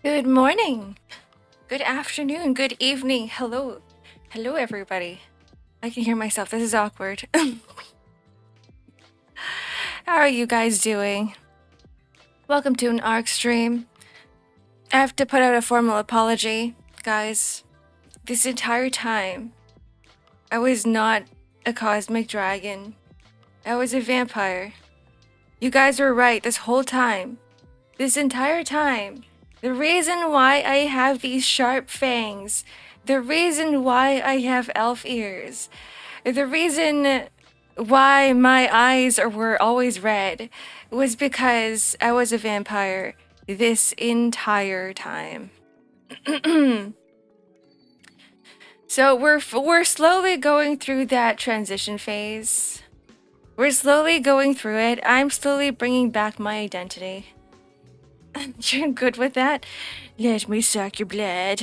Good morning, good afternoon, good evening. Hello, hello, everybody. I can hear myself. This is awkward. How are you guys doing? Welcome to an ARC stream. I have to put out a formal apology, guys. This entire time, I was not a cosmic dragon. I was a vampire. You guys were right this whole time. This entire time. The reason why I have these sharp fangs, the reason why I have elf ears, the reason why my eyes were always red was because I was a vampire this entire time. So we're slowly going through that transition phase. We're slowly going through it. I'm slowly bringing back my identity. You're good with that? Let me suck your blood.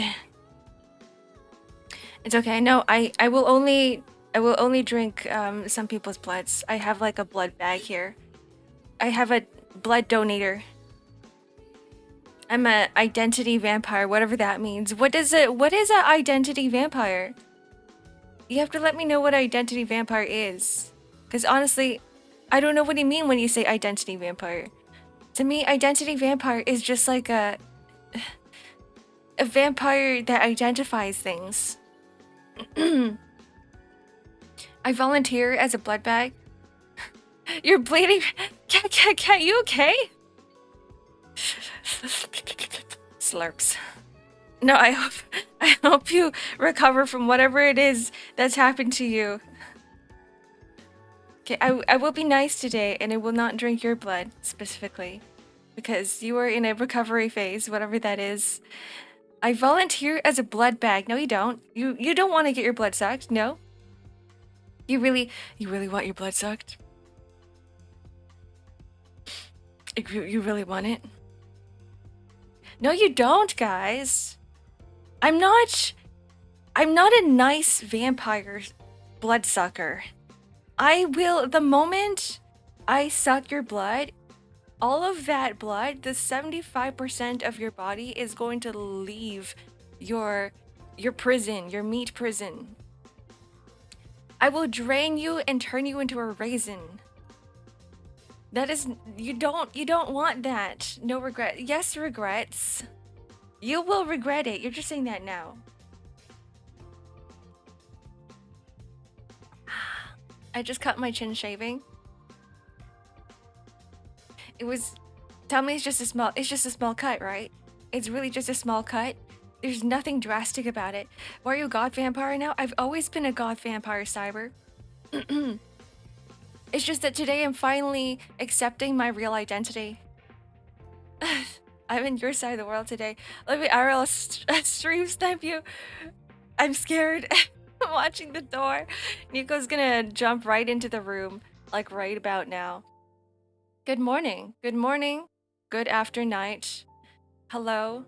It's okay. No, I will only drink some people's bloods. I have like a blood bag here. I have a blood donator. I'm a identity vampire, whatever that means. What is an identity vampire? You have to let me know what identity vampire is. Because honestly, I don't know what you mean when you say identity vampire. To me, identity vampire is just like a vampire that identifies things. I volunteer as a blood bag. You're bleeding. Cat, you okay? Slurps. No, I hope you recover from whatever it is that's happened to you. Okay, I will be nice today, and I will not drink your blood specifically, because you are in a recovery phase, whatever that is. I volunteer as a blood bag. No, you don't. You don't want to get your blood sucked. No. You really want your blood sucked? You really want it? No, you don't, guys. I'm not a nice vampire bloodsucker. I will, the moment I suck your blood, all of that blood, the 75% of your body is going to leave your prison, your meat prison. I will drain you and turn you into a raisin. That is, you don't want that. No regret. Yes, regrets. You will regret it. You're just saying that now. I just cut my chin shaving. It was, tell me it's just a small cut, right? It's really just a small cut. There's nothing drastic about it. Why are you a goth vampire now? I've always been a goth vampire, Cyber. It's just that today I'm finally accepting my real identity. I'm in your side of the world today. Let me IRL stream snipe you. I'm scared. I'm watching the door. Nico's gonna jump right into the room, like right about now. Good morning. Good morning. Good after night. Hello.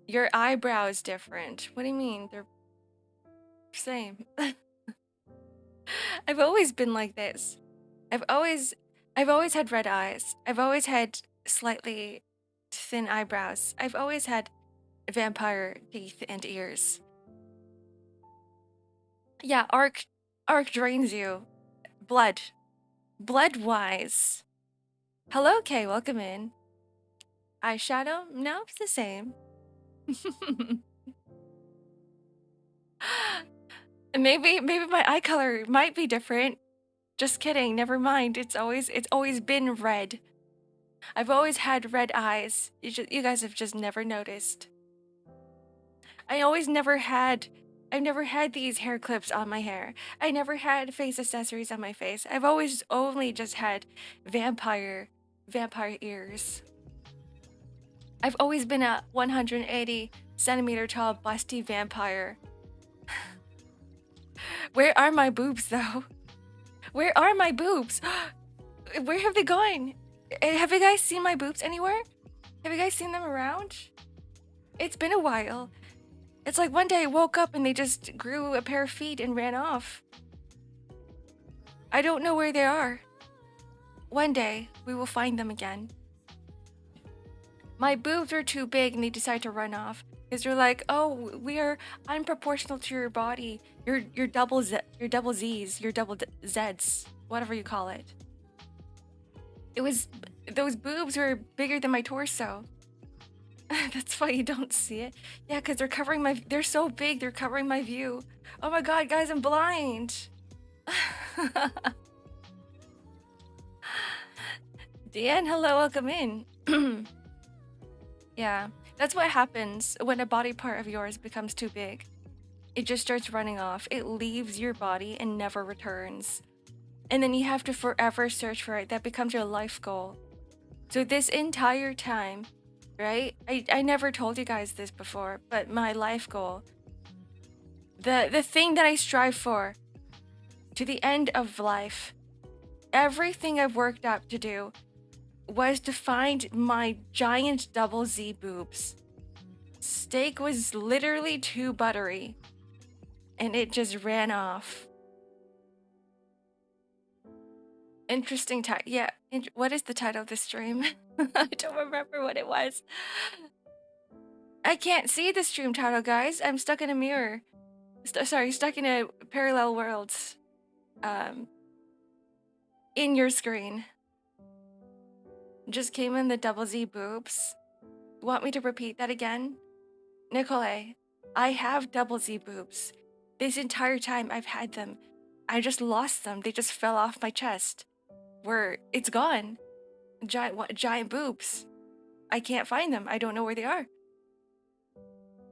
Your eyebrow is different. What do you mean? They're same. I've always been like this. I've always had red eyes. I've always had slightly thin eyebrows. I've always had vampire teeth and ears. Yeah, Arc drains you. Blood-wise. Hello, Kay, welcome in. Eyeshadow? No, it's the same. Maybe my eye color might be different. Just kidding, never mind. It's always been red. I've always had red eyes. You guys have just never noticed. I've never had these hair clips on my hair. I never had face accessories on my face. I've always only just had vampire ears. I've always been a 180 centimeter tall busty vampire. Where are my boobs though? Where are my boobs? Where have they gone? Have you guys seen my boobs anywhere? Have you guys seen them around? It's been a while. It's like one day I woke up and they just grew a pair of feet and ran off. I don't know where they are. One day we will find them again. My boobs are too big and they decide to run off. Because they're like, oh, we are unproportional to your body. Your double Z's, your double Z's, whatever you call it. It was, those boobs were bigger than my torso. That's why you don't see it. Yeah, because they're covering my, they're so big, they're covering my view. Oh my god, guys, I'm blind. Dan, hello, welcome in. Yeah, that's what happens when a body part of yours becomes too big. It just starts running off. It leaves your body and never returns. And then you have to forever search for it. That becomes your life goal. So this entire time, right? I never told you guys this before, but my life goal, the thing that I strive for to the end of life, everything I've worked up to do was to find my giant double Z boobs. Steak was literally too buttery and it just ran off. Interesting title. Yeah. What is the title of the stream? I don't remember what it was. I can't see the stream title, guys. I'm stuck in a mirror. Sorry, stuck in a parallel world. In your screen. Just came in the double Z boobs. Want me to repeat that again? Nicolay, I have double Z boobs. This entire time I've had them. I just lost them. They just fell off my chest. It's gone. Giant boobs. I can't find them. I don't know where they are.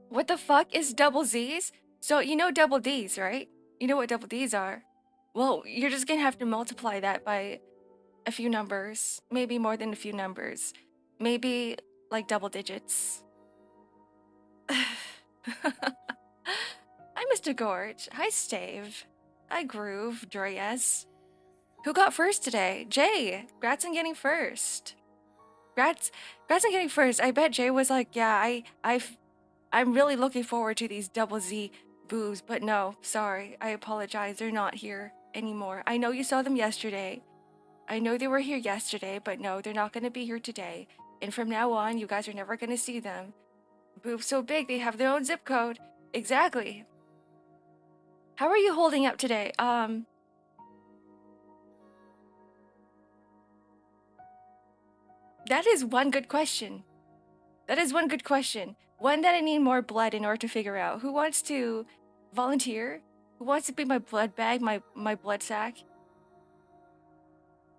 What the fuck is double Z's? So you know double D's, right? You know what double D's are. Well, you're just gonna have to multiply that by a few numbers. Maybe more than a few numbers. Maybe like double digits. Hi, Mr. Gorge. Hi, Stave. Hi, Groove. Dreyes. Who got first today? Jay. Congrats on getting first. Congrats on getting first. I bet Jay was like, yeah, I'm really looking forward to these double Z boobs, but no, sorry. I apologize. They're not here anymore. I know you saw them yesterday. I know they were here yesterday, but no, they're not going to be here today. And from now on, you guys are never going to see them. Boobs so big, they have their own zip code. Exactly. How are you holding up today? That is one good question. That is one good question. One that I need more blood in order to figure out. Who wants to volunteer? Who wants to be my blood bag, my blood sack?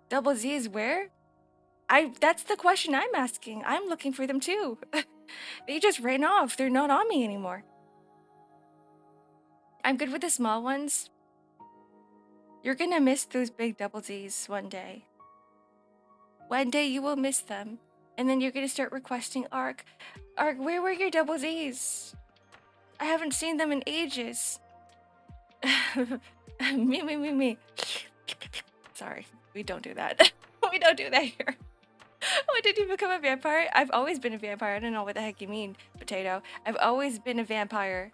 Double Z is where? That's the question I'm asking. I'm looking for them too. They just ran off. They're not on me anymore. I'm good with the small ones. You're gonna miss those big double Z's one day. One day you will miss them. And then you're gonna start requesting Ark. Ark, where were your double Z's? I haven't seen them in ages. Me. Sorry, we don't do that. We don't do that here. When did you become a vampire? I've always been a vampire. I don't know what the heck you mean, potato. I've always been a vampire.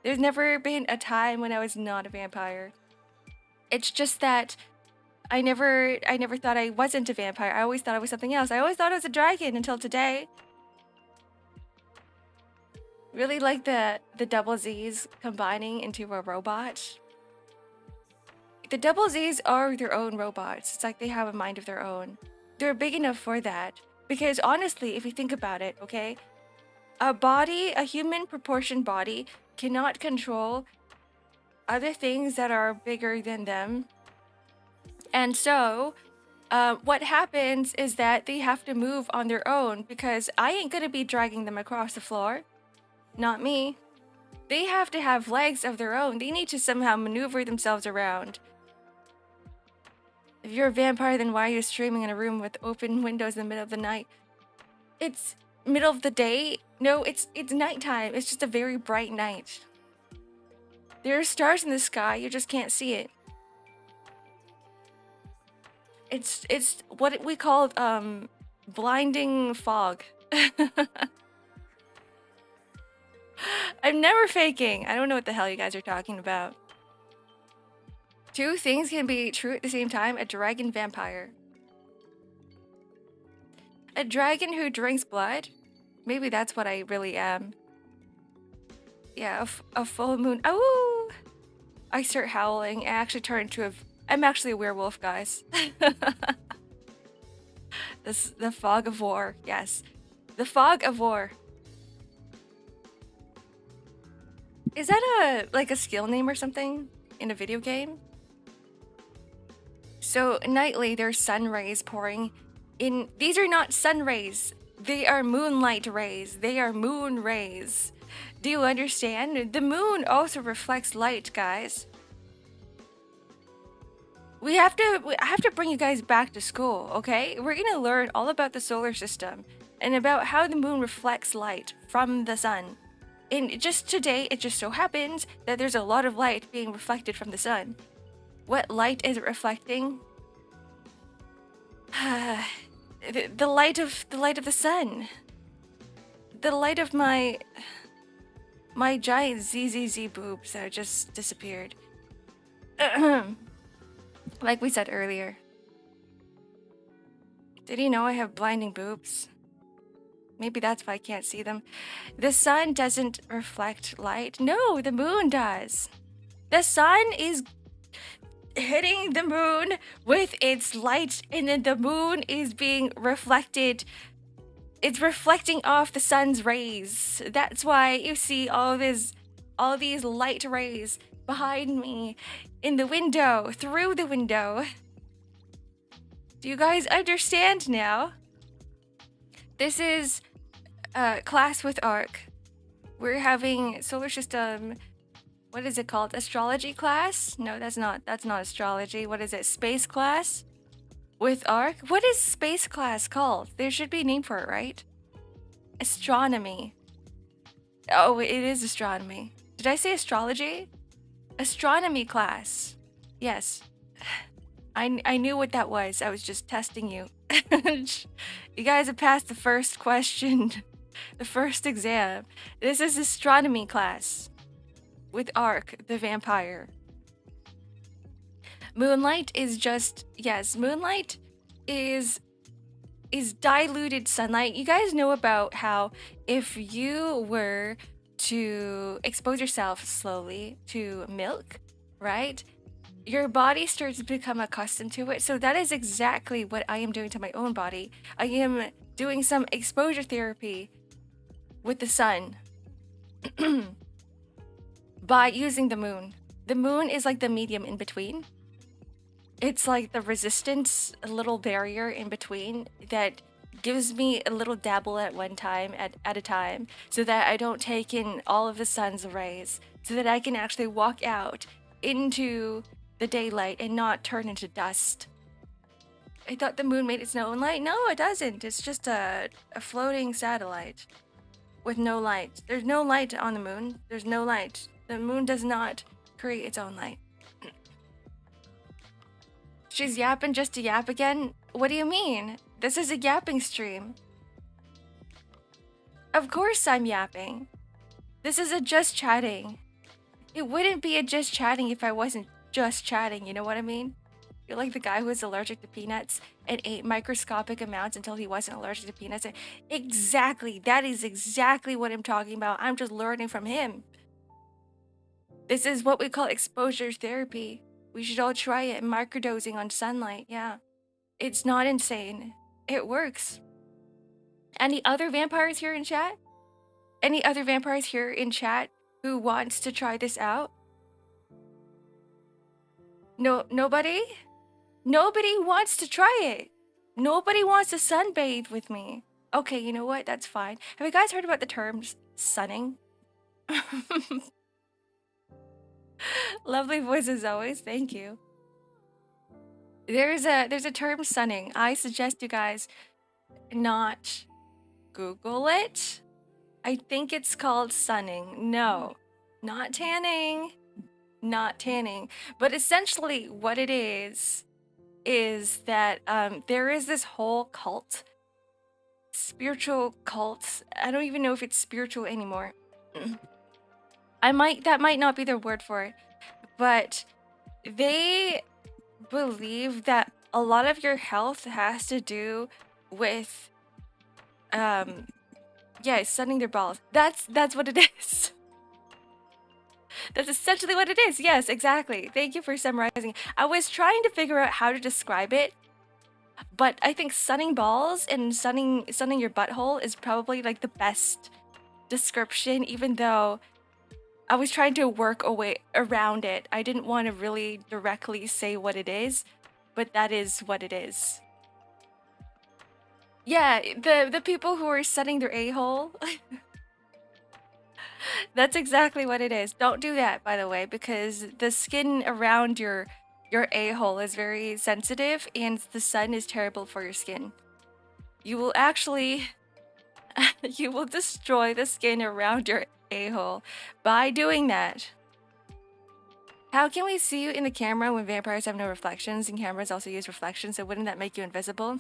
There's never been a time when I was not a vampire. It's just that I never thought I wasn't a vampire. I always thought I was something else. I always thought I was a dragon until today. Really like the double Z's combining into a robot. The double Z's are their own robots. It's like they have a mind of their own. They're big enough for that. Because honestly, if you think about it, okay? A human proportioned body cannot control other things that are bigger than them. And so, what happens is that they have to move on their own because I ain't gonna be dragging them across the floor. Not me. They have to have legs of their own. They need to somehow maneuver themselves around. If you're a vampire, then why are you streaming in a room with open windows in the middle of the night? It's middle of the day? No, it's nighttime. It's just a very bright night. There are stars in the sky, you just can't see it. It's what we call blinding fog. I'm never faking. I don't know what the hell you guys are talking about. Two things can be true at the same time, a dragon vampire. A dragon who drinks blood? Maybe that's what I really am. Yeah, a full moon. Oh! I start howling. I actually turn into a... I'm actually a werewolf, guys. The fog of war. Yes. The fog of war. Is that like a skill name or something in a video game? So nightly there's sun rays pouring in. These are not sun rays. They are moonlight rays. They are moon rays. Do you understand? The moon also reflects light, guys. I have to bring you guys back to school, okay? We're gonna learn all about the solar system and about how the moon reflects light from the sun. And just today, it just so happens that there's a lot of light being reflected from the sun. What light is it reflecting? the light of the sun. The light of my giant ZZZ boobs that just disappeared. Like we said earlier. Did you know I have blinding boobs? Maybe that's why I can't see them. The sun doesn't reflect light. No, the moon does. The sun is hitting the moon with its light, and then the moon is being reflected. It's reflecting off the sun's rays. That's why you see all these light rays behind me in the window, through the window. Do you guys understand now? This is class with Ark. We're having solar system. What is it called? Astrology class? No, that's not astrology. What is it? Space class with Ark? What is space class called? There should be a name for it, right? Astronomy. Oh, it is astronomy. Did I say astrology? Astronomy class. Yes. I knew what that was. I was just testing you. You guys have passed the first question. The first exam. This is astronomy class with Ark, the vampire. Moonlight is just... Yes, moonlight is diluted sunlight. You guys know about how if you were to expose yourself slowly to milk, right? Your body starts to become accustomed to it. So that is exactly what I am doing to my own body. I am doing some exposure therapy with the sun by using the moon. The moon is like the medium in between. It's like the resistance, a little barrier in between that gives me a little dabble at one time, at a time, so that I don't take in all of the sun's rays, so that I can actually walk out into the daylight and not turn into dust. I thought the moon made its own light. No, it doesn't. It's just a floating satellite with no light. There's no light on the moon. There's no light. The moon does not create its own light. She's yapping just to yap again? What do you mean? This is a yapping stream. Of course I'm yapping. This is a just chatting. It wouldn't be a just chatting if I wasn't just chatting, you know what I mean? You're like the guy who was allergic to peanuts and ate microscopic amounts until he wasn't allergic to peanuts. Exactly. That is exactly what I'm talking about. I'm just learning from him. This is what we call exposure therapy. We should all try it. Microdosing on sunlight. Yeah. It's not insane. It works. Any other vampires here in chat? Any other vampires here in chat who wants to try this out? No, nobody? Nobody wants to try it. Nobody wants to sunbathe with me. Okay, you know what? That's fine. Have you guys heard about the term sunning? Lovely voice as always. Thank you. There's a term sunning. I suggest you guys not Google it. I think it's called sunning. No, not tanning. Not tanning. But essentially what it is that there is this whole cult, spiritual cult. I don't even know if it's spiritual anymore. That might not be the word for it, but they believe that a lot of your health has to do with Yeah, sunning their balls. That's what it is. That's essentially what it is. Yes, exactly. Thank you for summarizing. I was trying to figure out how to describe it, but I think sunning balls and sunning your butthole is probably like the best description, even though I was trying to work away around it. I didn't want to really directly say what it is, but that is what it is. Yeah, the people who are sunning their a-hole. That's exactly what it is. Don't do that, by the way, because the skin around your a-hole is very sensitive and the sun is terrible for your skin. You will actually you will destroy the skin around your a-hole by doing that. How can we see you in the camera when vampires have no reflections and cameras also use reflections, so wouldn't that make you invisible?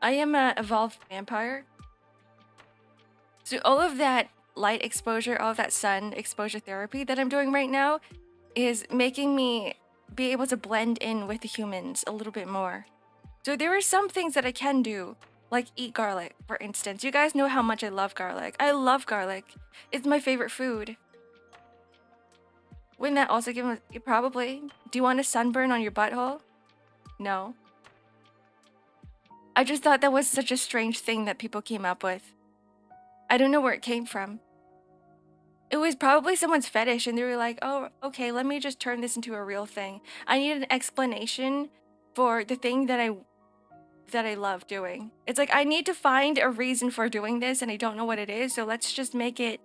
I am an evolved vampire. So all of that light exposure, all of that sun exposure therapy that I'm doing right now is making me be able to blend in with the humans a little bit more. So there are some things that I can do, like eat garlic, for instance. You guys know how much I love garlic. I love garlic. It's my favorite food. Wouldn't that also give you probably? Do you want a sunburn on your butthole? No. I just thought that was such a strange thing that people came up with. I don't know where it came from. It was probably someone's fetish and they were like, oh, okay, let me just turn this into a real thing. I need an explanation for the thing that I love doing. It's like, I need to find a reason for doing this and I don't know what it is, so let's just make it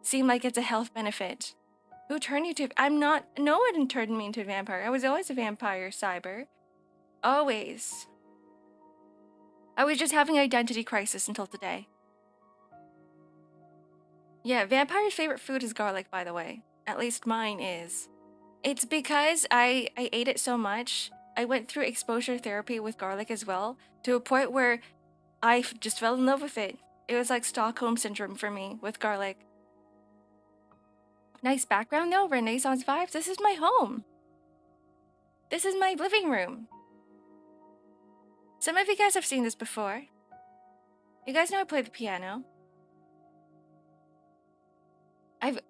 seem like it's a health benefit. Who turned you to? No one turned me into a vampire. I was always a vampire, Cyber. Always. I was just having an identity crisis until today. Yeah, vampire's favorite food is garlic, by the way. At least mine is. It's because I ate it so much. I went through exposure therapy with garlic as well, to a point where I just fell in love with it. It was like Stockholm Syndrome for me with garlic. Nice background though, Renaissance vibes. This is my home. This is my living room. Some of you guys have seen this before. You guys know I play the piano.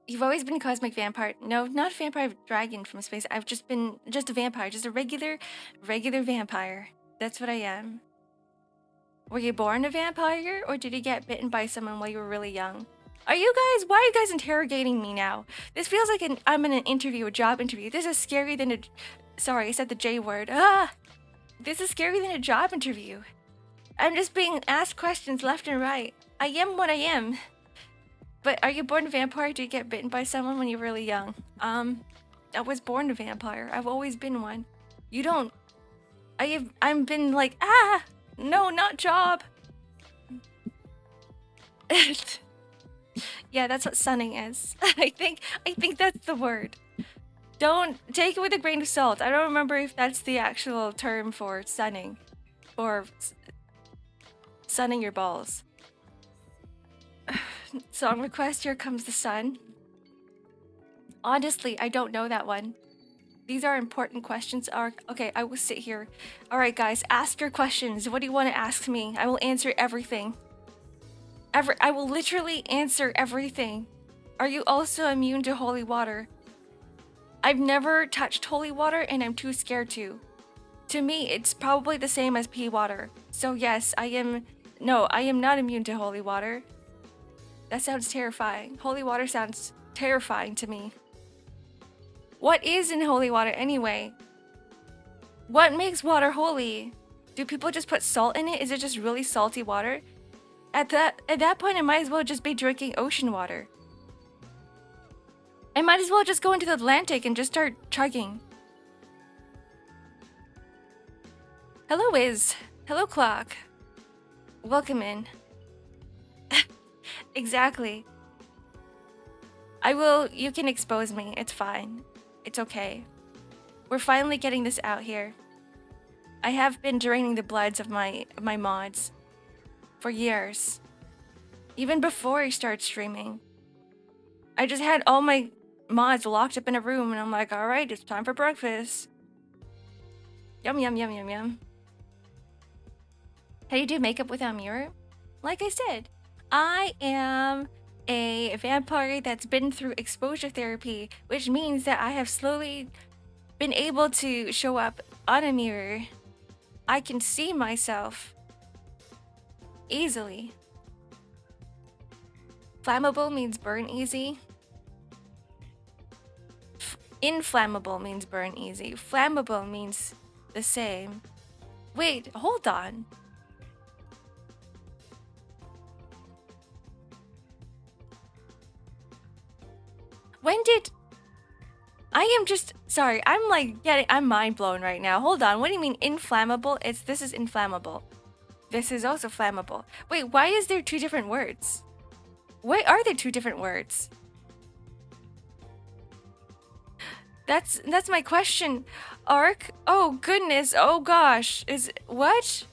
You've always been a cosmic vampire. No, not a vampire dragon from space. I've just been a vampire, just a regular vampire. That's what I am. Were you born a vampire or did you get bitten by someone while you were really young? Why are you guys interrogating me now? This feels like I'm in an interview, a job interview. This is scary than sorry, I said the J word. This is scarier than a job interview. I'm just being asked questions left and right. I am what I am. But are you born a vampire? Did you get bitten by someone when you were really young? I was born a vampire. I've always been one. You don't. I've been like, no, not job. Yeah, that's what sunning is. I think that's the word. Don't take it with a grain of salt. I don't remember if that's the actual term for sunning, or sunning your balls. Song request, Here Comes the Sun. Honestly, I don't know that one. These are important questions. Okay, I will sit here. Alright guys, ask your questions. What do you want to ask me? I will answer everything. I will literally answer everything. Are you also immune to holy water? I've never touched holy water and I'm too scared to. To me, it's probably the same as pea water. So yes, I am not immune to holy water. That sounds terrifying. Holy water sounds terrifying to me. What is in holy water anyway? What makes water holy? Do people just put salt in it? Is it just really salty water? At that point, I might as well just be drinking ocean water. I might as well just go into the Atlantic and just start chugging. Hello, Wiz. Hello, Clock. Welcome in. Exactly. You can expose me. It's fine. It's okay. We're finally getting this out here. I have been draining the bloods of my mods for years. Even before I started streaming. I just had all my mods locked up in a room and I'm like, alright, it's time for breakfast. Yum, yum, yum, yum, yum. How do you do makeup without mirror? Like I said, I am a vampire that's been through exposure therapy, which means that I have slowly been able to show up on a mirror. I can see myself easily. Flammable means burn easy. Inflammable means burn easy. Flammable means the same. Wait, hold on. When did... I am just... Sorry, I'm like getting... I'm mind blown right now. Hold on, what do you mean inflammable? This is inflammable. This is also flammable. Wait, why is there two different words? Why are there two different words? That's my question. Ark? Oh goodness, oh gosh. Is... What?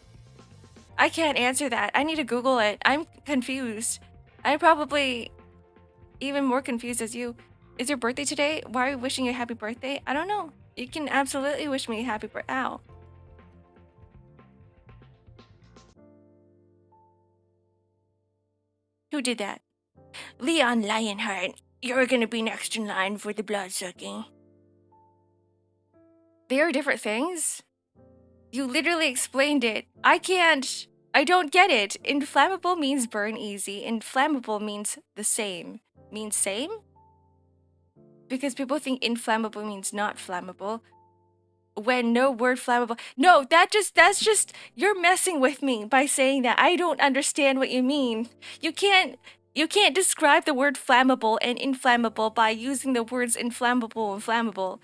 I can't answer that. I need to Google it. I'm confused. I'm probably even more confused as you. Is your birthday today? Why are you wishing you a happy birthday? I don't know. You can absolutely wish me a happy birthday. Ow. Who did that? Leon Lionheart. You're gonna be next in line for the blood sucking. They are different things? You literally explained it. I don't get it. Inflammable means burn easy. Inflammable means the same. Means same? Because people think inflammable means not flammable. When no word flammable... No, that's just... You're messing with me by saying that. I don't understand what you mean. You can't describe the word flammable and inflammable by using the words inflammable and flammable.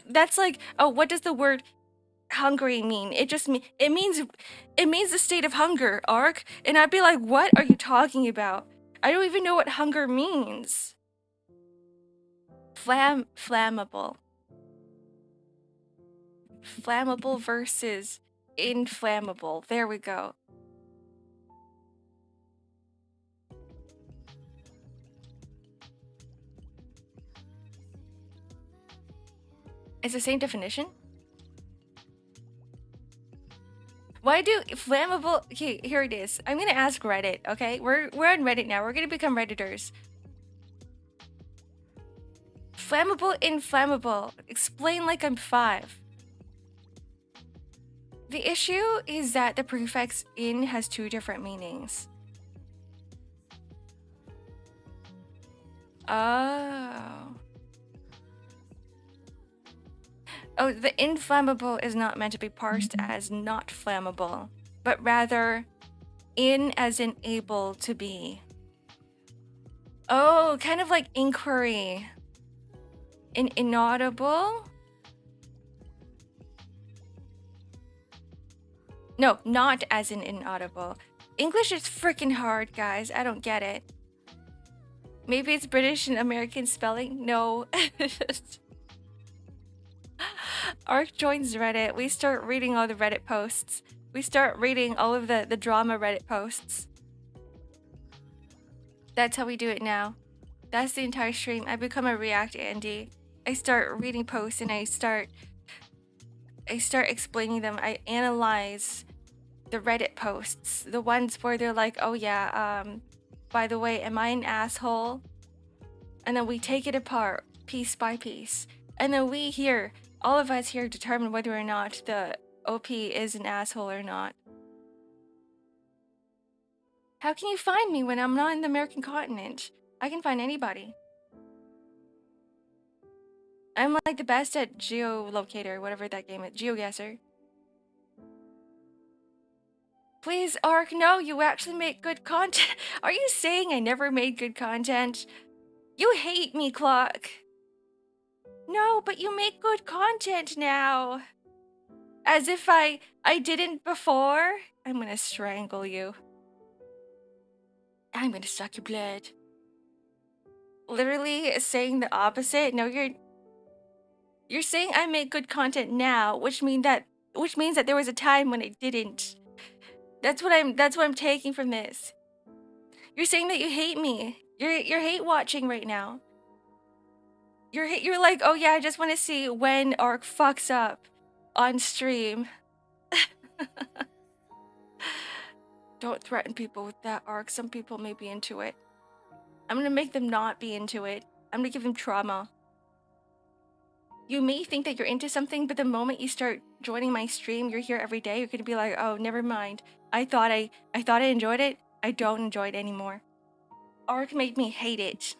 That's like, oh, what does the word hungry mean? It means the state of hunger, Ark. And I'd be like, what are you talking about? I don't even know what hunger means. Flammable. Flammable versus inflammable. There we go. It's the same definition? Why do flammable... Okay, here it is. I'm gonna ask Reddit, okay? We're on Reddit now. We're gonna become Redditors. Flammable, inflammable. Explain like I'm 5. The issue is that the prefix in has 2 different meanings. Oh. Oh, the inflammable is not meant to be parsed as not flammable, but rather in as in able to be. Oh, kind of like inquiry. Inaudible? No, not as in inaudible. English is freaking hard, guys. I don't get it. Maybe it's British and American spelling? No. Ark joins Reddit. We start reading all the Reddit posts. We start reading all of the drama Reddit posts. That's how we do it now. That's the entire stream. I become a React Andy. I start reading posts and I start explaining them. I analyze the Reddit posts. The ones where they're like, oh yeah, by the way, am I an asshole? And then we take it apart piece by piece. And then we here, all of us here, determine whether or not the OP is an asshole or not. How can you find me when I'm not in the American continent? I can find anybody. I'm like the best at geolocator, whatever that game is. GeoGuessr. Please, Ark, no, you actually make good content. Are you saying I never made good content? You hate me, Clock. No, but you make good content now. As if I didn't before. I'm gonna strangle you. I'm gonna suck your blood. Literally saying the opposite. No, you're saying I make good content now, which means that there was a time when I didn't. That's what I'm taking from this. You're saying that you hate me. You're hate watching right now. You're like, oh yeah, I just want to see when Ark fucks up on stream. Don't threaten people with that arc. Some people may be into it. I'm gonna make them not be into it. I'm gonna give them trauma. You may think that you're into something, but the moment you start joining my stream, you're here every day, you're gonna be like, oh, never mind. I thought I enjoyed it. I don't enjoy it anymore. Arc made me hate it.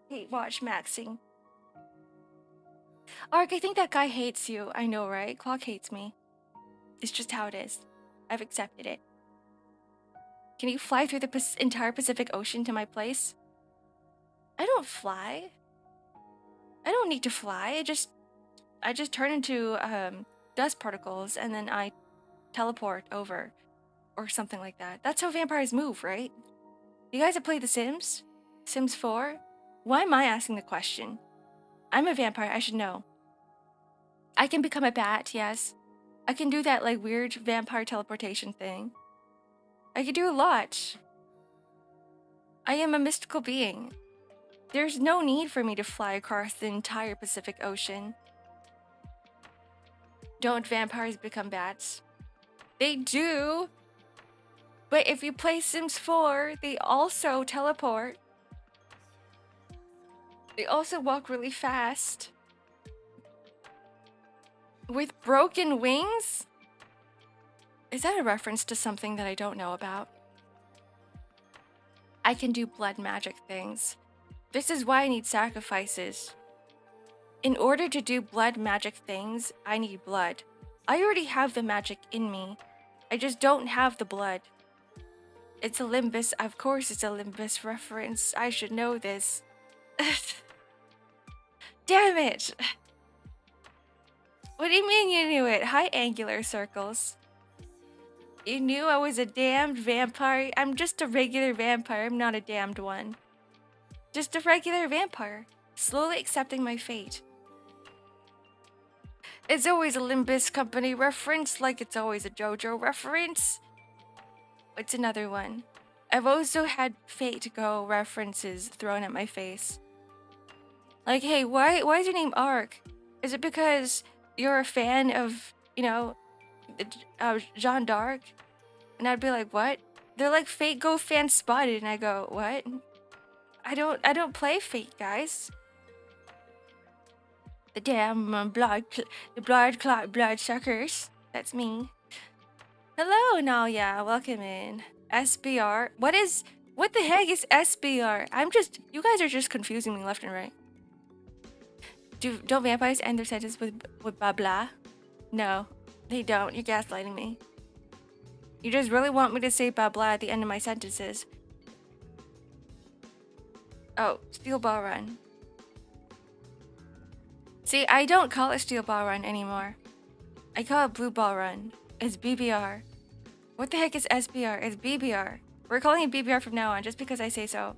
Hate watch maxing. Arc, I think that guy hates you. I know, right? Clock hates me. It's just how it is. I've accepted it. Can you fly through the entire Pacific Ocean to my place? I don't fly. I don't need to fly. I just turn into dust particles and then I teleport over or something like that. That's how vampires move, right? You guys have played The Sims? Sims 4? Why am I asking the question? I'm a vampire, I should know. I can become a bat, yes. I can do that like weird vampire teleportation thing. I can do a lot. I am a mystical being. There's no need for me to fly across the entire Pacific Ocean. Don't vampires become bats? They do! But if you play Sims 4, they also teleport. They also walk really fast. With broken wings? Is that a reference to something that I don't know about? I can do blood magic things. This is why I need sacrifices. In order to do blood magic things, I need blood. I already have the magic in me. I just don't have the blood. It's a Limbus. Of course it's a Limbus reference. I should know this. Damn it! What do you mean you knew it? Hi, angular circles. You knew I was a damned vampire? I'm just a regular vampire. I'm not a damned one. Just a regular vampire. Slowly accepting my fate. It's always a Limbus Company reference, like it's always a JoJo reference. What's another one? I've also had Fate Go references thrown at my face. Like, hey, why is your name Ark? Is it because you're a fan of, you know, Jeanne d'Arc? And I'd be like, what? They're like, Fate Go fan spotted, and I go, what? I don't play Fate, guys. The damn blood suckers. That's me. Hello, Nalia. Welcome in. SBR. What the heck is SBR? You guys are just confusing me left and right. Don't vampires end their sentence with blah blah? No, they don't. You're gaslighting me. You just really want me to say blah blah at the end of my sentences. Oh, Steel Ball Run. See, I don't call it Steel Ball Run anymore. I call it Blue Ball Run. It's BBR. What the heck is SBR? It's BBR. We're calling it BBR from now on, just because I say so.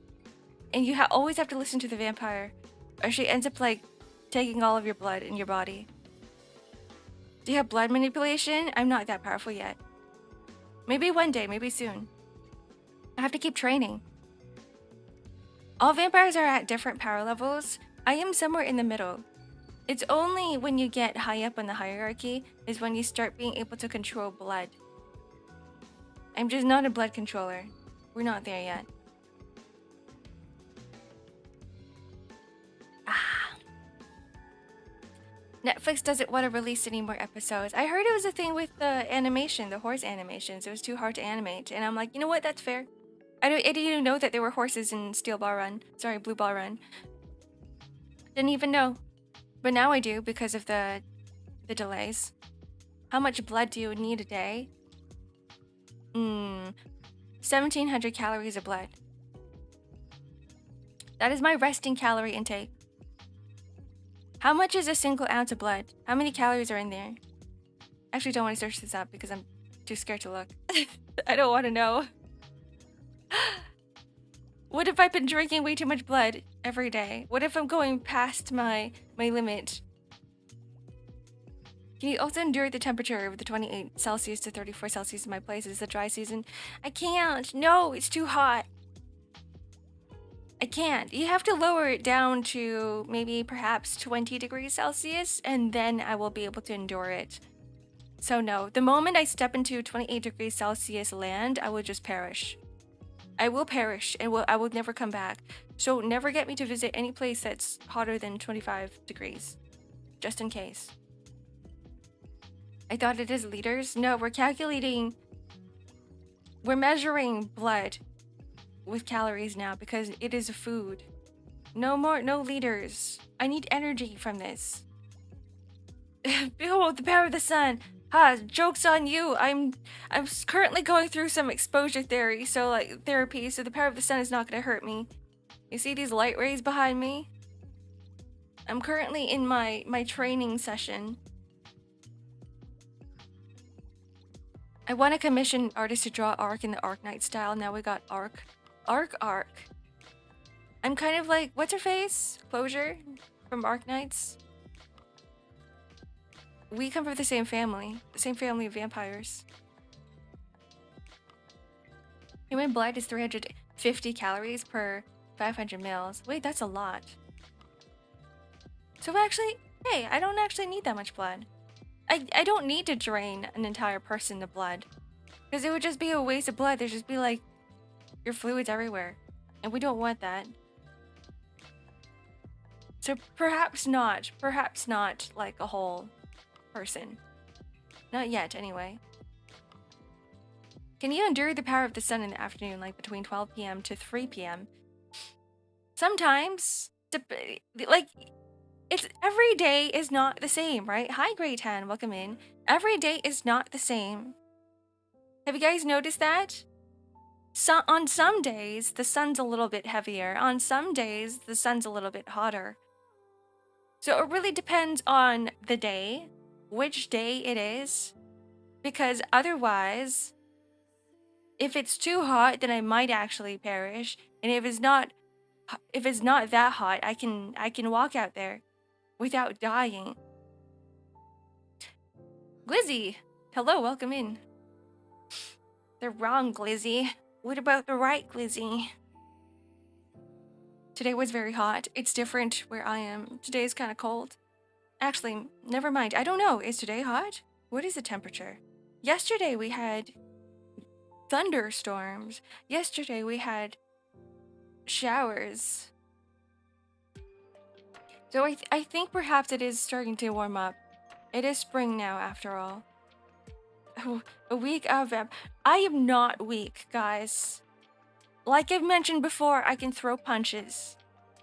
And you always have to listen to the vampire, or she ends up like taking all of your blood in your body. Do you have blood manipulation? I'm not that powerful yet. Maybe one day, maybe soon. I have to keep training. All vampires are at different power levels. I am somewhere in the middle. It's only when you get high up on the hierarchy is when you start being able to control blood. I'm just not a blood controller. We're not there yet. Netflix doesn't want to release any more episodes. I heard it was a thing with the animation, the horse animations. It was too hard to animate. And I'm like, you know what? That's fair. I didn't even know that there were horses in Steel Ball Run. Sorry, Blue Ball Run. Didn't even know. But now I do because of the delays. How much blood do you need a day? 1,700 calories of blood. That is my resting calorie intake. How much is a single ounce of blood? How many calories are in there? I actually don't want to search this up because I'm too scared to look. I don't want to know. What if I've been drinking way too much blood every day? What if I'm going past my limit? Can you also endure the temperature of the 28 Celsius to 34 Celsius in my place? It's the dry season. I can't. No, it's too hot. I can't. You have to lower it down to maybe perhaps 20 degrees Celsius, and then I will be able to endure it. So no, the moment I step into 28 degrees Celsius land, I will just perish. I will perish and I will never come back. So never get me to visit any place that's hotter than 25 degrees, just in case. I thought it is liters. No, we're measuring blood with calories now because it is a food. No liters. I need energy from this. Behold the power of the sun. Ha, joke's on you. I'm currently going through some exposure therapy, so the power of the sun is not gonna hurt me. You see these light rays behind me? I'm currently in my training session. I want to commission artists to draw Ark in the Arknight style. Now we got Ark. Ark. I'm kind of like, what's her face? Closure from Arknights. We come from the same family of vampires. Human blood is 350 calories per 500 mils. Wait, that's a lot. So actually, hey, I don't actually need that much blood. I don't need to drain an entire person of blood. Because it would just be a waste of blood. There'd just be like, your fluids everywhere. And we don't want that. So perhaps not like a whole person. Not yet, anyway. Can you endure the power of the sun in the afternoon, like between 12 p.m. to 3 p.m.? Sometimes, like, it's every day is not the same, right? Hi, Great Tan, welcome in. Every day is not the same. Have you guys noticed that? On some days, the sun's a little bit heavier. On some days, the sun's a little bit hotter. So it really depends on the day, which day it is, because otherwise, if it's too hot, then I might actually perish. And if it's not that hot, I can walk out there without dying. Glizzy, hello, welcome in. The wrong Glizzy. What about the right Glizzy? Today was very hot. It's different where I am. Today is kind of cold. Actually, never mind. I don't know. Is today hot? What is the temperature? Yesterday we had thunderstorms. Yesterday we had showers. So I think perhaps it is starting to warm up. It is spring now, after all. A week of I am not weak, guys. Like I've mentioned before, I can throw punches.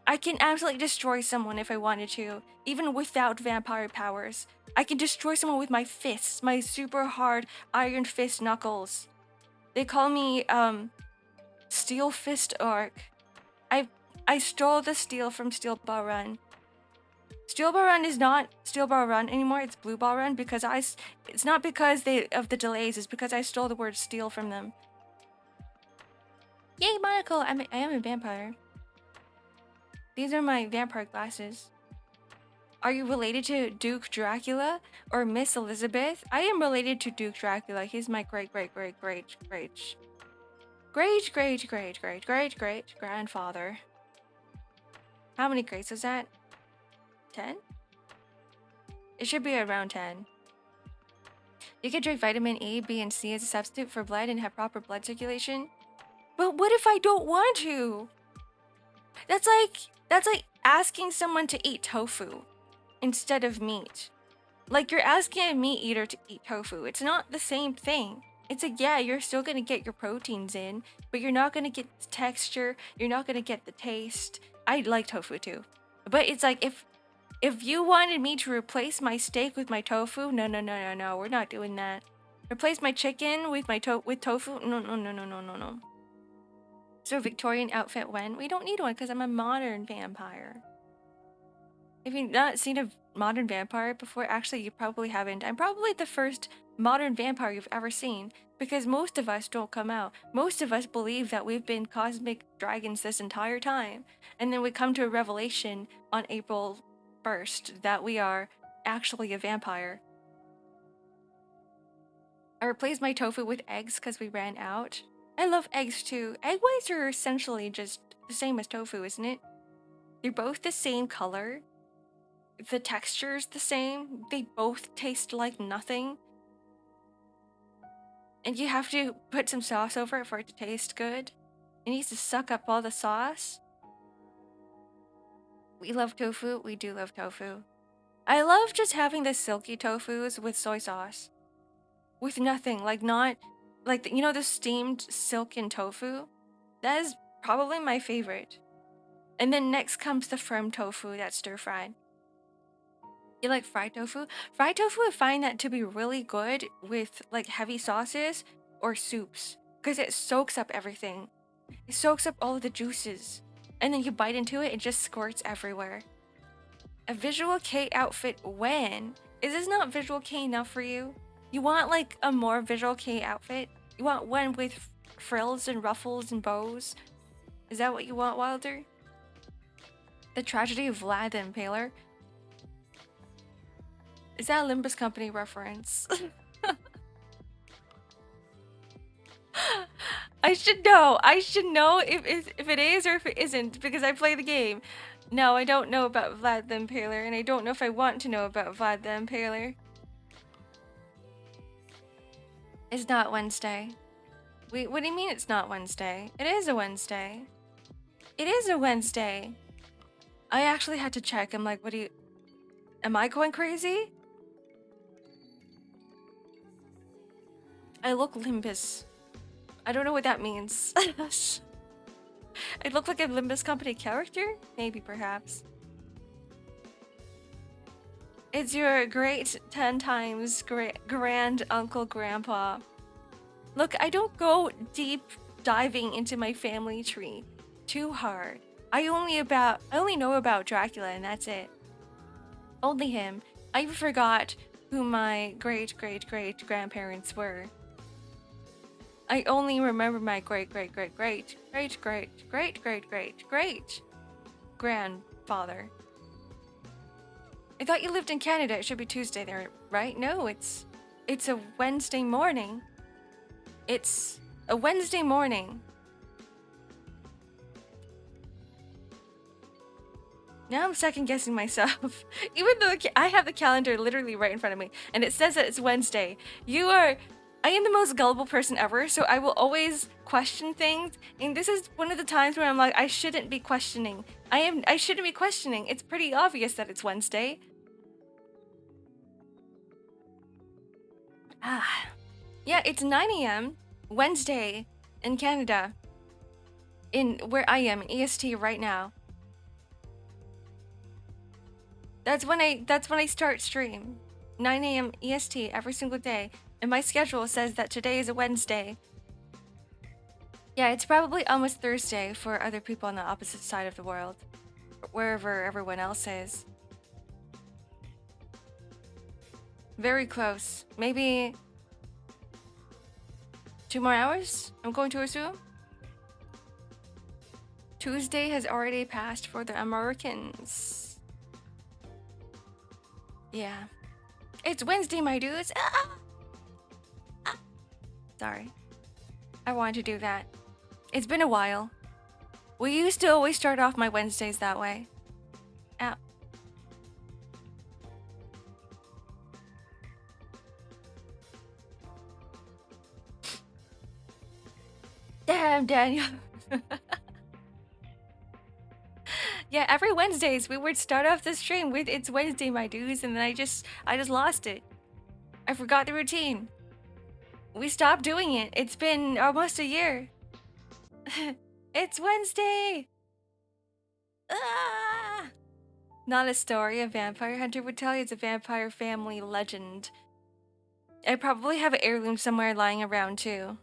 I can absolutely destroy someone if I wanted to, even without vampire powers. I can destroy someone with my fists, my super hard iron fist knuckles. They call me Steel Fist Ark. I stole the steel from Steel Ball Run. Steel Ball Run is not Steel Ball Run anymore, it's Blue Ball Run because it's not because of the delays, it's because I stole the word steel from them. Yay, Monaco! I am a vampire. These are my vampire glasses. Are you related to Duke Dracula or Miss Elizabeth? I am related to Duke Dracula. He's my great grandfather. How many greats was that? 10? It should be around 10. You can drink vitamin A, B, and C as a substitute for blood and have proper blood circulation. But what if I don't want to? That's like asking someone to eat tofu instead of meat. Like you're asking a meat eater to eat tofu. It's not the same thing. It's like, yeah, you're still gonna get your proteins in, but you're not gonna get the texture, you're not gonna get the taste. I like tofu too. But it's like if you wanted me to replace my steak with my tofu, no, we're not doing that. Replace my chicken with with tofu? No. So Victorian outfit when? We don't need one because I'm a modern vampire. Have you not seen a modern vampire before? Actually, you probably haven't. I'm probably the first modern vampire you've ever seen because most of us don't come out. Most of us believe that we've been cosmic dragons this entire time. And then we come to a revelation on April 1st that we are actually a vampire. I replaced my tofu with eggs because we ran out. I love eggs too. Egg whites are essentially just the same as tofu, isn't it? They're both the same color. The texture's the same. They both taste like nothing. And you have to put some sauce over it for it to taste good. It needs to suck up all the sauce. We love tofu. We do love tofu. I love just having the silky tofus with soy sauce. With nothing. Like, not... Like, you know, the steamed silken tofu? That is probably my favorite. And then next comes the firm tofu that's stir-fried. You like fried tofu? Fried tofu, I find that to be really good with, like, heavy sauces or soups. Because it soaks up everything. It soaks up all of the juices. And then you bite into it, it just squirts everywhere. A visual K outfit when? Is this not visual K enough for you? You want, like, a more visual K outfit? You want one with frills and ruffles and bows? Is that what you want, Wilder? The Tragedy of Vlad the Impaler? Is that a Limbus Company reference? I should know. I should know if it is or if it isn't, because I play the game. No, I don't know about Vlad the Impaler, and I don't know if I want to know about Vlad the Impaler. It's not Wednesday. Wait, what do you mean it's not Wednesday? It is a Wednesday. It is a Wednesday. I actually had to check. I'm like, what do you... Am I going crazy? I look Limbus. I don't know what that means. I look like a Limbus Company character? Maybe, perhaps. It's your great 10 times grand uncle grandpa. Look, I don't go deep diving into my family tree too hard. I only know about Dracula, and that's it. Only him. I forgot who my great grandparents were. I only remember my great grandfather. I thought you lived in Canada. It should be Tuesday there, right? No, it's a Wednesday morning. It's a Wednesday morning. Now I'm second guessing myself. Even though I have the calendar literally right in front of me and it says that it's Wednesday. I am the most gullible person ever, so I will always question things. And this is one of the times where I'm like, I shouldn't be questioning. I shouldn't be questioning. It's pretty obvious that it's Wednesday. Yeah, it's 9 a.m. Wednesday in Canada. In where I am, in EST right now. That's when I start stream. 9 a.m. EST every single day. And my schedule says that today is a Wednesday. Yeah, it's probably almost Thursday for other people on the opposite side of the world. Wherever everyone else is. Very close. Maybe 2 more hours, I'm going to assume. Tuesday has already passed for the Americans. Yeah. It's Wednesday, my dudes. Sorry. I wanted to do that. It's been a while. We used to always start off my Wednesdays that way. Ow. Damn, Daniel. Yeah, every Wednesdays we would start off the stream with "It's Wednesday, my dudes," and then I just lost it. I forgot the routine. We stopped doing it. It's been almost a year. It's Wednesday! Ah! Not a story a vampire hunter would tell you. It's a vampire family legend. I probably have an heirloom somewhere lying around too.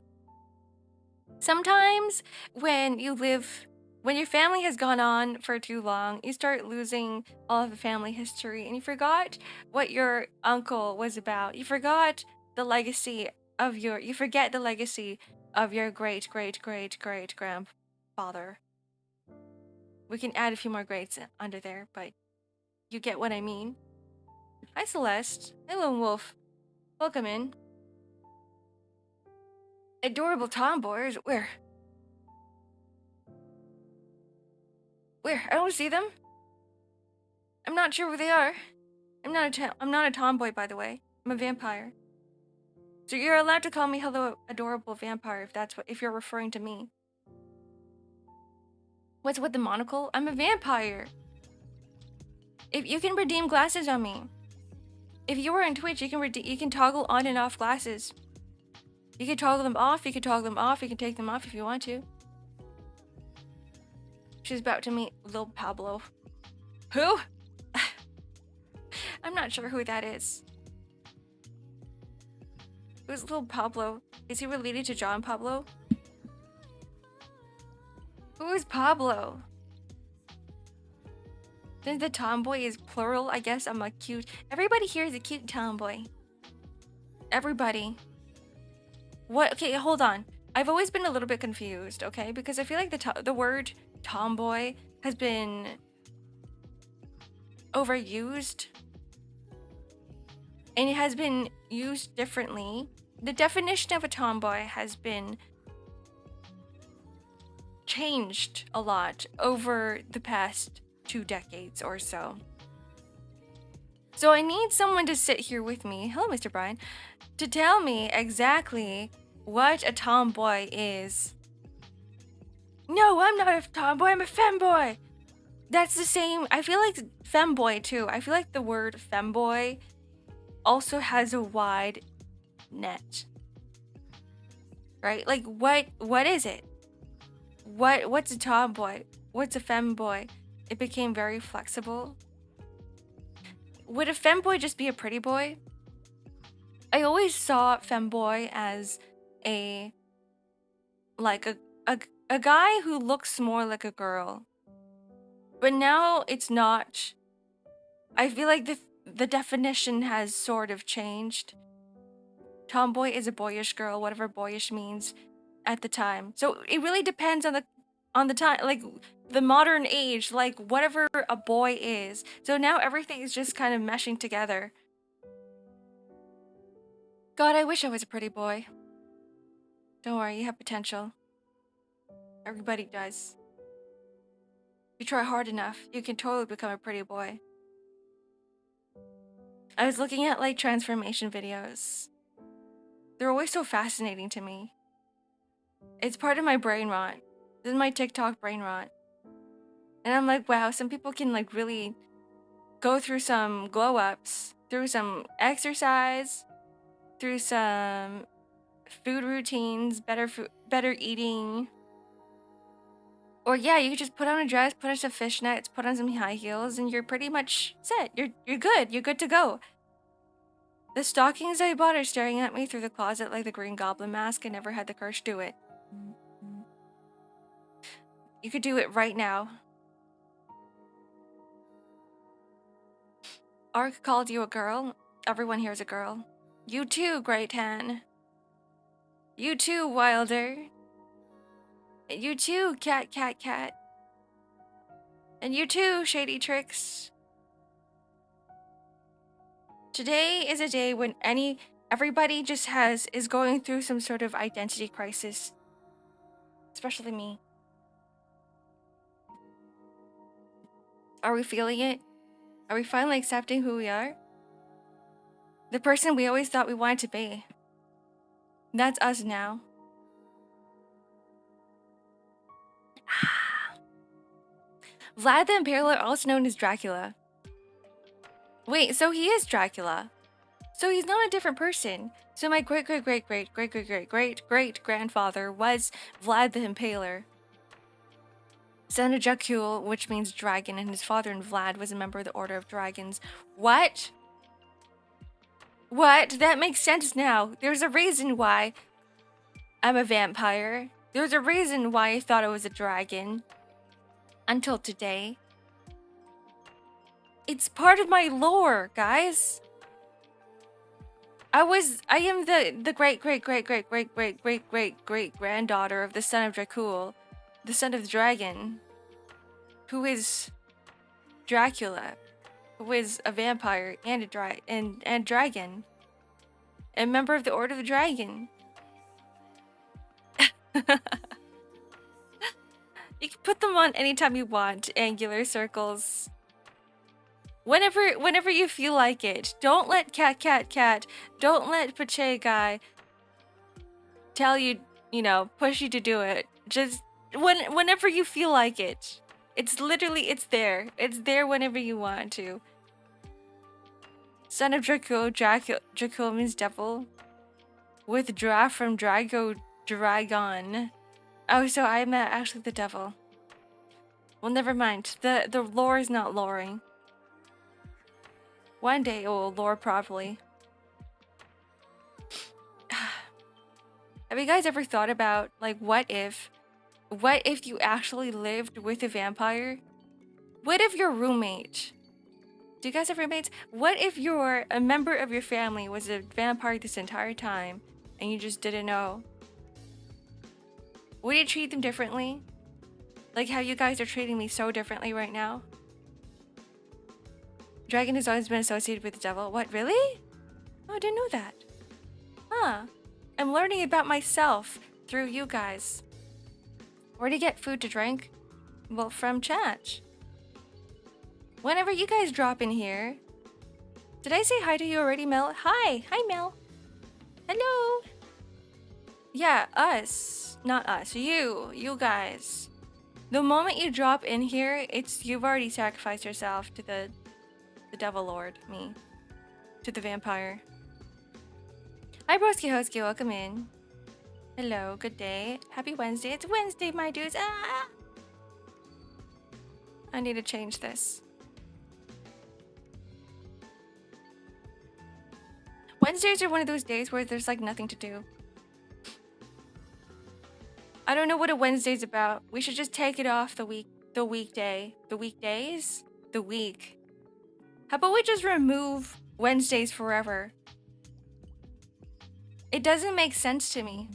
Sometimes when your family has gone on for too long, you start losing all of the family history and you forgot what your uncle was about. You forgot the legacy of you forget the legacy of your great grandfather. We can add a few more greats under there, but you get what I mean. Hi Celeste. Hi Lone Wolf. Welcome in. Adorable tomboys. Where? I don't see them. I'm not sure where they are. I'm not a tomboy, by the way. I'm a vampire. So you're allowed to call me hello adorable vampire if you're referring to me. What's with the monocle? I'm a vampire. If you can redeem glasses on me. If you were on Twitch, you can toggle on and off glasses. You can toggle them off, you can toggle them off, you can take them off if you want to. She's about to meet Lil Pablo. Who? I'm not sure who that is. Who's Lil Pablo? Is he related to John Pablo? Who is Pablo? Then the tomboy is plural. I guess I'm a cute. Everybody here is a cute tomboy. Everybody. What? Okay, hold on. I've always been a little bit confused, okay? Because I feel like the word tomboy has been overused. And it has been used differently. The definition of a tomboy has been changed a lot over the past 2 decades or so. So I need someone to sit here with me, hello Mr. Brian, to tell me exactly what a tomboy is. No, I'm not a tomboy, I'm a femboy. That's the same, I feel like femboy too. I feel like the word femboy also has a wide net. Right? Like what is it? What's a tomboy? What's a femboy? It became very flexible. Would a femboy just be a pretty boy? I always saw femboy as a guy who looks more like a girl. But now it's not. I feel like the definition has sort of changed. Tomboy is a boyish girl, whatever boyish means at the time. So it really depends on the time, like the modern age, like whatever a boy is. So now everything is just kind of meshing together. God, I wish I was a pretty boy. Don't worry, you have potential. Everybody does. If you try hard enough, you can totally become a pretty boy. I was looking at like transformation videos. They're always so fascinating to me. It's part of my brain rot. This is my TikTok brain rot. And I'm like, wow, some people can like really go through some glow ups, through some exercise, through some food routines, better eating. Or yeah, you could just put on a dress, put on some fishnets, put on some high heels, and you're pretty much set. You're good. You're good to go. The stockings I bought are staring at me through the closet like the Green Goblin mask. I never had the courage to do it. You could do it right now. Ark called you a girl. Everyone here is a girl. You too, Great Tan. You too, Wilder. You too, Cat. And you too, Shady Tricks. Today is a day when everybody just is going through some sort of identity crisis. Especially me. Are we feeling it? Are we finally accepting who we are? The person we always thought we wanted to be. That's us now. Vlad the Impaler, also known as Dracula. Wait, so he is Dracula. So he's not a different person. So my great-great-great-great-great-great-great-grandfather was Vlad the Impaler. Son of Dracul, which means dragon, and his father and Vlad was a member of the Order of Dragons. What? What? That makes sense now. There's a reason why I'm a vampire. There's a reason why I thought I was a dragon. Until today. It's part of my lore, guys. I am the great granddaughter of the son of Dracul, the son of the dragon, who is Dracula, who is a vampire and a dragon, and member of the Order of the Dragon. You can put them on anytime you want, angular circles. Whenever you feel like it. Don't let Cat, don't let Pache Guy tell you, you know, push you to do it. Just whenever you feel like it. It's literally, it's there. It's there whenever you want to. Son of Draco means devil. Withdraw from Dragon. Oh, so I'm actually the devil. Well, never mind. The lore is not loring. One day it will lore properly. Have you guys ever thought about, like, what if you actually lived with a vampire? What if your roommate... Do you guys have roommates? What if a member of your family was a vampire this entire time and you just didn't know? Would you treat them differently? Like how you guys are treating me so differently right now? Dragon has always been associated with the devil. What, really? Oh, I didn't know that. Huh. I'm learning about myself through you guys. Where do you get food to drink? Well, from chat. Whenever you guys drop in here. Did I say hi to you already, Mel? Hi. Hi, Mel. Hello. Yeah, us. Not us. You guys. The moment you drop in here, you've already sacrificed yourself to the Devil Lord, me. To the vampire. Hi, Broski Hoski, welcome in. Hello, good day. Happy Wednesday. It's Wednesday, my dudes. Ah! I need to change this. Wednesdays are one of those days where there's like nothing to do. I don't know what a Wednesday's about. We should just take it off the week. How about we just remove Wednesdays forever? It doesn't make sense to me.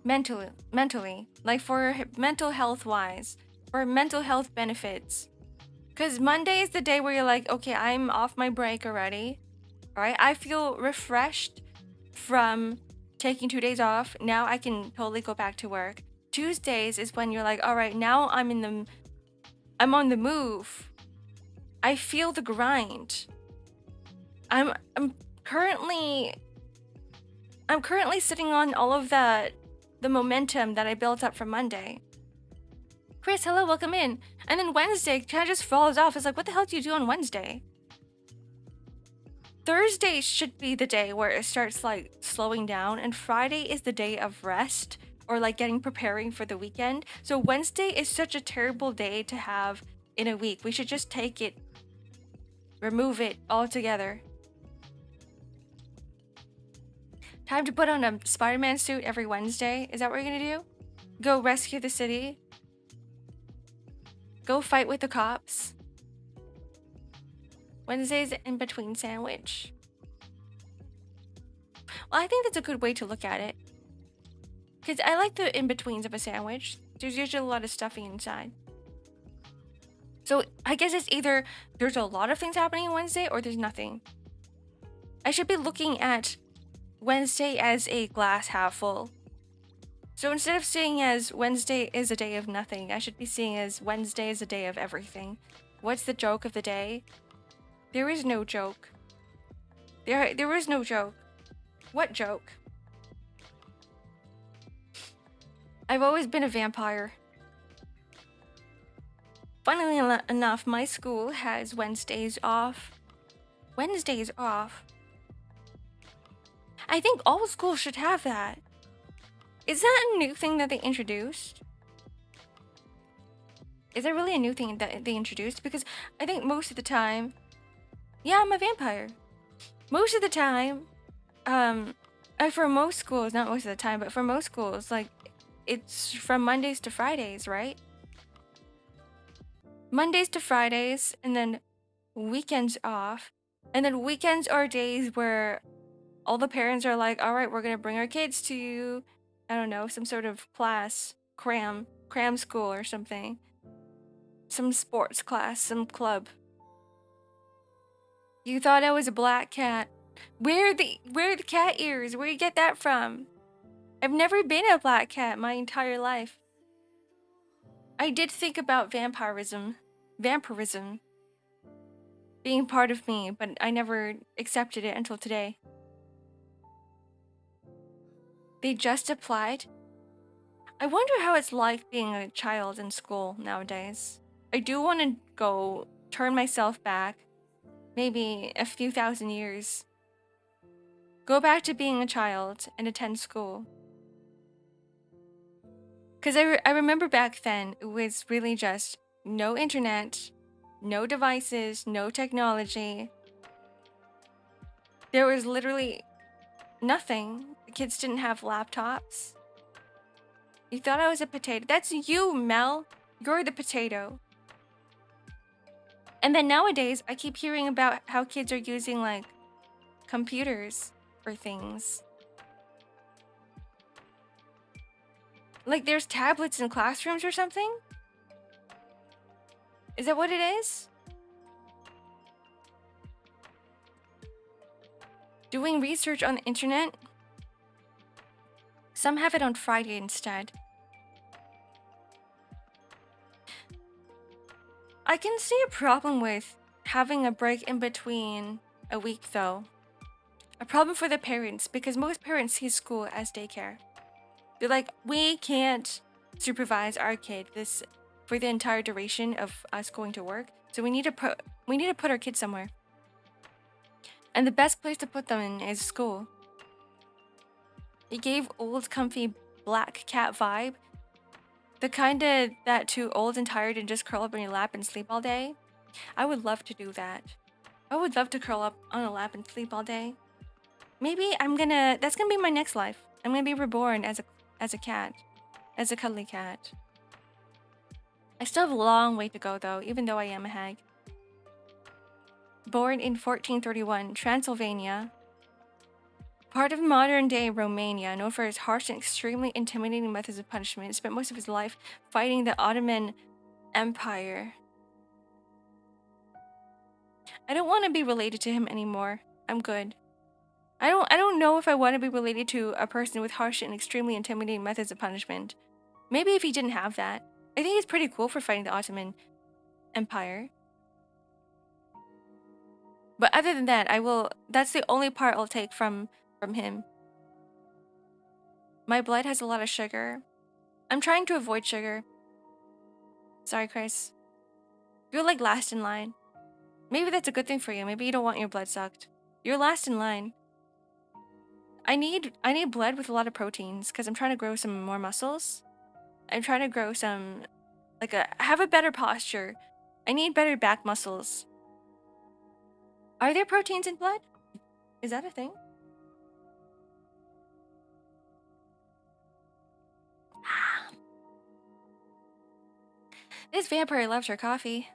Mentally. Like for mental health wise. For mental health benefits. Because Monday is the day where you're like, okay, I'm off my break already. Right? I feel refreshed from taking 2 days off. Now I can totally go back to work. Tuesdays is when you're like, all right, now I'm on the move. I feel the grind. I'm currently sitting on all of the momentum that I built up from Monday. Chris, hello, welcome in. And then Wednesday kind of just falls off. It's like, what the hell do you do on Wednesday? Thursday should be the day where it starts like slowing down, and Friday is the day of rest or like preparing for the weekend. So Wednesday is such a terrible day to have in a week. We should just take it, remove it altogether. Time to put on a Spider-Man suit every Wednesday. Is that what you're gonna do? Go rescue the city? Go fight with the cops? Wednesday's in between sandwich. Well, I think that's a good way to look at it. Because I like the in-betweens of a sandwich. There's usually a lot of stuffing inside. So I guess it's either there's a lot of things happening on Wednesday or there's nothing. I should be looking at Wednesday as a glass half full. So instead of seeing as Wednesday is a day of nothing, I should be seeing as Wednesday is a day of everything. What's the joke of the day? There is no joke. There is no joke. What joke? I've always been a vampire. Funnily enough, my school has Wednesdays off. Wednesdays off. I think all schools should have that. Is that a new thing that they introduced? Is that really a new thing that they introduced? Because I think most of the time... Yeah, I'm a vampire. Most of the time, for most schools, not most of the time, but for most schools, like, it's from Mondays to Fridays, right? Mondays to Fridays, and then weekends off. And then weekends are days where all the parents are like, all right, we're going to bring our kids to, I don't know, some sort of class, cram school or something. Some sports class, some club. You thought I was a black cat. Where are the cat ears? Where you get that from? I've never been a black cat my entire life. I did think about vampirism being part of me, but I never accepted it until today. They just applied. I wonder how it's like being a child in school nowadays. I do want to go turn myself back, maybe a few thousand years. Go back to being a child and attend school. Because I remember back then, it was really just no internet, no devices, no technology. There was literally nothing. The kids didn't have laptops. You thought I was a potato. That's you, Mel. You're the potato. And then nowadays, I keep hearing about how kids are using, like, computers for things. Like, there's tablets in classrooms or something? Is that what it is? Doing research on the internet? Some have it on Friday instead. I can see a problem with having a break in between a week, though. A problem for the parents, because most parents see school as daycare. They're like, we can't supervise our kid this for the entire duration of us going to work, so we need to put our kids somewhere. And the best place to put them in is school. It gave old, comfy black cat vibe. The kind of that too old and tired and just curl up on your lap and sleep all day. I would love to do that. I would love to curl up on a lap and sleep all day. Maybe that's gonna be my next life. I'm gonna be reborn as a cat. As a cuddly cat. I still have a long way to go though, even though I am a hag. Born in 1431, Transylvania. Part of modern-day Romania, known for its harsh and extremely intimidating methods of punishment, spent most of his life fighting the Ottoman Empire. I don't want to be related to him anymore. I'm good. I don't know if I want to be related to a person with harsh and extremely intimidating methods of punishment. Maybe if he didn't have that. I think he's pretty cool for fighting the Ottoman Empire. But other than that, that's the only part I'll take from him. My blood has a lot of sugar. I'm trying to avoid sugar. Sorry, Chris. You're like last in line. Maybe that's a good thing for you. Maybe you don't want your blood sucked. You're last in line. I need blood with a lot of proteins because I'm trying to grow some more muscles. I'm trying to grow some, have a better posture. I need better back muscles. Are there proteins in blood? Is that a thing? This vampire loves her coffee.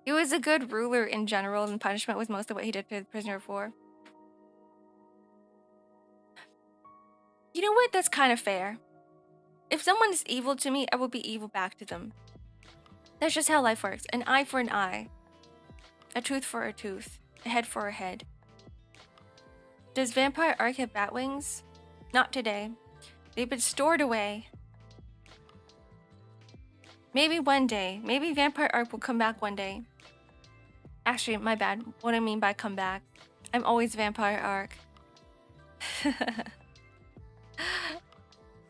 He was a good ruler in general, and punishment was mostly what he did to the prisoner of war. You know what? That's kind of fair. If someone is evil to me, I will be evil back to them. That's just how life works. An eye for an eye. A tooth for a tooth. A head for a head. Does Vampire Ark have bat wings? Not today. They've been stored away. Maybe one day. Maybe Vampire Ark will come back one day. Actually, my bad. What I mean by come back. I'm always Vampire Ark.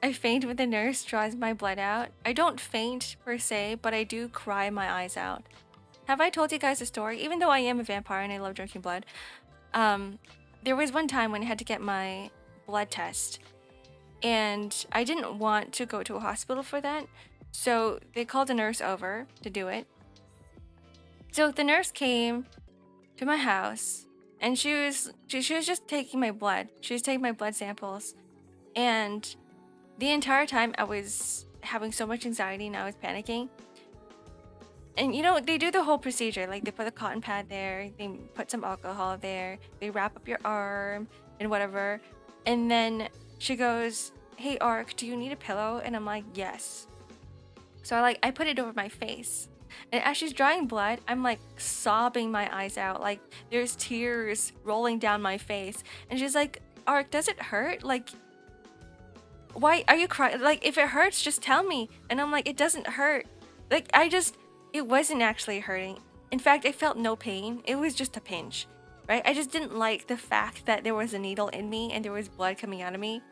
I faint when the nurse draws my blood out. I don't faint per se, but I do cry my eyes out. Have I told you guys a story? Even though I am a vampire and I love drinking blood, there was one time when I had to get my blood test, and I didn't want to go to a hospital for that, so they called a nurse over to do it. So the nurse came to my house, and she was just taking my blood. She was taking my blood samples, and the entire time I was having so much anxiety and I was panicking. And you know, they do the whole procedure, like they put a cotton pad there, they put some alcohol there, they wrap up your arm and whatever. And then she goes, "Hey Ark, do you need a pillow?" And I'm like, "Yes." So I put it over my face. And as she's drawing blood, I'm like sobbing my eyes out. Like there's tears rolling down my face. And she's like, "Ark, does it hurt? Like, why are you crying? Like, if it hurts, just tell me." And I'm like, "It doesn't hurt." Like, it wasn't actually hurting. In fact, I felt no pain. It was just a pinch. right? I just didn't like the fact that there was a needle in me and there was blood coming out of me.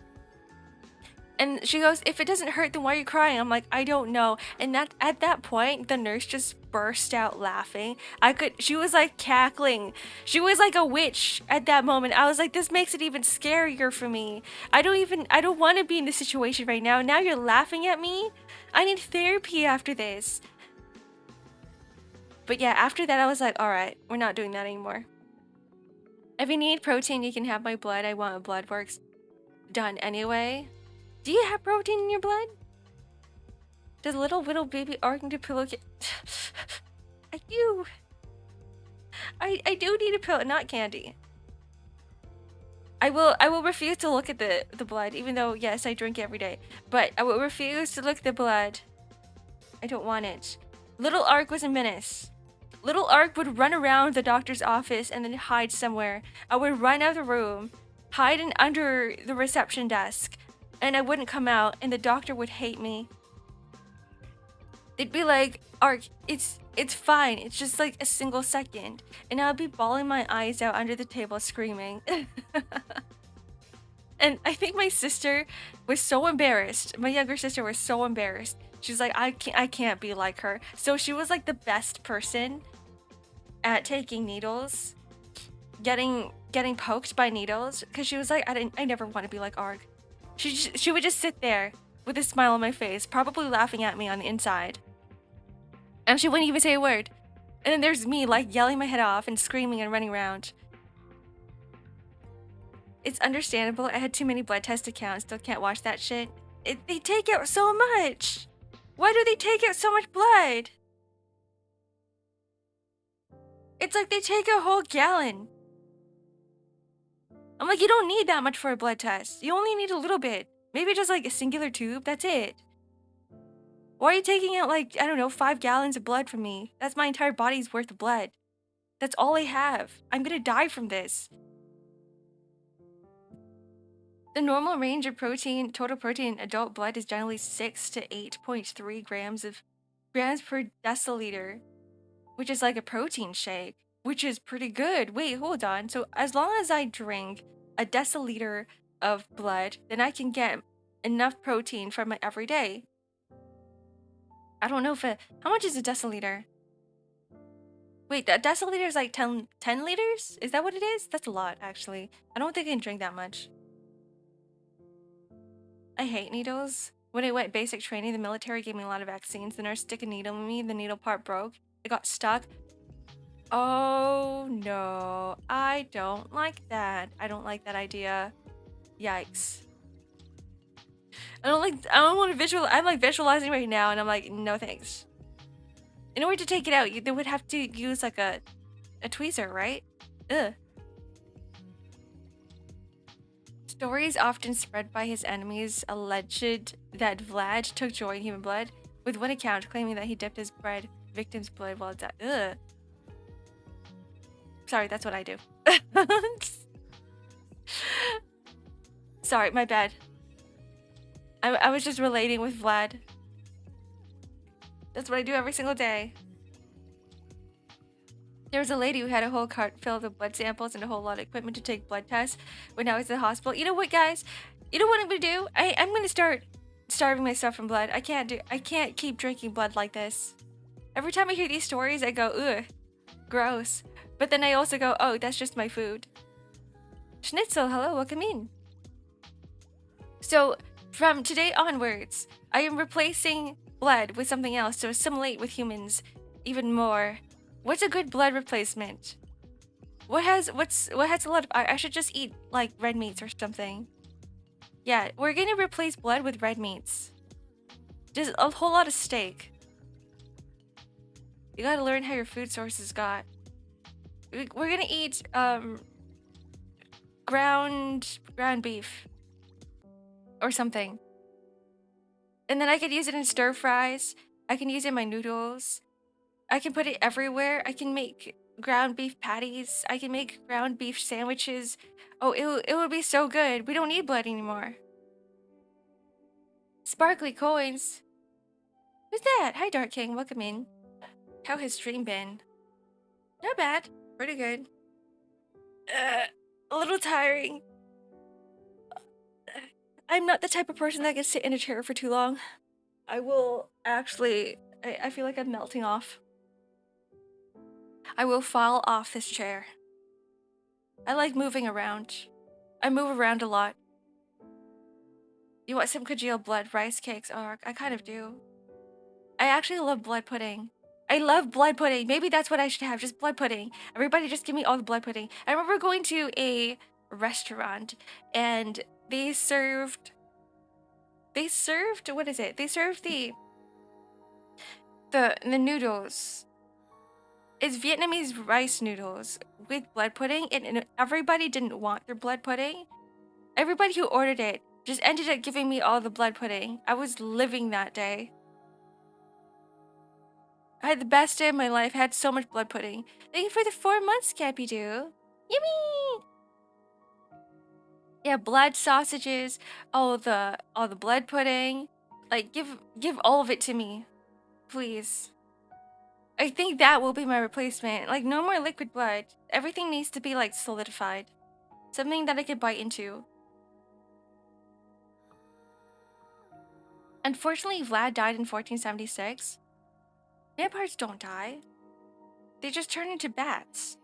And she goes, if it doesn't hurt, then why are you crying? I'm like, I don't know. And that at that point, the nurse just burst out laughing. She was like cackling. She was like a witch at that moment. I was like, this makes it even scarier for me. I don't want to be in this situation right now. Now you're laughing at me? I need therapy after this. But yeah, after that, I was like, all right, we're not doing that anymore. If you need protein, you can have my blood. I want a blood works done anyway. Do you have protein in your blood? Does little baby Ark need a pillow? I do. I do need a pillow, not candy. I will refuse to look at the blood, even though yes, I drink every day. But I will refuse to look at the blood. I don't want it. Little Ark was a menace. Little Ark would run around the doctor's office and then hide somewhere. I would run out of the room, hide under the reception desk, and I wouldn't come out, and the doctor would hate me. They'd be like, Ark, it's fine. It's just like a single second. And I'd be bawling my eyes out under the table screaming. And I think my sister was so embarrassed. My younger sister was so embarrassed. She's like, I can't be like her. So she was like the best person at taking needles, getting poked by needles, because she was like, I never want to be like Ark. She would just sit there with a smile on my face, probably laughing at me on the inside. And she wouldn't even say a word. And then there's me like yelling my head off and screaming and running around. It's understandable. I had too many blood test accounts. Still can't watch that shit. They take out so much. Why do they take out so much blood? It's like they take a whole gallon. I'm like, you don't need that much for a blood test. You only need a little bit. Maybe just like a singular tube. That's it. Why are you taking out like, I don't know, 5 gallons of blood from me? That's my entire body's worth of blood. That's all I have. I'm gonna die from this. The normal range of total protein in adult blood is generally 6 to 8.3 grams per deciliter, which is like a protein shake, which is pretty good. Wait, hold on. So as long as I drink a deciliter of blood, then I can get enough protein from it every day. I don't know how much is a deciliter? Wait, a deciliter is like 10 liters? Is that what it is? That's a lot, actually. I don't think I can drink that much. I hate needles. When I went basic training, the military gave me a lot of vaccines. The nurse stick a needle in me. The needle part broke. It got stuck. Oh, no. I don't like that. I don't like that idea. Yikes. I don't want to visual. I'm like visualizing right now, and I'm like, no thanks. In order to take it out, they would have to use like a tweezer, right? Ugh. Stories often spread by his enemies alleged that Vlad took joy in human blood, with one account claiming that he dipped his victim's blood while dead. Ugh. Sorry, that's what I do. Sorry, my bad. I was just relating with Vlad. That's what I do every single day. There was a lady who had a whole cart filled with blood samples and a whole lot of equipment to take blood tests when I was in the hospital. You know what, guys? You know what I'm gonna do? I'm gonna start starving myself from blood. I can't keep drinking blood like this. Every time I hear these stories, I go, ugh, gross. But then I also go, oh, that's just my food. Schnitzel, hello, welcome in. So, from today onwards, I am replacing blood with something else to assimilate with humans even more. What's a good blood replacement? What has a lot of... I should just eat, like, red meats or something. Yeah, we're gonna replace blood with red meats. Just a whole lot of steak. You gotta learn how your food sources got. We're gonna eat, ground beef. Or something. And then I could use it in stir fries. I can use it in my noodles. I can put it everywhere. I can make ground beef patties. I can make ground beef sandwiches. Oh, it would be so good. We don't need blood anymore. Sparkly coins. Who's that? Hi, Dark King. Welcome in. How has stream been? Not bad. Pretty good. A little tiring. I'm not the type of person that can sit in a chair for too long. I will actually... I feel like I'm melting off. I will fall off this chair. I like moving around. I move around a lot. You want some congealed blood, rice cakes, Ark? I kind of do. I actually love blood pudding. I love blood pudding. Maybe that's what I should have, just blood pudding. Everybody just give me all the blood pudding. I remember going to a restaurant and they served, what is it? They served the noodles. It's Vietnamese rice noodles with blood pudding, and everybody didn't want their blood pudding. Everybody who ordered it just ended up giving me all the blood pudding. I was living that day. I had the best day of my life. I had so much blood pudding. Thank you for the 4 months, Cappy Doo. Yummy! Yeah, blood sausages, all the blood pudding. Like, give all of it to me, please. I think that will be my replacement. Like, no more liquid blood. Everything needs to be, like, solidified. Something that I could bite into. Unfortunately, Vlad died in 1476. Vampires don't die. They just turn into bats.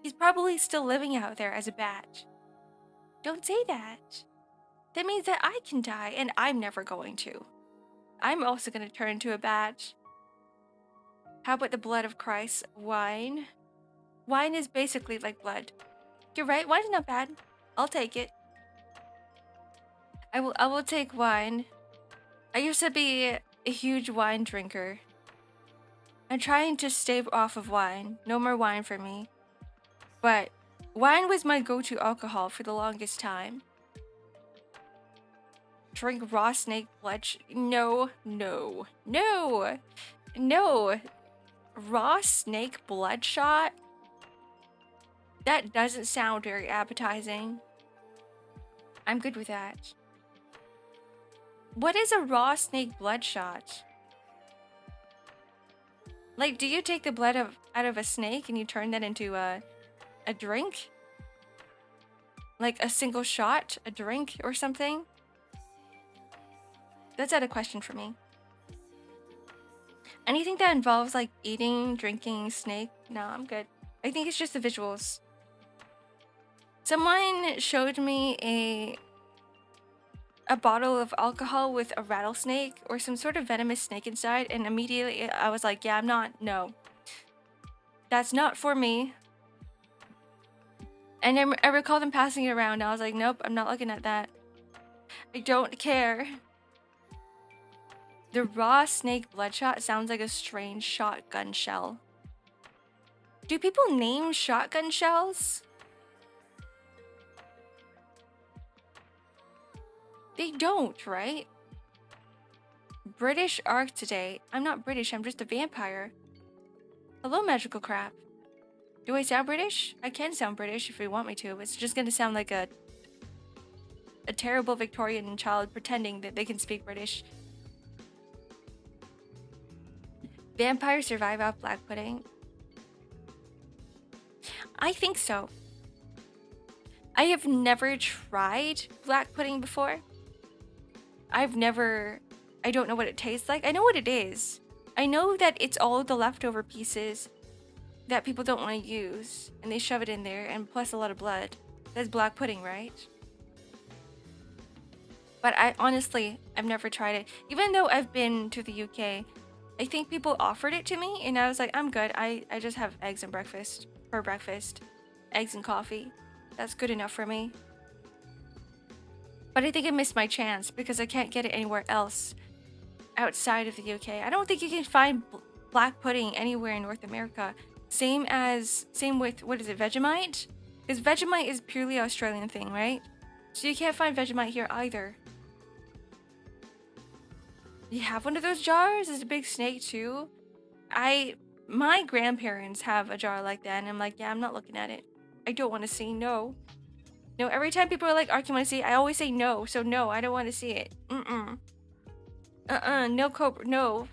He's probably still living out there as a bat. Don't say that. That means that I can die, and I'm never going to. I'm also going to turn into a bat. How about the blood of Christ? Wine? Wine is basically like blood. You're right, wine's not bad. I'll take it. I will take wine. I used to be a huge wine drinker. I'm trying to stay off of wine. No more wine for me. But wine was my go-to alcohol for the longest time. Drink raw snake blood. No. Raw snake bloodshot? That doesn't sound very appetizing. I'm good with that. What is a raw snake bloodshot? Like, do you take the blood out of a snake and you turn that into a drink? Like a single shot, a drink or something? That's out of question for me. Anything that involves like eating, drinking, snake, no, I'm good. I think it's just the visuals. Someone showed me a bottle of alcohol with a rattlesnake or some sort of venomous snake inside, and immediately I was like, yeah, no. That's not for me. And I recall them passing it around. I was like, nope, I'm not looking at that. I don't care. The raw snake bloodshot sounds like a strange shotgun shell. Do people name shotgun shells? They don't, right? British Ark today. I'm not British, I'm just a vampire. Hello, magical crap. Do I sound British? I can sound British if you want me to. It's just gonna sound like a terrible Victorian child pretending that they can speak British. Vampires survive off black pudding? I think so. I have never tried black pudding before. I don't know what it tastes like. I know what it is. I know that it's all the leftover pieces that people don't want to use, and they shove it in there, and plus a lot of blood. That's black pudding, right? But I've never tried it. Even though I've been to the UK, I think people offered it to me, and I was like, I'm good. I just have eggs and breakfast. For breakfast. Eggs and coffee. That's good enough for me. But I think I missed my chance because I can't get it anywhere else outside of the UK. I don't think you can find black pudding anywhere in North America. Same with, what is it, Vegemite? Because Vegemite is purely Australian thing, right? So you can't find Vegemite here either. You have one of those jars? It's a big snake too. My grandparents have a jar like that, and I'm like, yeah, I'm not looking at it. I don't want to see, no. No, every time people are like, Ark, you want to see it? I always say no, so no, I don't want to see it. No cobra, no.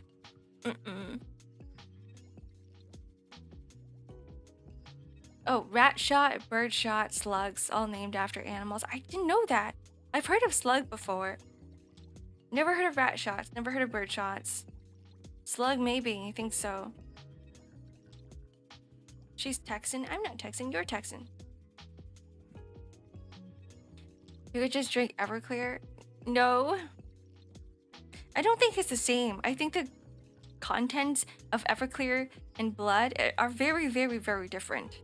Oh, rat shot, bird shot, slugs, all named after animals. I didn't know that. I've heard of slug before. Never heard of rat shots, never heard of bird shots. Slug, maybe, I think so. She's Texan. I'm not Texan, you're Texan. You could just drink Everclear? No. I don't think it's the same. I think the contents of Everclear and blood are very, very, very different.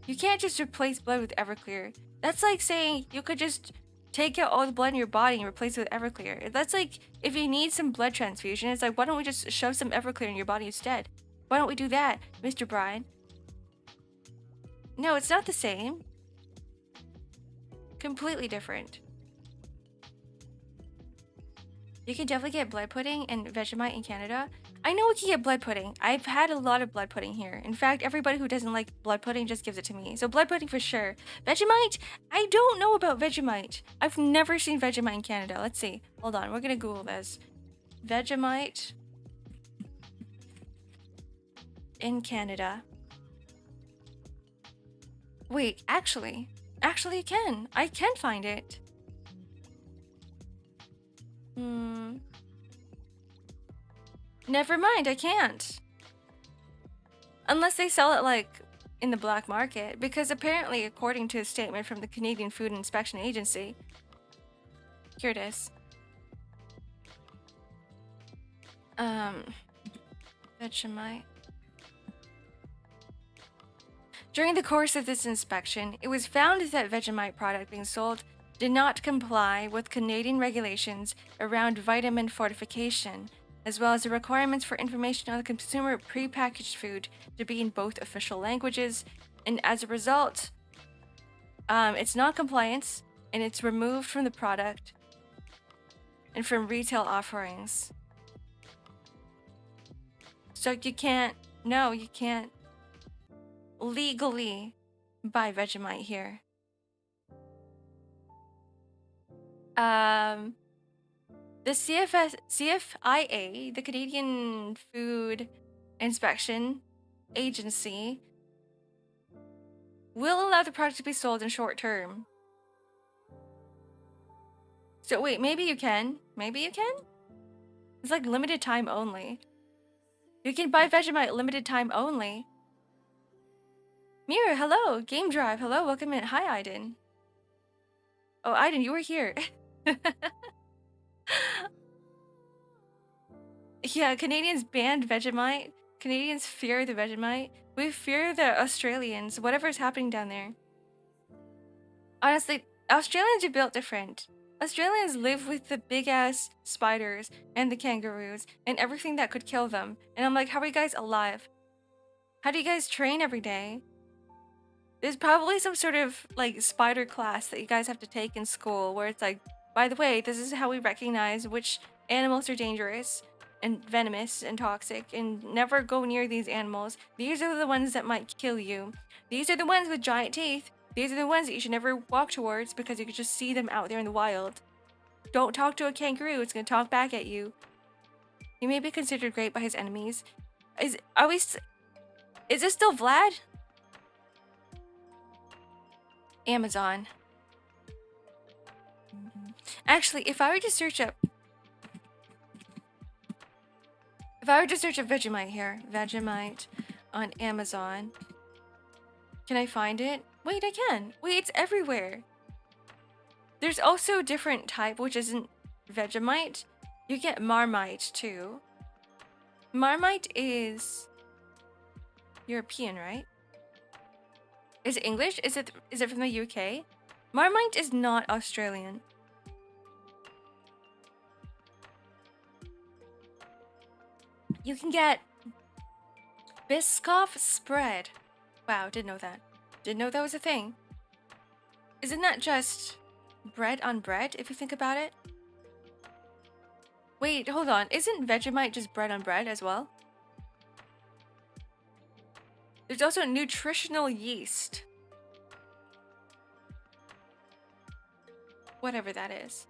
You can't just replace blood with Everclear. That's like saying you could just take out all the blood in your body and replace it with Everclear. That's like if you need some blood transfusion, it's like, why don't we just shove some Everclear in your body instead? Why don't we do that, Mr. Brian? No, it's not the same. Completely different. You can definitely get blood pudding and Vegemite in Canada. I know we can get blood pudding. I've had a lot of blood pudding here. In fact, everybody who doesn't like blood pudding just gives it to me. So blood pudding for sure. Vegemite? I don't know about Vegemite. I've never seen Vegemite in Canada. Let's see. Hold on. We're going to Google this. Vegemite in Canada. Wait, actually you can. I can find it. Never mind, I can't. Unless they sell it like in the black market, because apparently, according to a statement from the Canadian Food Inspection Agency, here it is. Vegemite. During the course of this inspection, it was found that Vegemite product being sold did not comply with Canadian regulations around vitamin fortification, as well as the requirements for information on the consumer prepackaged food to be in both official languages, and as a result, it's non-compliance and it's removed from the product and from retail offerings. So you can't legally buy Vegemite here. The CFIA, the Canadian Food Inspection Agency, will allow the product to be sold in short term. So wait, maybe you can? Maybe you can? It's like limited time only. You can buy Vegemite limited time only. Mira, hello. Game Drive, hello. Welcome in. Hi, Aiden. Oh, Aiden, you were here. Yeah, Canadians banned Vegemite. Canadians fear the Vegemite. We fear the Australians, whatever's happening down there. Honestly, Australians are built different. Australians live with the big-ass spiders and the kangaroos and everything that could kill them. And I'm like, how are you guys alive? How do you guys train every day? There's probably some sort of, like, spider class that you guys have to take in school where it's like, by the way, this is how we recognize which animals are dangerous and venomous and toxic, and never go near these animals. These are the ones that might kill you. These are the ones with giant teeth. These are the ones that you should never walk towards because you could just see them out there in the wild. Don't talk to a kangaroo, it's gonna talk back at you. He may be considered great by his enemies. Is this still Vlad? Amazon. Actually, if I were to search up Vegemite here, Vegemite on Amazon, can I find it? Wait, I can. Wait, it's everywhere. There's also a different type, which isn't Vegemite. You get Marmite too. Marmite is European, right? Is it English? Is it from the UK? Marmite is not Australian. You can get Biscoff spread. Wow, didn't know that. Didn't know that was a thing. Isn't that just bread on bread, if you think about it? Wait, hold on. Isn't Vegemite just bread on bread as well? There's also nutritional yeast. Whatever that is.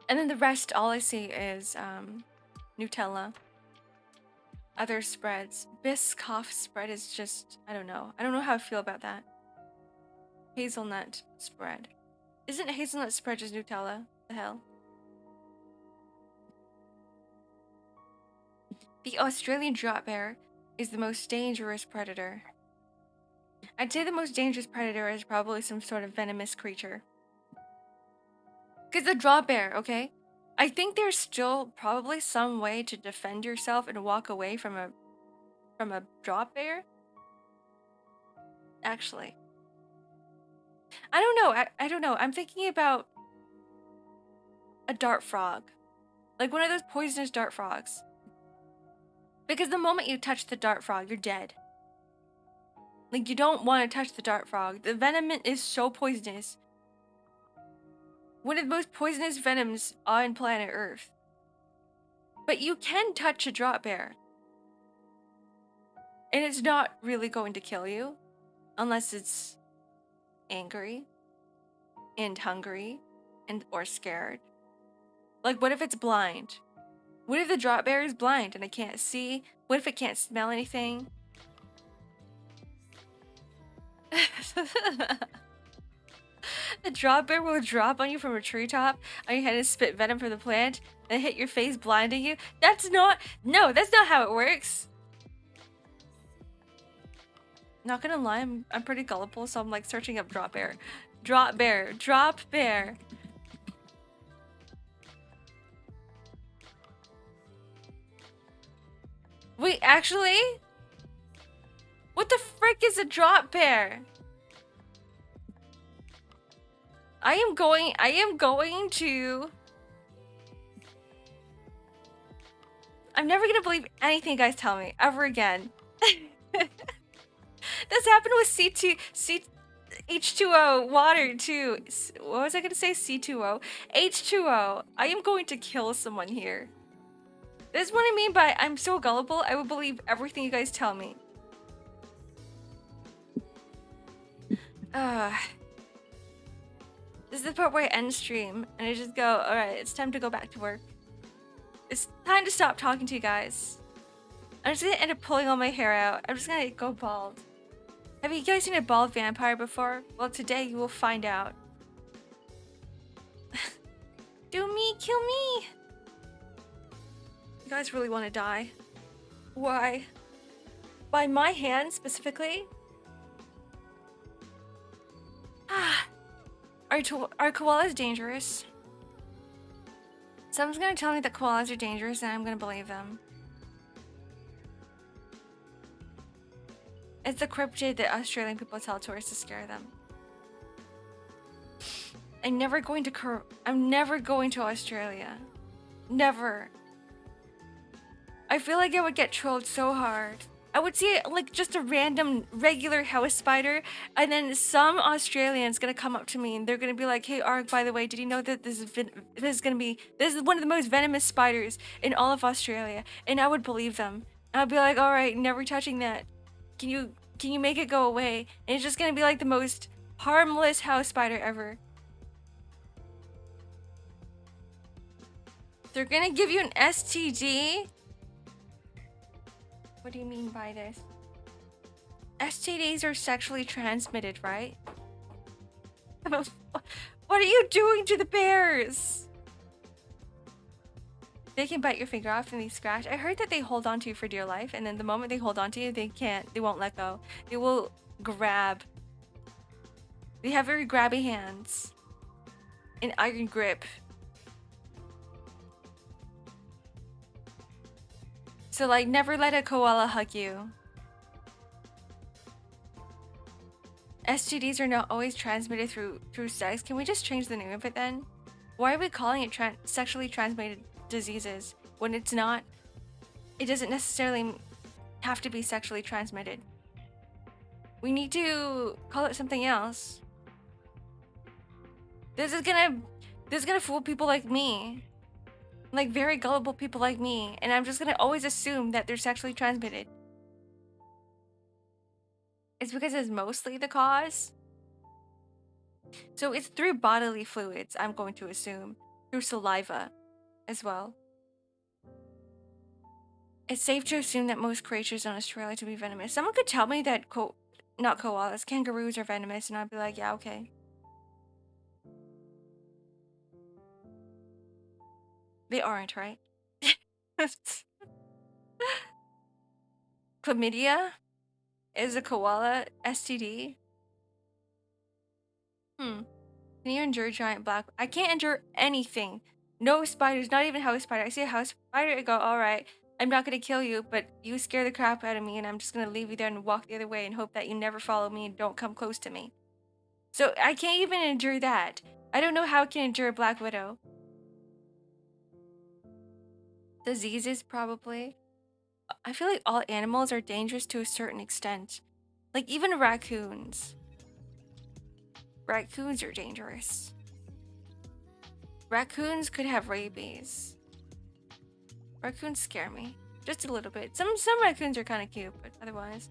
And then the rest, all I see is Nutella. Other spreads. Biscoff spread is just, I don't know. I don't know how I feel about that. Hazelnut spread. Isn't hazelnut spread just Nutella? The hell? The Australian drop bear is the most dangerous predator. I'd say the most dangerous predator is probably some sort of venomous creature. Because the drop bear, okay? I think there's still probably some way to defend yourself and walk away from a drop bear. Actually. I don't know. I don't know. I'm thinking about a dart frog. Like one of those poisonous dart frogs. Because the moment you touch the dart frog, you're dead. Like, you don't want to touch the dart frog. The venom is so poisonous. One of the most poisonous venoms on planet Earth. But you can touch a drop bear. And it's not really going to kill you. Unless it's angry. And hungry. Or scared. Like, what if it's blind? What if the drop bear is blind and it can't see? What if it can't smell anything? The drop bear will drop on you from a treetop on your head and spit venom from the plant and hit your face, blinding you. That's not how it works. Not gonna lie, I'm pretty gullible, so I'm like searching up drop bear. Drop bear. Drop bear. Wait, actually? What the frick is a drop bear? I am going to... I'm never gonna believe anything you guys tell me, ever again. This happened with H2O, water too. What was I gonna say? C2O? H2O. I am going to kill someone here. This is what I mean by I'm so gullible, I will believe everything you guys tell me. This is the part where I end stream and I just go, alright, it's time to go back to work. It's time to stop talking to you guys. I'm just gonna end up pulling all my hair out. I'm just gonna go bald. Have you guys seen a bald vampire before? Well, today you will find out. Do me, kill me! You guys really want to die? Why? By my hand, specifically? Are koalas dangerous? Someone's gonna tell me that koalas are dangerous and I'm gonna believe them. It's the cryptid that Australian people tell tourists to scare them. I'm never going to Australia. Never. I feel like I would get trolled so hard. I would see like just a random regular house spider, and then some Australian's gonna come up to me and they're gonna be like, "Hey Ark, by the way, did you know that this is one of the most venomous spiders in all of Australia?" And I would believe them. And I'd be like, "All right, never touching that. Can you make it go away?" And it's just gonna be like the most harmless house spider ever. They're gonna give you an STD? What do you mean by this? STDs are sexually transmitted, right? What are you doing to the bears? They can bite your finger off and they scratch. I heard that they hold on to you for dear life, and then the moment they hold on to you, they won't let go. They will grab. They have very grabby hands. An iron grip. So like, never let a koala hug you. STDs are not always transmitted through sex. Can we just change the name of it then? Why are we calling it sexually transmitted diseases when it's not? It doesn't necessarily have to be sexually transmitted. We need to call it something else. This is gonna fool people like me. Like very gullible people like me, and I'm just gonna always assume that they're sexually transmitted. It's because it's mostly the cause. So it's through bodily fluids, I'm going to assume. Through saliva as well. It's safe to assume that most creatures in Australia to be venomous. Someone could tell me that not koalas, kangaroos are venomous, and I'd be like, yeah, okay. They aren't, right? Chlamydia is a koala STD. Can you endure giant black? I can't endure anything. No spiders, not even house spider. I see a house spider, I go, all right, I'm not gonna kill you, but you scare the crap out of me, and I'm just gonna leave you there and walk the other way and hope that you never follow me and don't come close to me. So I can't even endure that. I don't know how I can endure a black widow. Diseases, probably. I feel like all animals are dangerous to a certain extent. Like even raccoons. Raccoons are dangerous. Raccoons could have rabies. Raccoons scare me. Just a little bit. Some raccoons are kind of cute, but otherwise.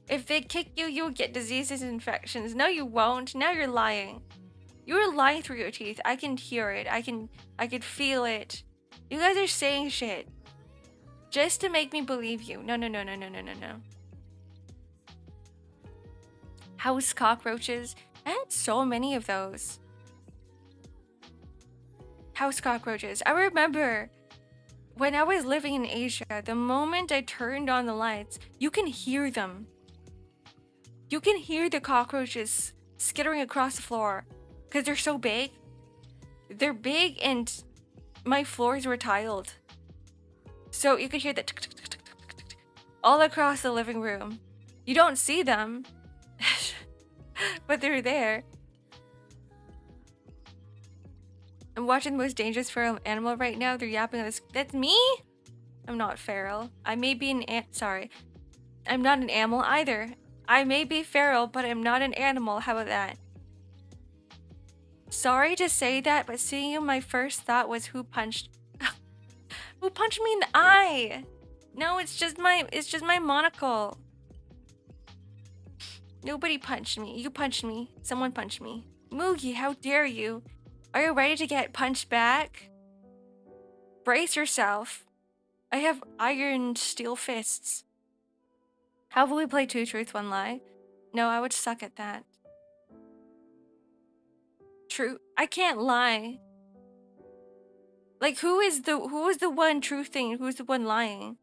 If they kick you, you'll get diseases and infections. No, you won't. Now you're lying. You're lying through your teeth. I can hear it. I can feel it. You guys are saying shit. Just to make me believe you. No. House cockroaches. I had so many of those. House cockroaches. I remember when I was living in Asia, the moment I turned on the lights, you can hear them. You can hear the cockroaches skittering across the floor because they're so big. They're big and my floors were tiled. So you could hear that all across the living room. You don't see them, but they're there. I'm watching the most dangerous feral animal right now. They're yapping on this. That's me? I'm not feral. I may be sorry. I'm not an animal either. I may be feral, but I'm not an animal. How about that? Sorry to say that, but seeing you, my first thought was who punched me in the eye? No, it's just my monocle. Nobody punched me. You punched me. Someone punched me. Moogie, how dare you? Are you ready to get punched back? Brace yourself. I have iron steel fists. How will we play 2 Truth, 1 Lie? No, I would suck at that. True. I can't lie. Like, who is the one truthing? Who's the one lying?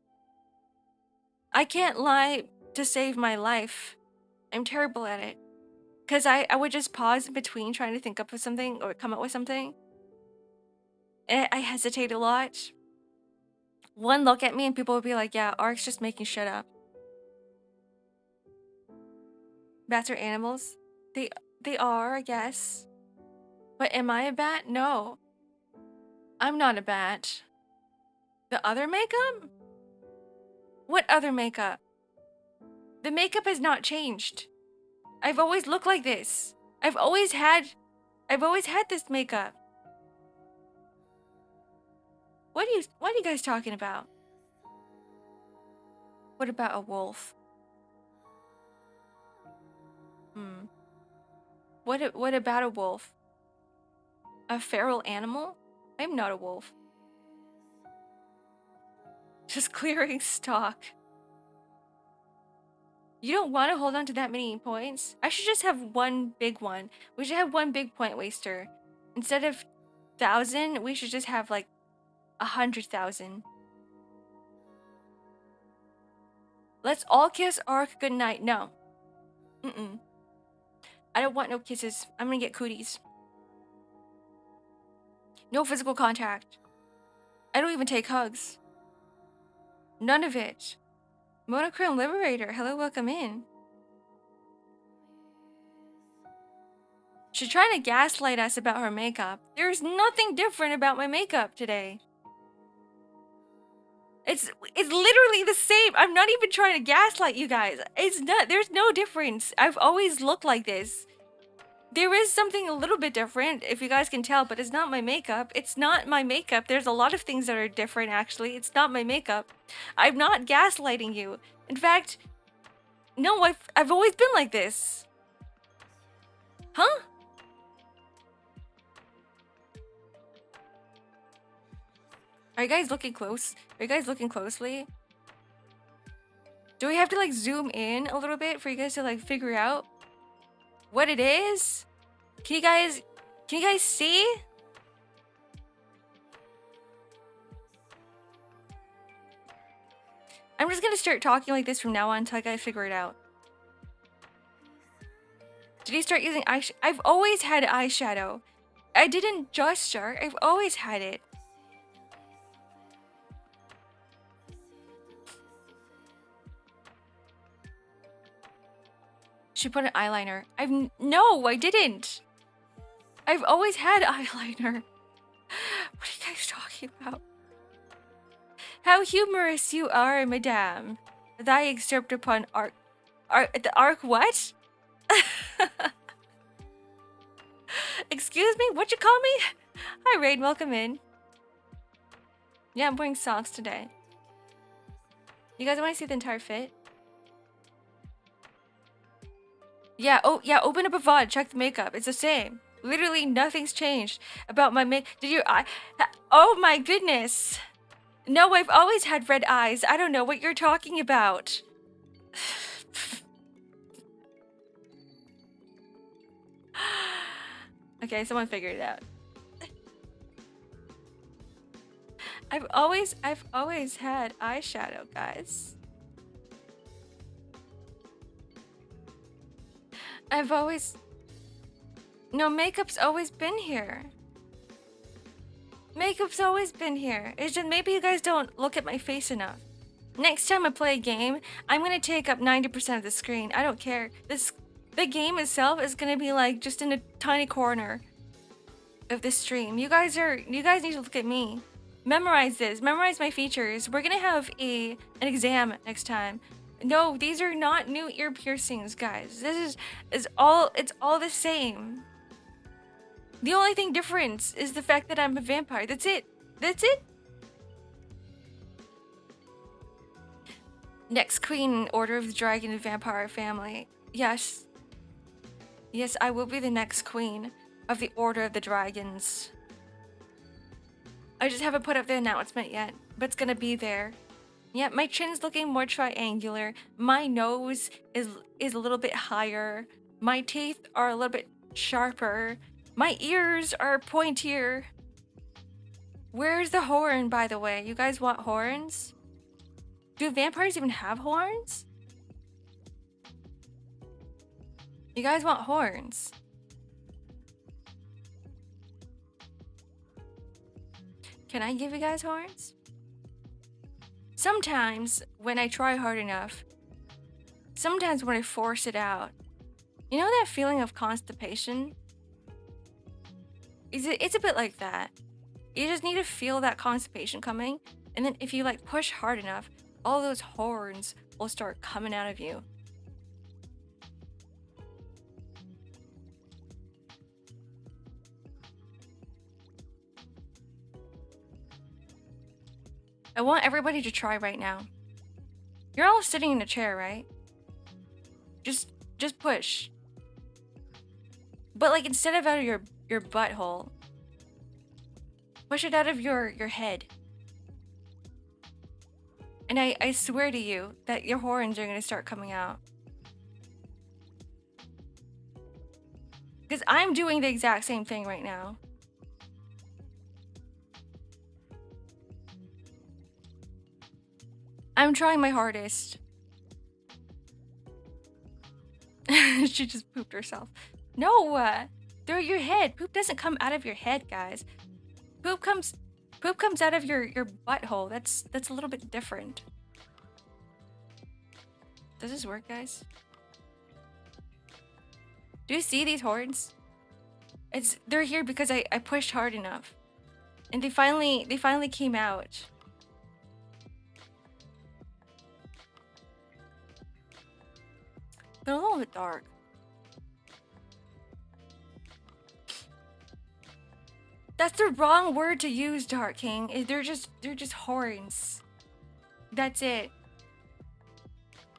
I can't lie to save my life. I'm terrible at it. Because I would just pause in between trying to think up of something or come up with something. And I hesitate a lot. One look at me and people would be like, yeah, Ark's just making shit up. Bats are animals. They are, I guess. But am I a bat? No. I'm not a bat. The other makeup? What other makeup? The makeup has not changed. I've always looked like this. I've always had this makeup. What are you guys talking about? What about a wolf? What about a wolf? A feral animal? I'm not a wolf. Just clearing stock. You don't want to hold on to that many points? I should just have one big one. We should have one big point waster. Instead of 1,000, we should just have like 100,000. Let's all kiss Ark goodnight. No. I don't want no kisses. I'm gonna get cooties. No physical contact. I don't even take hugs. None of it. Monochrome Liberator, hello, welcome in. She's trying to gaslight us about her makeup. There's nothing different about my makeup today. It's literally the same. I'm not even trying to gaslight you guys. It's not, there's no difference. I've always looked like this. There is something a little bit different, if you guys can tell, but it's not my makeup. It's not my makeup. There's a lot of things that are different, actually. It's not my makeup. I'm not gaslighting you. In fact, no, I've always been like this. Huh? Are you guys looking close? Are you guys looking closely? Do we have to like zoom in a little bit for you guys to like figure out what it is? Can you guys see? I'm just gonna start talking like this from now on until I gotta figure it out. Did you start using eyeshadow? I've always had eyeshadow. I didn't just start. I've always had it. She put an eyeliner. No, I didn't. I've always had eyeliner. What are you guys talking about? How humorous you are, madame. Thy excerpt upon the arc what? Excuse me? What you call me? Hi, Raid. Welcome in. Yeah, I'm wearing socks today. You guys want to see the entire fit? Yeah, oh, yeah, open up a VOD. Check the makeup. It's the same. Literally nothing's changed about my Did your eye? Oh my goodness. No, I've always had red eyes. I don't know what you're talking about. Okay, someone figured it out. I've always had eyeshadow, guys. No, makeup's always been here. Makeup's always been here. It's just maybe you guys don't look at my face enough. Next time I play a game, I'm gonna take up 90% of the screen. I don't care. The game itself is gonna be like just in a tiny corner of the stream. You guys need to look at me. Memorize this. Memorize my features. We're gonna have an exam next time. No, these are not new ear piercings, guys. This is all. It's all the same. The only thing different is the fact that I'm a vampire. That's it. That's it. Next queen, Order of the Dragon and Vampire family. Yes. Yes, I will be the next queen of the Order of the Dragons. I just haven't put up the announcement yet, but it's gonna be there. Yeah, my chin's looking more triangular. My nose is a little bit higher. My teeth are a little bit sharper. My ears are pointier. Where's the horn, by the way? You guys want horns? Do vampires even have horns? You guys want horns? Can I give you guys horns? Sometimes, when I try hard enough, sometimes when I force it out, you know that feeling of constipation? It's a bit like that. You just need to feel that constipation coming, and then if you like push hard enough, all those horns will start coming out of you. I want everybody to try right now. You're all sitting in a chair, right? Just push. But like instead of out of your butthole, push it out of your head. And I swear to you that your horns are gonna start coming out. Because I'm doing the exact same thing right now. I'm trying my hardest. She just pooped herself. No, through your head. Poop doesn't come out of your head, guys. Poop comes out of your butthole. That's a little bit different. Does this work, guys? Do you see these horns? They're here because I pushed hard enough. And they finally came out. They're a little bit dark. That's the wrong word to use, Dark King. They're just horns. That's it.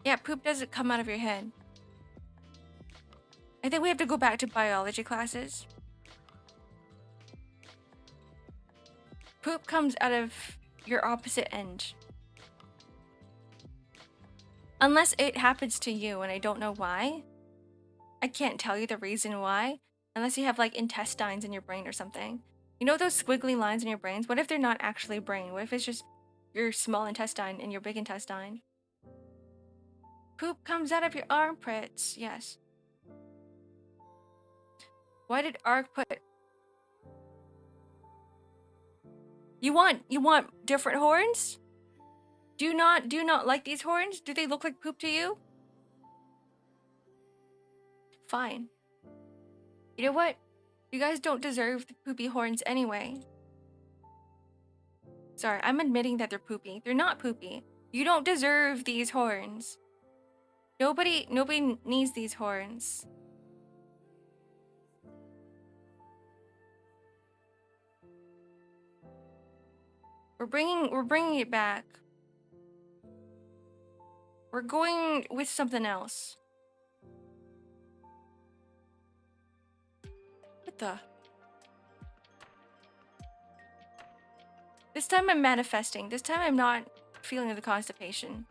Yeah, poop doesn't come out of your head. I think we have to go back to biology classes. Poop comes out of your opposite end. Unless it happens to you and I don't know why. I can't tell you the reason why. Unless you have like intestines in your brain or something. You know those squiggly lines in your brains? What if they're not actually brain? What if it's just your small intestine and your big intestine? Poop comes out of your armpits. Yes. Why did Ark put... You want different horns? Do you not like these horns? Do they look like poop to you? Fine. You know what? You guys don't deserve the poopy horns anyway. Sorry, I'm admitting that they're poopy. They're not poopy. You don't deserve these horns. Nobody needs these horns. We're bringing it back. We're going with something else. What the? This time I'm manifesting. This time I'm not feeling the constipation.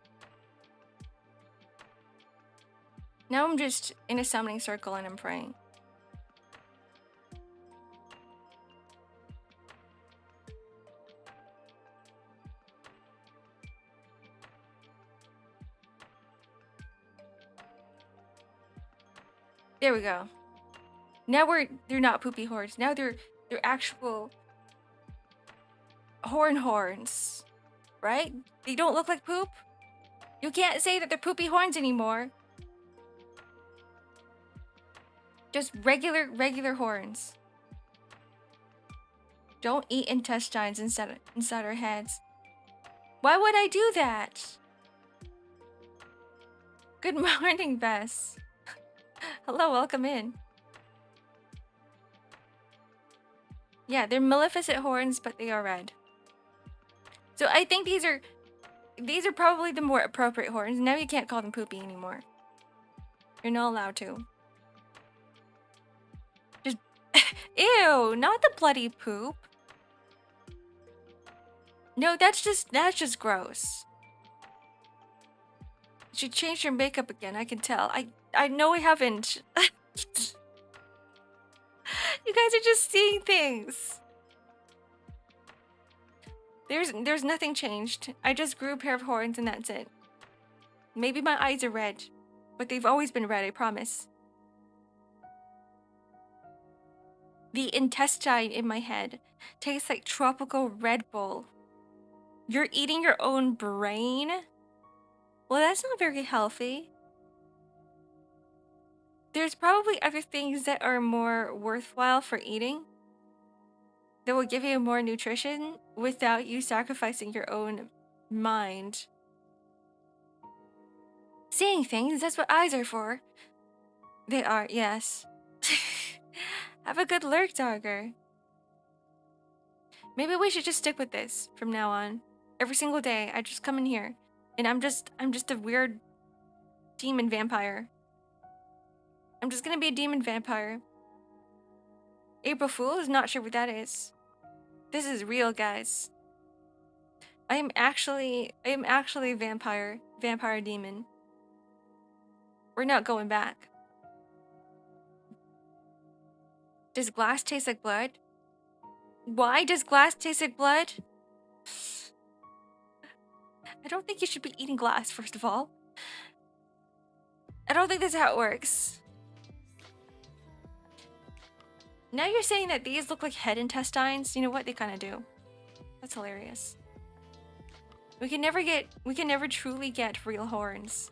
Now I'm just in a summoning circle and I'm praying. There we go. Now they're not poopy horns. Now they're actual horns. Right? They don't look like poop. You can't say that they're poopy horns anymore. Just regular horns. Don't eat intestines inside our heads. Why would I do that? Good morning, Bess. Hello, welcome in. Yeah, they're Maleficent horns, but they are red. So I think these are probably the more appropriate horns. Now you can't call them poopy anymore. You're not allowed to. Just ew, not the bloody poop. No, that's just gross. You should change your makeup again, I can tell. I know I haven't. You guys are just seeing things. There's nothing changed. I just grew a pair of horns and that's it. Maybe my eyes are red, but they've always been red, I promise. The intestine in my head tastes like tropical Red Bull. You're eating your own brain? Well, that's not very healthy. There's probably other things that are more worthwhile for eating that will give you more nutrition without you sacrificing your own mind. Seeing things, that's what eyes are for. They are, yes. Have a good lurk, Dogger. Maybe we should just stick with this from now on. Every single day, I just come in here, and I'm just a weird demon vampire. I'm just gonna be a demon vampire. April Fool's? Not sure what that is. This is real, guys. I am actually a vampire demon. We're not going back. Does glass taste like blood? Why does glass taste like blood? I don't think you should be eating glass, first of all. I don't think that's how it works. Now you're saying that these look like head intestines. You know what? They kind of do. That's hilarious. We can never truly get real horns.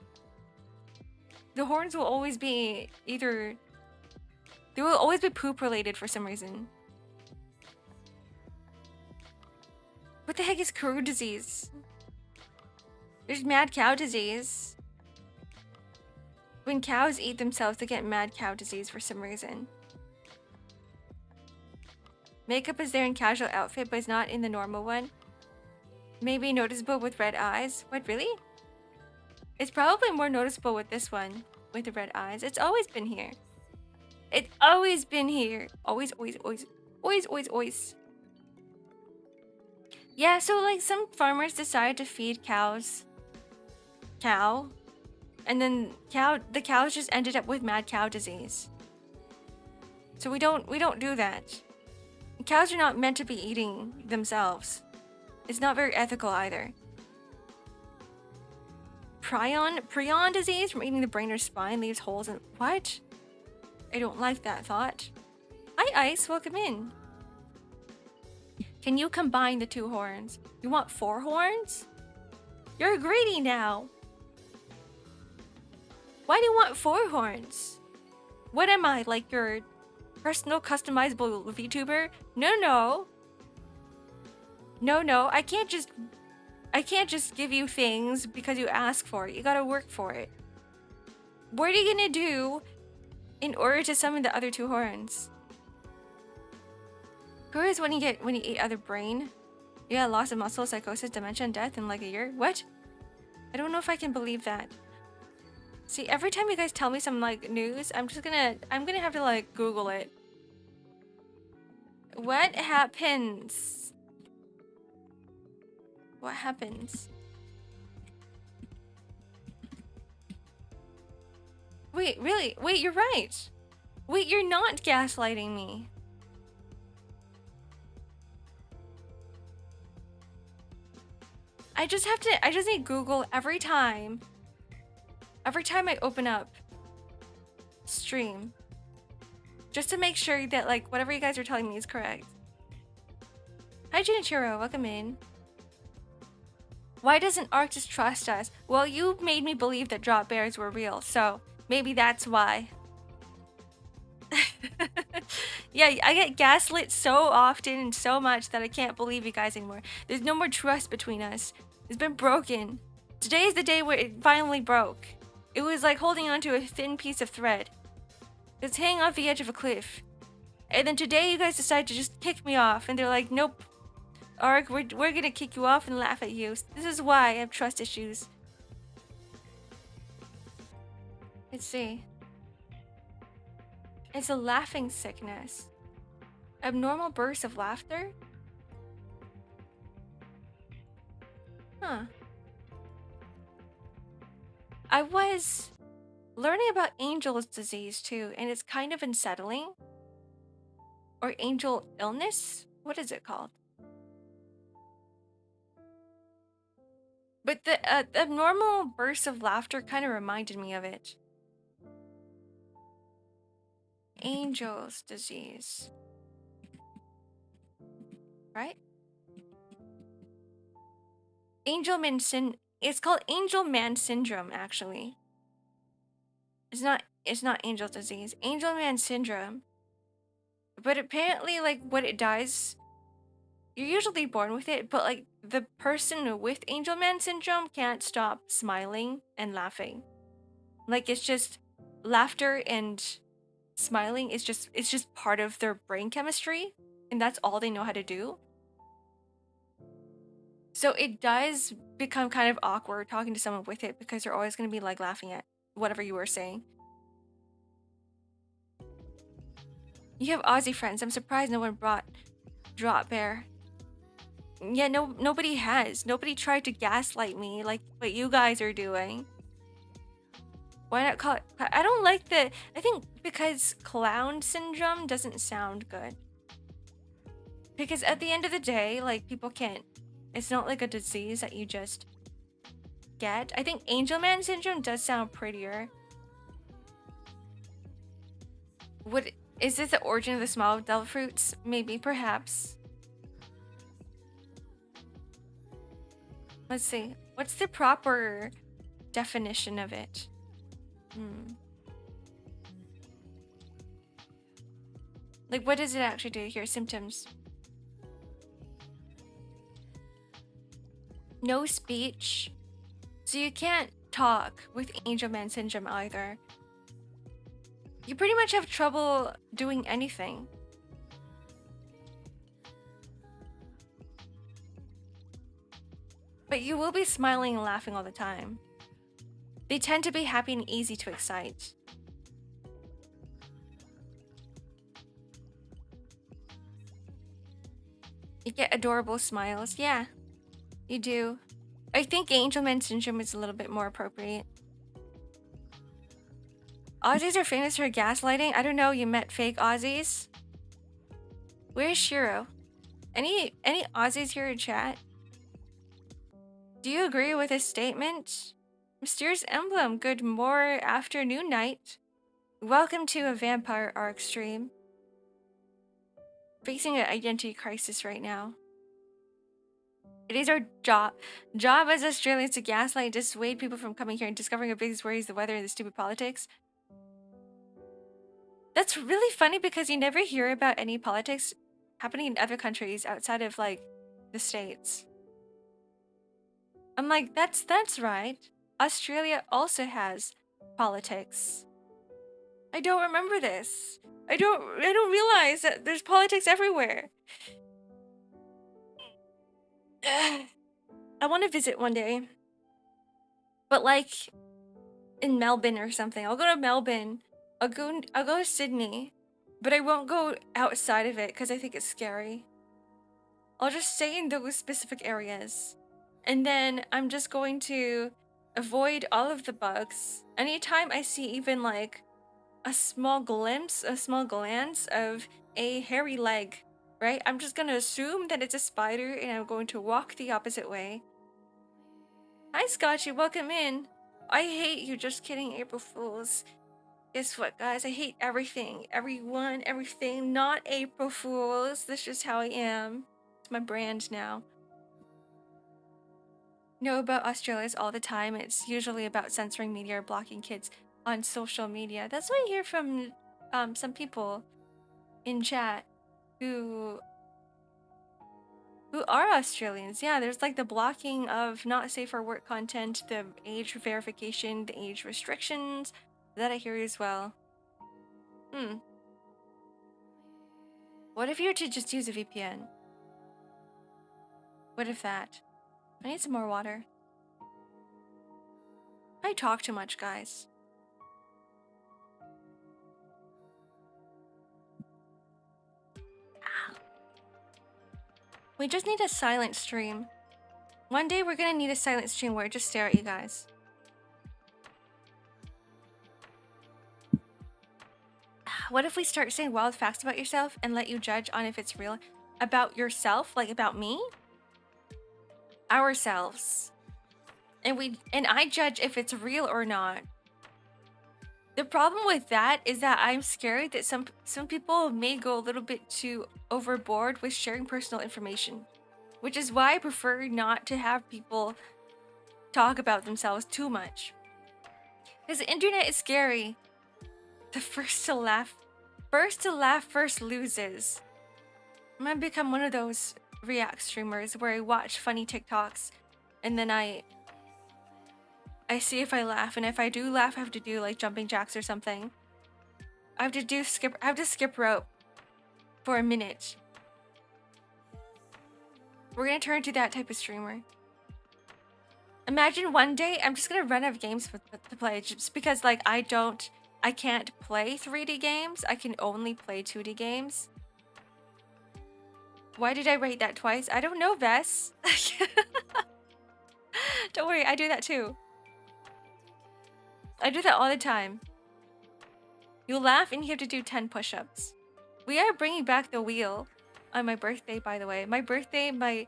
The horns will always be they will always be poop related for some reason. What the heck is Kuru disease? There's mad cow disease. When cows eat themselves, they get mad cow disease for some reason. Makeup is there in casual outfit, but it's not in the normal one. Maybe noticeable with red eyes. What, really? It's probably more noticeable with this one, with the red eyes. It's always been here. It's always been here. Always, always, always. Always, always, always. Yeah, so like some farmers decide to feed cows cow, and then the cows just ended up with mad cow disease. So we don't do that. Cows are not meant to be eating themselves. It's not very ethical either. Prion disease from eating the brain or spine leaves holes in what? I don't like that thought. Hi Ice, welcome in. Can you combine the 2 horns? You want 4 horns? You're greedy now. Why do you want 4 horns? What am I, like your personal customizable VTuber? No. No, I can't just give you things because you ask for it. You gotta work for it. What are you gonna do in order to summon the other 2 horns? Who is when you eat other brain? You got loss of muscle, psychosis, dementia, and death in like a year? What? I don't know if I can believe that. See, every time you guys tell me some like news, I'm gonna have to like Google it. What happens? What happens? Wait, really? Wait, you're right. Wait, you're not gaslighting me. I just need Google every time I open up stream. Just to make sure that like whatever you guys are telling me is correct. Hi Junichiro, welcome in. Why doesn't Ark just trust us? Well, you made me believe that drop bears were real, so maybe that's why. Yeah, I get gaslit so often and so much that I can't believe you guys anymore. There's no more trust between us. It's been broken. Today is the day where it finally broke. It was like holding onto a thin piece of thread. It's hanging off the edge of a cliff. And then today you guys decide to just kick me off, and they're like, nope. Ark, we're gonna kick you off and laugh at you. This is why I have trust issues. Let's see. It's a laughing sickness. Abnormal bursts of laughter? Huh. I was learning about Angel's disease too, and it's kind of unsettling. Or angel illness? What is it called? But the abnormal bursts of laughter kind of reminded me of it. Angel's disease. Right? It's called Angelman syndrome, actually. It's not Angel's disease. Angelman syndrome. But apparently, like, what it does, you're usually born with it, but like the person with Angelman syndrome can't stop smiling and laughing. Like it's just laughter and smiling is just part of their brain chemistry, and that's all they know how to do. So it does become kind of awkward talking to someone with it because they're always going to be like laughing at whatever you were saying. You have Aussie friends. I'm surprised no one brought Drop Bear. Yeah, nobody has. Nobody tried to gaslight me like what you guys are doing. Why not call it? I don't like the. I think because clown syndrome doesn't sound good. Because at the end of the day, like people can't. It's not like a disease that you just get. I think Angelman syndrome does sound prettier. What is this? The origin of the small devil fruits? Maybe, perhaps. Let's see. What's the proper definition of it? Like, what does it actually do here? Symptoms. No speech. So you can't talk with Angelman syndrome either. You pretty much have trouble doing anything. But you will be smiling and laughing all the time. They tend to be happy and easy to excite. You get adorable smiles. Yeah, you do. I think Angelman syndrome is a little bit more appropriate. Aussies are famous for gaslighting. I don't know, you met fake Aussies? Where's Shiro? Any Aussies here in chat? Do you agree with his statement? Mysterious Emblem, good more afternoon night. Welcome to a Vampire Arc stream. Facing an identity crisis right now. It is our job as Australians to gaslight and dissuade people from coming here and discovering our biggest worries, the weather and the stupid politics. That's really funny because you never hear about any politics happening in other countries outside of like the States. I'm like, that's right. Australia also has politics. I don't remember this. I don't realize that there's politics everywhere. I want to visit one day. But like in Melbourne or something. I'll go to Melbourne. I'll go to Sydney. But I won't go outside of it because I think it's scary. I'll just stay in those specific areas. And then I'm just going to avoid all of the bugs. Anytime I see even like a small glimpse, a small glance of a hairy leg, right? I'm just gonna assume that it's a spider and I'm going to walk the opposite way. Hi Scotchy, welcome in. I hate you, just kidding, April Fools. Guess what, guys? I hate everything. Everyone, everything. Not April Fools. That's just how I am. It's my brand now. Know about Australians all the time. It's usually about censoring media or blocking kids on social media. That's what I hear from some people in chat who are Australians. Yeah, there's like the blocking of not safe for work content, the age verification, the age restrictions. That I hear as well. What if you were to just use a VPN? What if that? I need some more water. I talk too much, guys. We just need a silent stream. One day we're gonna need a silent stream where I just stare at you guys. What if we start saying wild facts about yourself and let you judge on if it's real? About yourself? Like about me? Ourselves. And I judge if it's real or not. The problem with that is that I'm scared that some people may go a little bit too overboard with sharing personal information, which is why I prefer not to have people talk about themselves too much. Because the internet is scary. The first to laugh first loses. I'm gonna become one of those react streamers where I watch funny TikToks and then I see if I laugh, and if I do laugh, I have to do like jumping jacks or something. I have to skip rope for a minute. We're gonna turn into that type of streamer. Imagine one day I'm just gonna run out of games to play just because like I can't play 3D games. I can only play 2D games. Why did I rate that twice? I don't know, Vess. Don't worry, I do that too. I do that all the time. You laugh and you have to do 10 push-ups. We are bringing back the wheel on my birthday, by the way. My birthday, my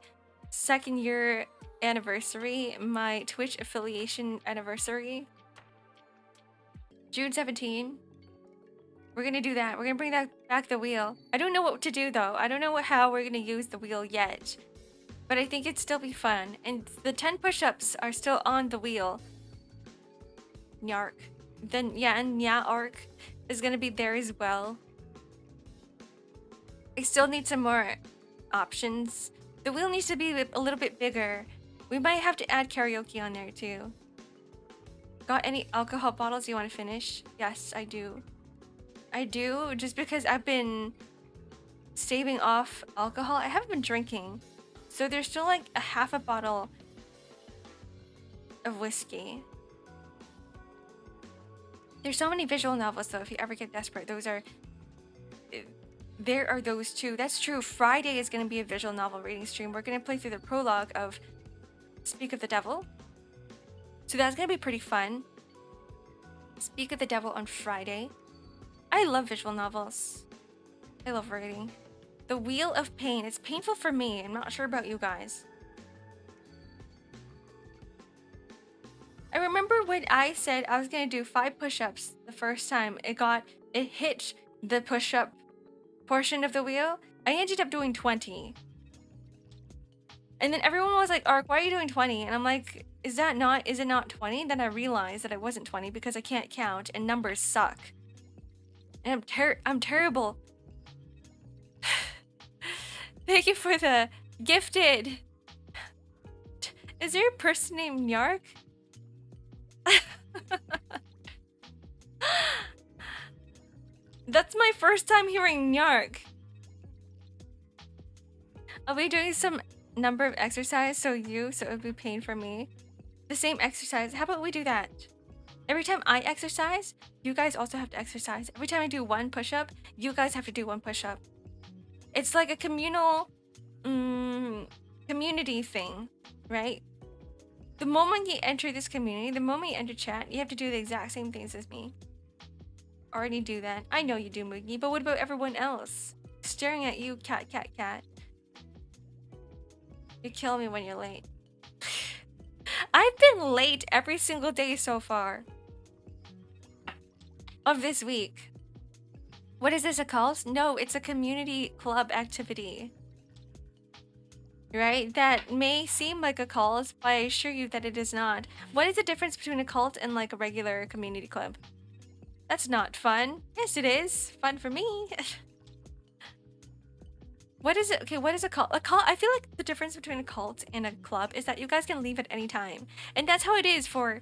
2nd year anniversary, my Twitch affiliation anniversary. June 17. We're gonna do that. We're gonna bring back the wheel. I don't know what to do though. I don't know how we're gonna use the wheel yet. But I think it'd still be fun. And the 10 push-ups are still on the wheel. Nyark. Then yeah, and X-Ark is gonna be there as well. I still need some more options. The wheel needs to be a little bit bigger. We might have to add karaoke on there too. Got any alcohol bottles you want to finish? Yes, I do. I do, just because I've been staving off alcohol. I haven't been drinking. So there's still like a half a bottle of whiskey. There's so many visual novels though, if you ever get desperate. Those are there are those two. That's true. Friday is going to be a visual novel reading stream. We're going to play through the prologue of Speak of the Devil. So that's going to be pretty fun. Speak of the Devil on Friday. I love visual novels. I love reading. The Wheel of Pain. It's painful for me. I'm not sure about you guys. I remember when I said I was going to do 5 push-ups the first time it hit the push-up portion of the wheel. I ended up doing 20. And then everyone was like, Ark, why are you doing 20? And I'm like, is it not 20? Then I realized that I wasn't 20 because I can't count and numbers suck. And I'm terrible. Thank you for the gifted. Is there a person named Yark? That's my first time hearing Yark. I'll be doing some number of exercise so it would be pain for me. The same exercise. How about we do that? Every time I exercise, you guys also have to exercise. Every time I do 1 push-up, you guys have to do 1 push-up. It's like a communal community thing, right? The moment you enter this community, the moment you enter chat, you have to do the exact same things as me. Already do that. I know you do, Moogie, but what about everyone else? Staring at you, cat, cat, cat. You kill me when you're late. I've been late every single day so far of this week. What is this, a cult? No, it's a community club activity. Right? That may seem like a cult, but I assure you that it is not. What is the difference between a cult and like a regular community club? That's not fun. Yes, it is. Fun for me. What is it? Okay, what is a cult? A cult, I feel like the difference between a cult and a club is that you guys can leave at any time. And that's how it is for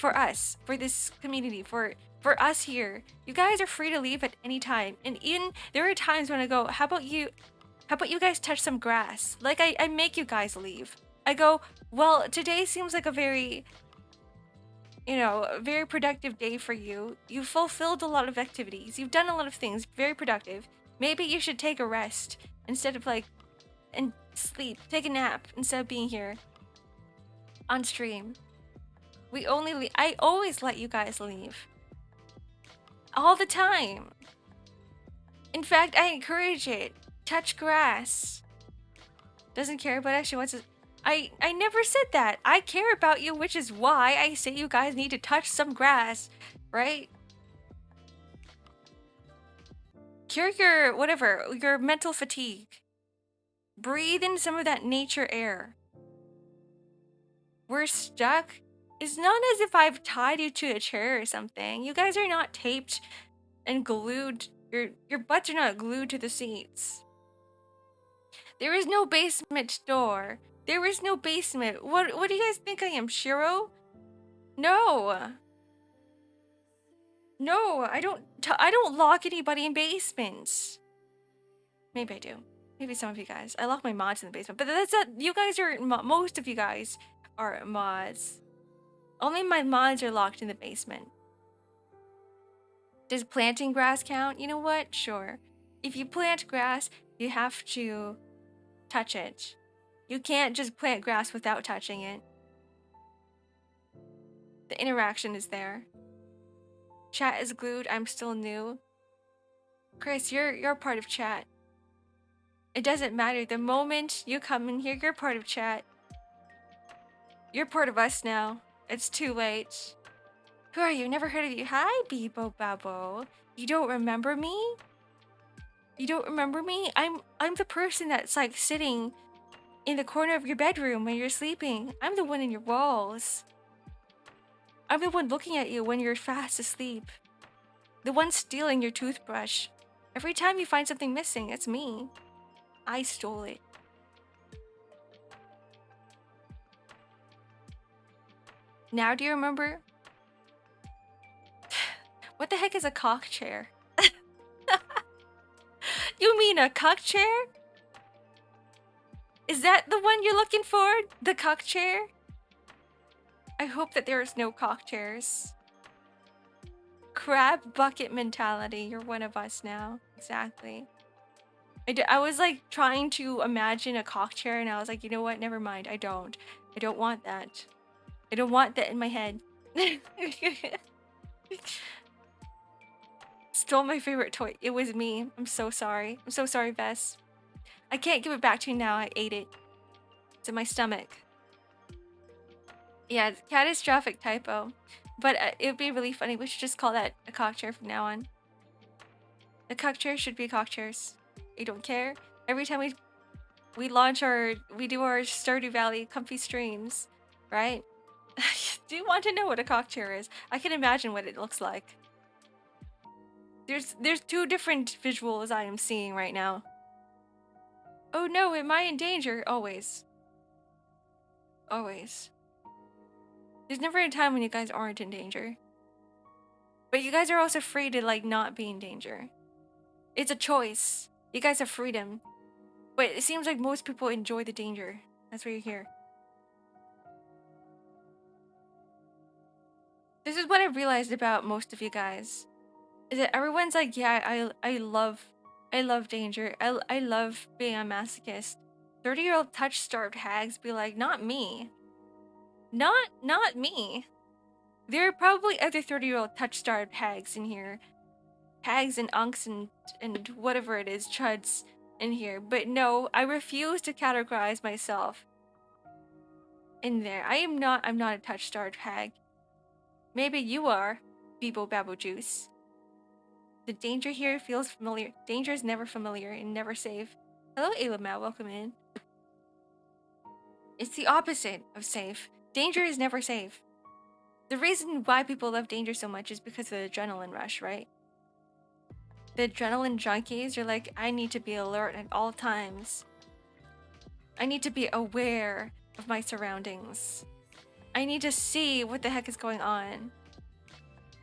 us, for this community, for us here. You guys are free to leave at any time. And even there are times when I go, how about you guys touch some grass? Like I make you guys leave. I go, well, today seems like a very, very productive day for you. You fulfilled a lot of activities. You've done a lot of things, very productive. Maybe you should take a rest instead of and sleep. Take a nap instead of being here on stream. I always let you guys leave. All the time. In fact, I encourage it. Touch grass. Doesn't care about us. She wants to. I never said that. I care about you, which is why I say you guys need to touch some grass, right? Cure your mental fatigue. Breathe in some of that nature air. We're stuck. It's not as if I've tied you to a chair or something. You guys are not taped and glued. Your butts are not glued to the seats. There is no basement door. There is no basement. What do you guys think I am, Shiro? No. No, I don't lock anybody in basements. Maybe I do. Maybe some of you guys. I lock my mods in the basement, but that's not. You guys are most of you guys are mods. Only my mods are locked in the basement. Does planting grass count? You know what? Sure. If you plant grass, you have to touch it. You can't just plant grass without touching it. The interaction is there. Chat is glued. I'm still new. Chris, you're part of chat. It doesn't matter. The moment you come in here, you're part of chat. You're part of us now. It's too late. Who are you? Never heard of you. Hi, Bebo Babo. You don't remember me? You don't remember me? I'm the person that's like sitting in the corner of your bedroom when you're sleeping. I'm the one in your walls. I'm the one looking at you when you're fast asleep. The one stealing your toothbrush. Every time you find something missing, it's me. I stole it. Now do you remember? What the heck is a cock chair? You mean a cock chair? Is that the one you're looking for? The cock chair? I hope that there's no cock chairs. Crab bucket mentality. You're one of us now. Exactly. I was like trying to imagine a cock chair, and I was like, you know what? Never mind. I don't want that. I don't want that in my head. Stole my favorite toy. It was me. I'm so sorry. I'm so sorry, Vess. I can't give it back to you now. I ate it. It's in my stomach. Yeah, catastrophic typo. But it would be really funny. We should just call that a cock chair from now on. The cock chair should be cock chairs. I don't care. Every time we do our Stardew Valley comfy streams, right? Do you want to know what a cock chair is? I can imagine what it looks like. There's two different visuals I am seeing right now. Oh no, am I in danger? Always. Always. There's never a time when you guys aren't in danger. But you guys are also free to like not be in danger. It's a choice. You guys have freedom. But it seems like most people enjoy the danger. That's why you're here. This is what I realized about most of you guys. Is that everyone's like, yeah, I love danger. I love being a masochist. 30-year-old touch-starved hags be like, not me. Not me. There are probably other 30-year-old touch-starved hags in here. Hags and unks and whatever it is, chuds in here. But no, I refuse to categorize myself in there. I'm not a touch-starved hag. Maybe you are, Bebo Babo Juice. The danger here feels familiar. Danger is never familiar and never safe. Hello, Ayla Mao, welcome in. It's the opposite of safe. Danger is never safe. The reason why people love danger so much is because of the adrenaline rush, right? The adrenaline junkies are like, I need to be alert at all times. I need to be aware of my surroundings. I need to see what the heck is going on.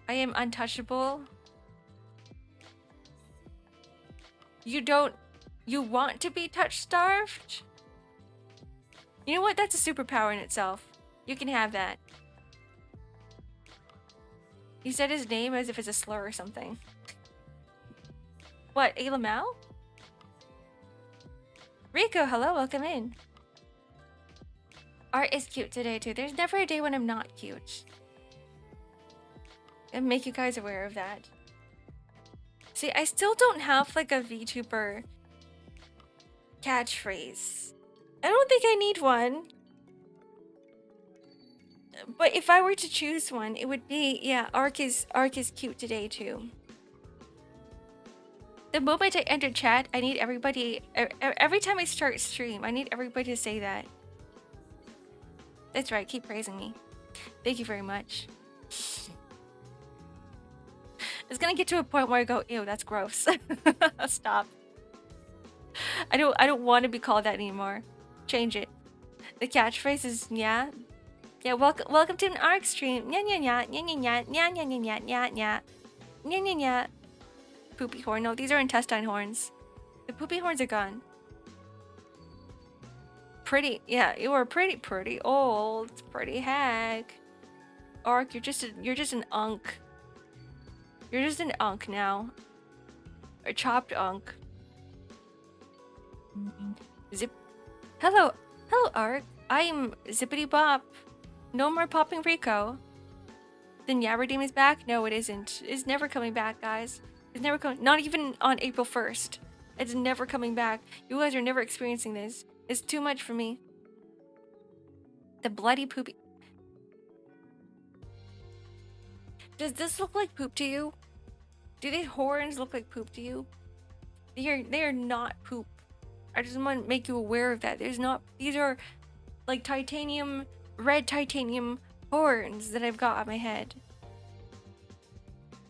I am untouchable. You want to be touch-starved? You know what? That's a superpower in itself. You can have that. He said his name as if it's a slur or something. What, Ayla Mao? Rico, hello, welcome in. Art is cute today too. There's never a day when I'm not cute. And make you guys aware of that. See, I still don't have like a VTuber catchphrase. I don't think I need one. But if I were to choose one, it would be, yeah, Ark is cute today too. The moment I enter chat, I need everybody, every time I start stream, I need everybody to say that. That's right, keep praising me. Thank you very much. It's gonna get to a point where I go, ew, that's gross. Stop. I don't want to be called that anymore. Change it. The catchphrase is yeah. Yeah, welcome to an Ark stream. Nya nya nya nya nya nya nya nya nya nya nya nya nya nya. Poopy horn. No, these are intestine horns. The poopy horns are gone. Pretty, yeah, you are pretty old, pretty hag. Ark, you're just an unk. You're just an unk now. A chopped unk. Zip. Hello, Ark. I'm Zippity Bop. No more popping Rico. Then Yabberdeem is back? No, it isn't. It's never coming back, guys. It's never coming. Not even on April 1st. It's never coming back. You guys are never experiencing this. It's too much for me. The bloody poopy. Does this look like poop to you? Do these horns look like poop to you? They are not poop. I just want to make you aware of that. There's not. These are like titanium, red titanium horns that I've got on my head.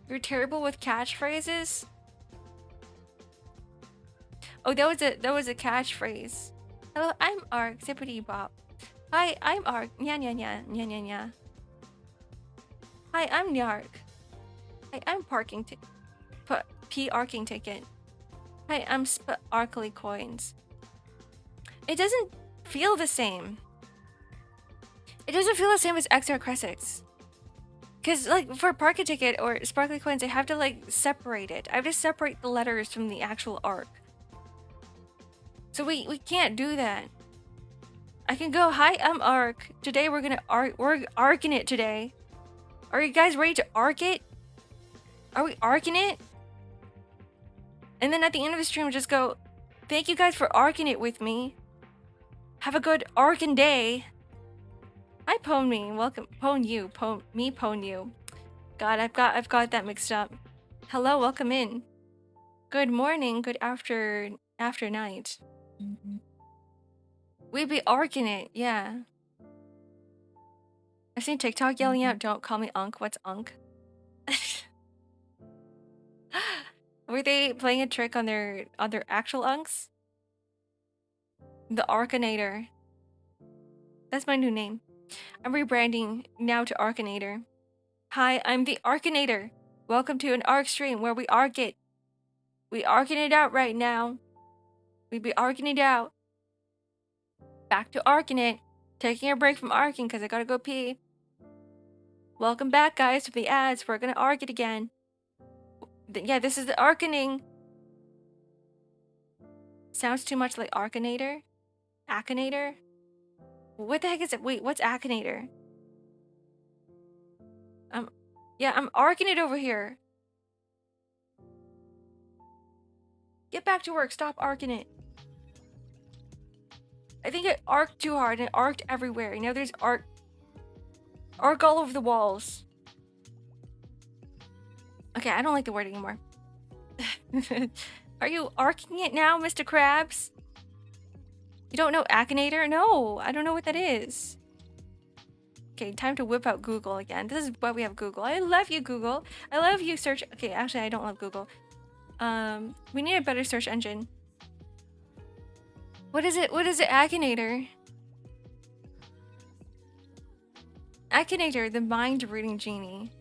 You're terrible with catchphrases. Oh, that was a catchphrase. Hello, I'm Ark, Zippity Bop. Hi, I'm Ark. Nya nya nya nya nya nya. Hi, I'm Nyark. Hi, I'm parking P-arking ticket. Hi, I'm Sparkly Coins. It doesn't feel the same. It doesn't feel the same as X-Ark Cressix. Because, like, for Parking Ticket or Sparkly Coins, I have to, like, separate it. I have to separate the letters from the actual arc. So we can't do that. I can go, hi, I'm Ark. Today we're arcing it today. Are you guys ready to arc it? Are we arcing it? And then at the end of the stream, just go, thank you guys for arcing it with me. Have a good arcing day. Hi, Pwn me. Welcome, Pwn you. Pwn you. God, I've got that mixed up. Hello, welcome in. Good morning, good after night. We be arcing it, yeah. I've seen TikTok yelling out, don't call me Unk. What's Unk? Were they playing a trick on their actual Unks? The Arkanator. That's my new name. I'm rebranding now to Arkanator. Hi, I'm the Arkanator. Welcome to an Arc stream where we arc it. We arcing it out right now. We be arcing it out. Back to arcing it. Taking a break from arcing because I gotta go pee. Welcome back, guys, to the ads. We're gonna arc it again. Yeah, this is the arcaning. Sounds too much like Arkanator? Akinator? What the heck is it? Wait, what's Akinator? Yeah, I'm arcing it over here. Get back to work. Stop arcing it. I think it arced too hard and it arced everywhere. You know, there's arc all over the walls. Okay, I don't like the word anymore. Are you arcing it now, Mr. Krabs? You don't know Akinator? No, I don't know what that is. Okay, time to whip out Google again. This is why we have Google. I love you, Google. I love you, search. Okay, actually, I don't love Google. We need a better search engine. What is it? What is it? Akinator? Akinator, the mind-reading genie.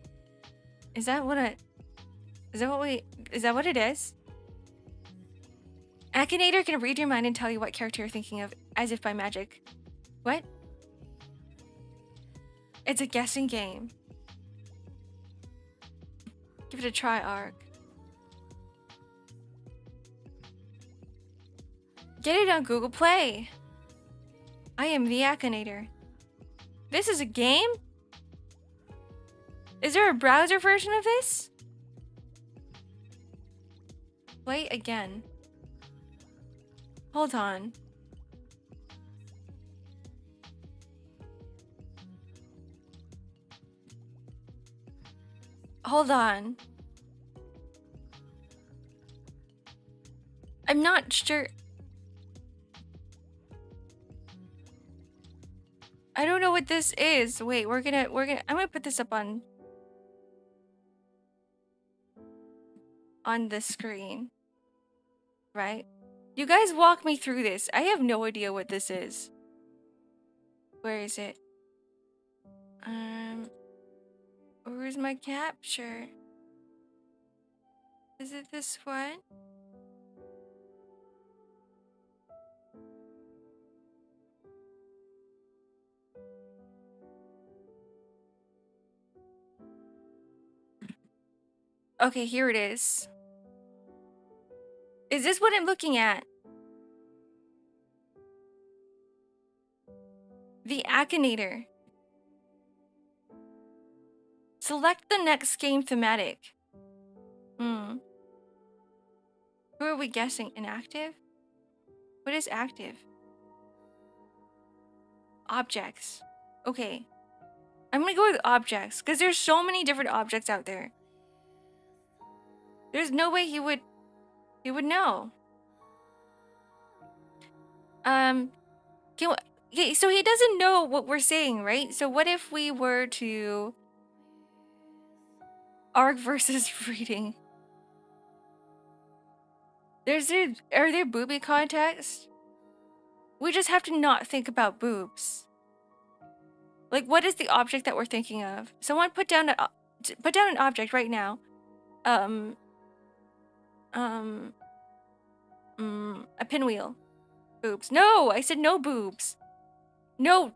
Is that what it is? Akinator can read your mind and tell you what character you're thinking of, as if by magic. What? It's a guessing game. Give it a try, Ark. Get it on Google Play. I am the Akinator. This is a game? Is there a browser version of this? Play again. Hold on. Hold on. I'm not sure. I don't know what this is. Wait, I'm gonna put this up on the screen. Right? You guys walk me through this. I have no idea what this is. Where is it? Where's my capture? Is it this one? Okay, here it is. Is this what I'm looking at? The Akinator. Select the next game thematic. Who are we guessing? Inactive? What is active? Objects. Okay. I'm gonna go with objects, because there's so many different objects out there. There's no way he would know. Okay, so he doesn't know what we're saying, right? So what if we were to Arc versus reading? Are there booby context? We just have to not think about boobs. Like, what is the object that we're thinking of? Someone put down an object right now. A pinwheel. Boobs. No, I said no boobs. No.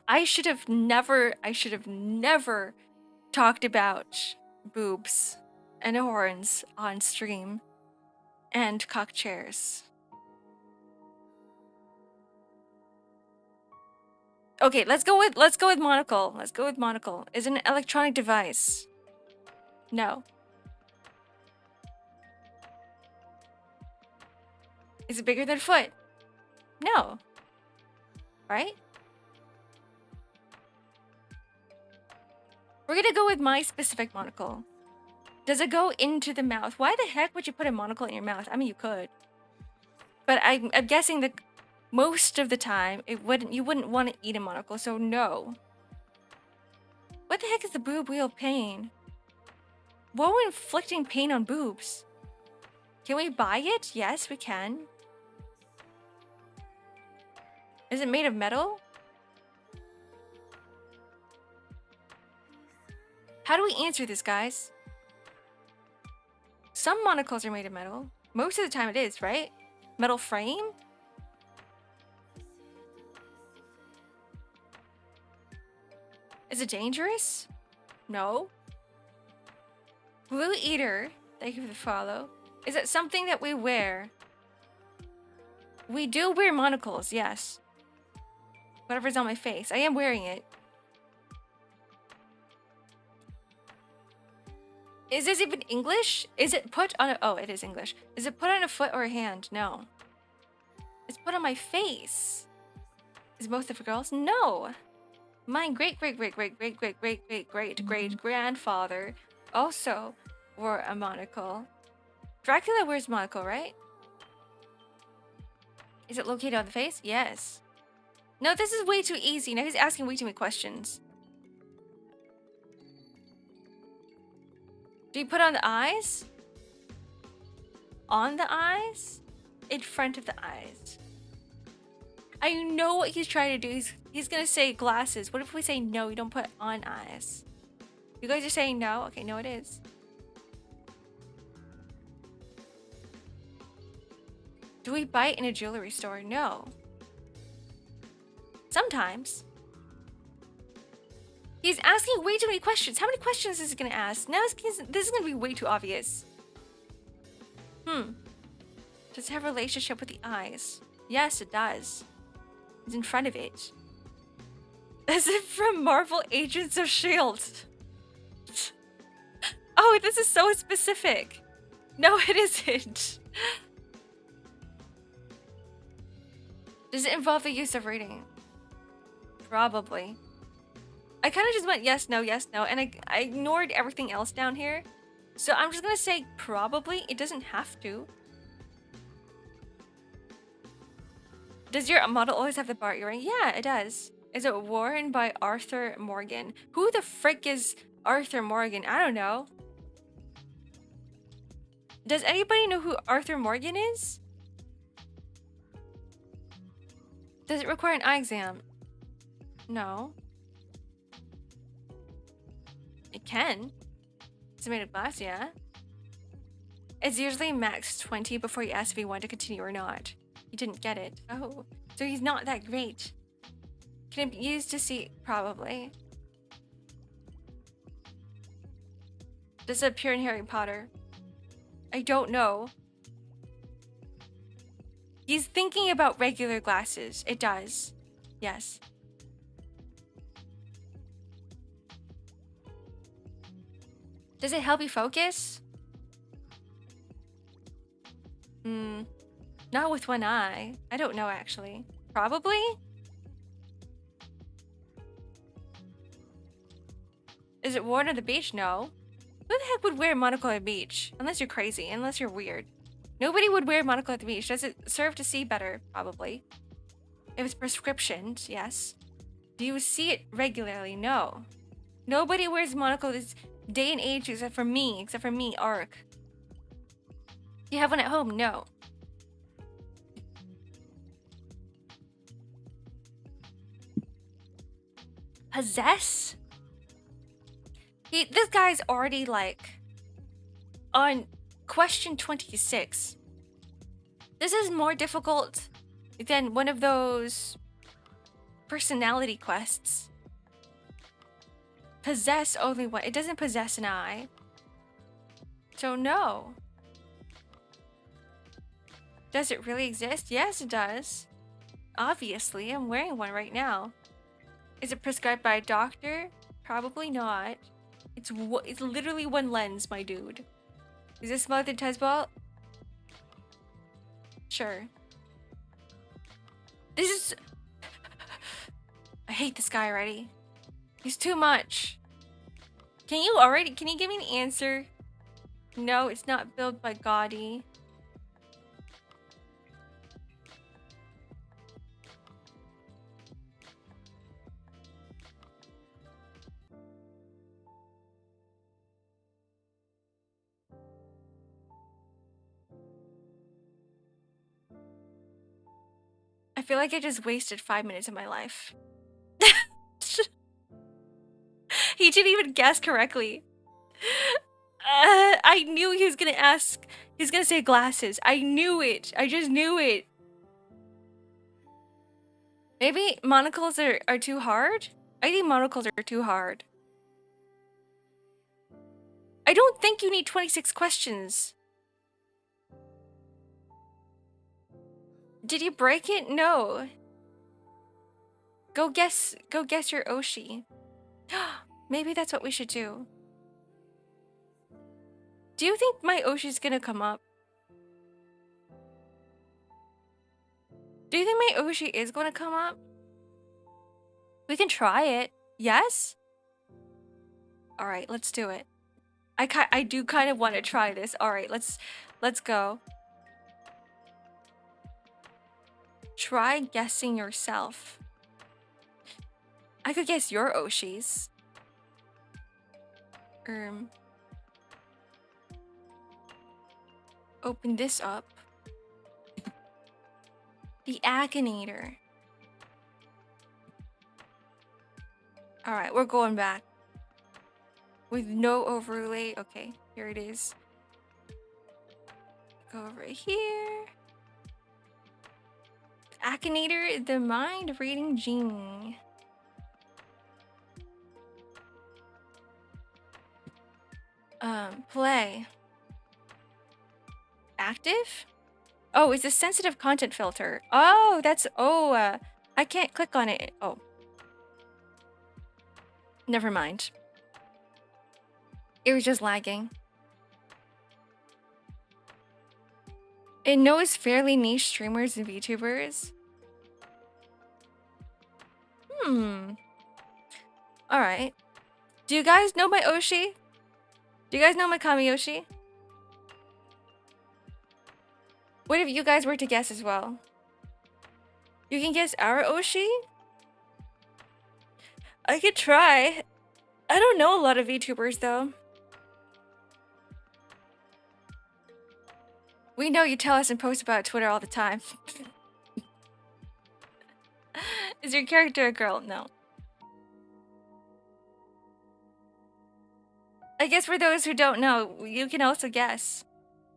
I should have never talked about boobs and horns on stream and cock chairs. Okay, let's go with monocle. Let's go with monocle. Is it an electronic device? No. Is it bigger than a foot? No. Right? We're gonna go with my specific monocle. Does it go into the mouth? Why the heck would you put a monocle in your mouth? I mean, you could. But I'm guessing that most of the time, you wouldn't want to eat a monocle, so no. What the heck is the boob wheel pain? Why are we inflicting pain on boobs? Can we buy it? Yes, we can. Is it made of metal? How do we answer this, guys? Some monocles are made of metal. Most of the time it is, right? Metal frame? Is it dangerous? No. Blue Eater, thank you for the follow. Is it something that we wear? We do wear monocles, yes. Whatever's on my face. I am wearing it. Is this even English? Is it put on a... Oh, it is English. Is it put on a foot or a hand? No. It's put on my face. Is most of the girls? No. My great-great-great-great-great-great-great-great-grandfather also wore a monocle. Dracula wears a monocle, right? Is it located on the face? Yes. No, this is way too easy. Now he's asking way too many questions. Do you put on the eyes? On the eyes? In front of the eyes. I know what he's trying to do. He's gonna say glasses. What if we say no, you don't put on eyes? You guys are saying no? Okay, no it is. Do we buy it in a jewelry store? No. Sometimes. He's asking way too many questions. How many questions is he gonna ask? Now this is gonna be way too obvious. Does it have a relationship with the eyes? Yes, it does. It's in front of it. Is it from Marvel Agents of S.H.I.E.L.D.? Oh, this is so specific. No, it isn't. Does it involve the use of reading? Probably. I kind of just went yes, no, and I ignored everything else down here. So I'm just gonna say probably. It doesn't have to. Does your model always have the bar earring? Yeah, it does. Is it worn by Arthur Morgan? Who the frick is Arthur Morgan? I don't know. Does anybody know who Arthur Morgan is? Does it require an eye exam? No. It can. Is it made of glass? Yeah. It's usually max 20 before you ask if you want to continue or not. You didn't get it. Oh, so he's not that great. Can it be used to see? Probably. Does it appear in Harry Potter? I don't know. He's thinking about regular glasses. It does. Yes. Does it help you focus? Not with one eye. I don't know, actually. Probably? Is it worn on the beach? No. Who the heck would wear a monocle at the beach? Unless you're crazy, unless you're weird. Nobody would wear a monocle at the beach. Does it serve to see better? Probably. If it's prescriptions, yes. Do you see it regularly? No. Nobody wears a monocle this day and age except for me, Ark. Do you have one at home? No. Possess? This guy's already like on question 26. This is more difficult than one of those personality quests. Possess only one. It doesn't possess an eye. So no. Does it really exist? Yes, it does. Obviously, I'm wearing one right now. Is it prescribed by a doctor? Probably not. It's literally one lens, my dude. Is this smaller than Tezball? Sure. This is... I hate this guy already. He's too much. Can you give me an answer? No, it's not built by Gaudi. I feel like I just wasted 5 minutes of my life. He didn't even guess correctly. I knew he was gonna ask. He's gonna say glasses. I knew it. I just knew it. Maybe monocles are too hard? I think monocles are too hard. I don't think you need 26 questions. Did you break it? No. Go guess your Oshi. Maybe that's what we should do. Do you think my Oshi's gonna come up? Do you think my Oshi is gonna come up? We can try it. Yes? Alright, let's do it. I do kind of want to try this. Alright, let's go. Try guessing yourself. I could guess your Oshis. Open this up. The Akinator. Alright, we're going back. With no overlay. Okay, here it is. Go over here. Akinator, the mind reading genie. Play. Active? Oh, it's a sensitive content filter. Oh, that's... Oh, I can't click on it. Oh. Never mind. It was just lagging. It knows fairly niche streamers and VTubers. Alright. Do you guys know my Oshi? Do you guys know my Kamiyoshi? What if you guys were to guess as well? You can guess our Oshi? I could try. I don't know a lot of VTubers though. We know you tell us and post about Twitter all the time. Is your character a girl? No. I guess for those who don't know, you can also guess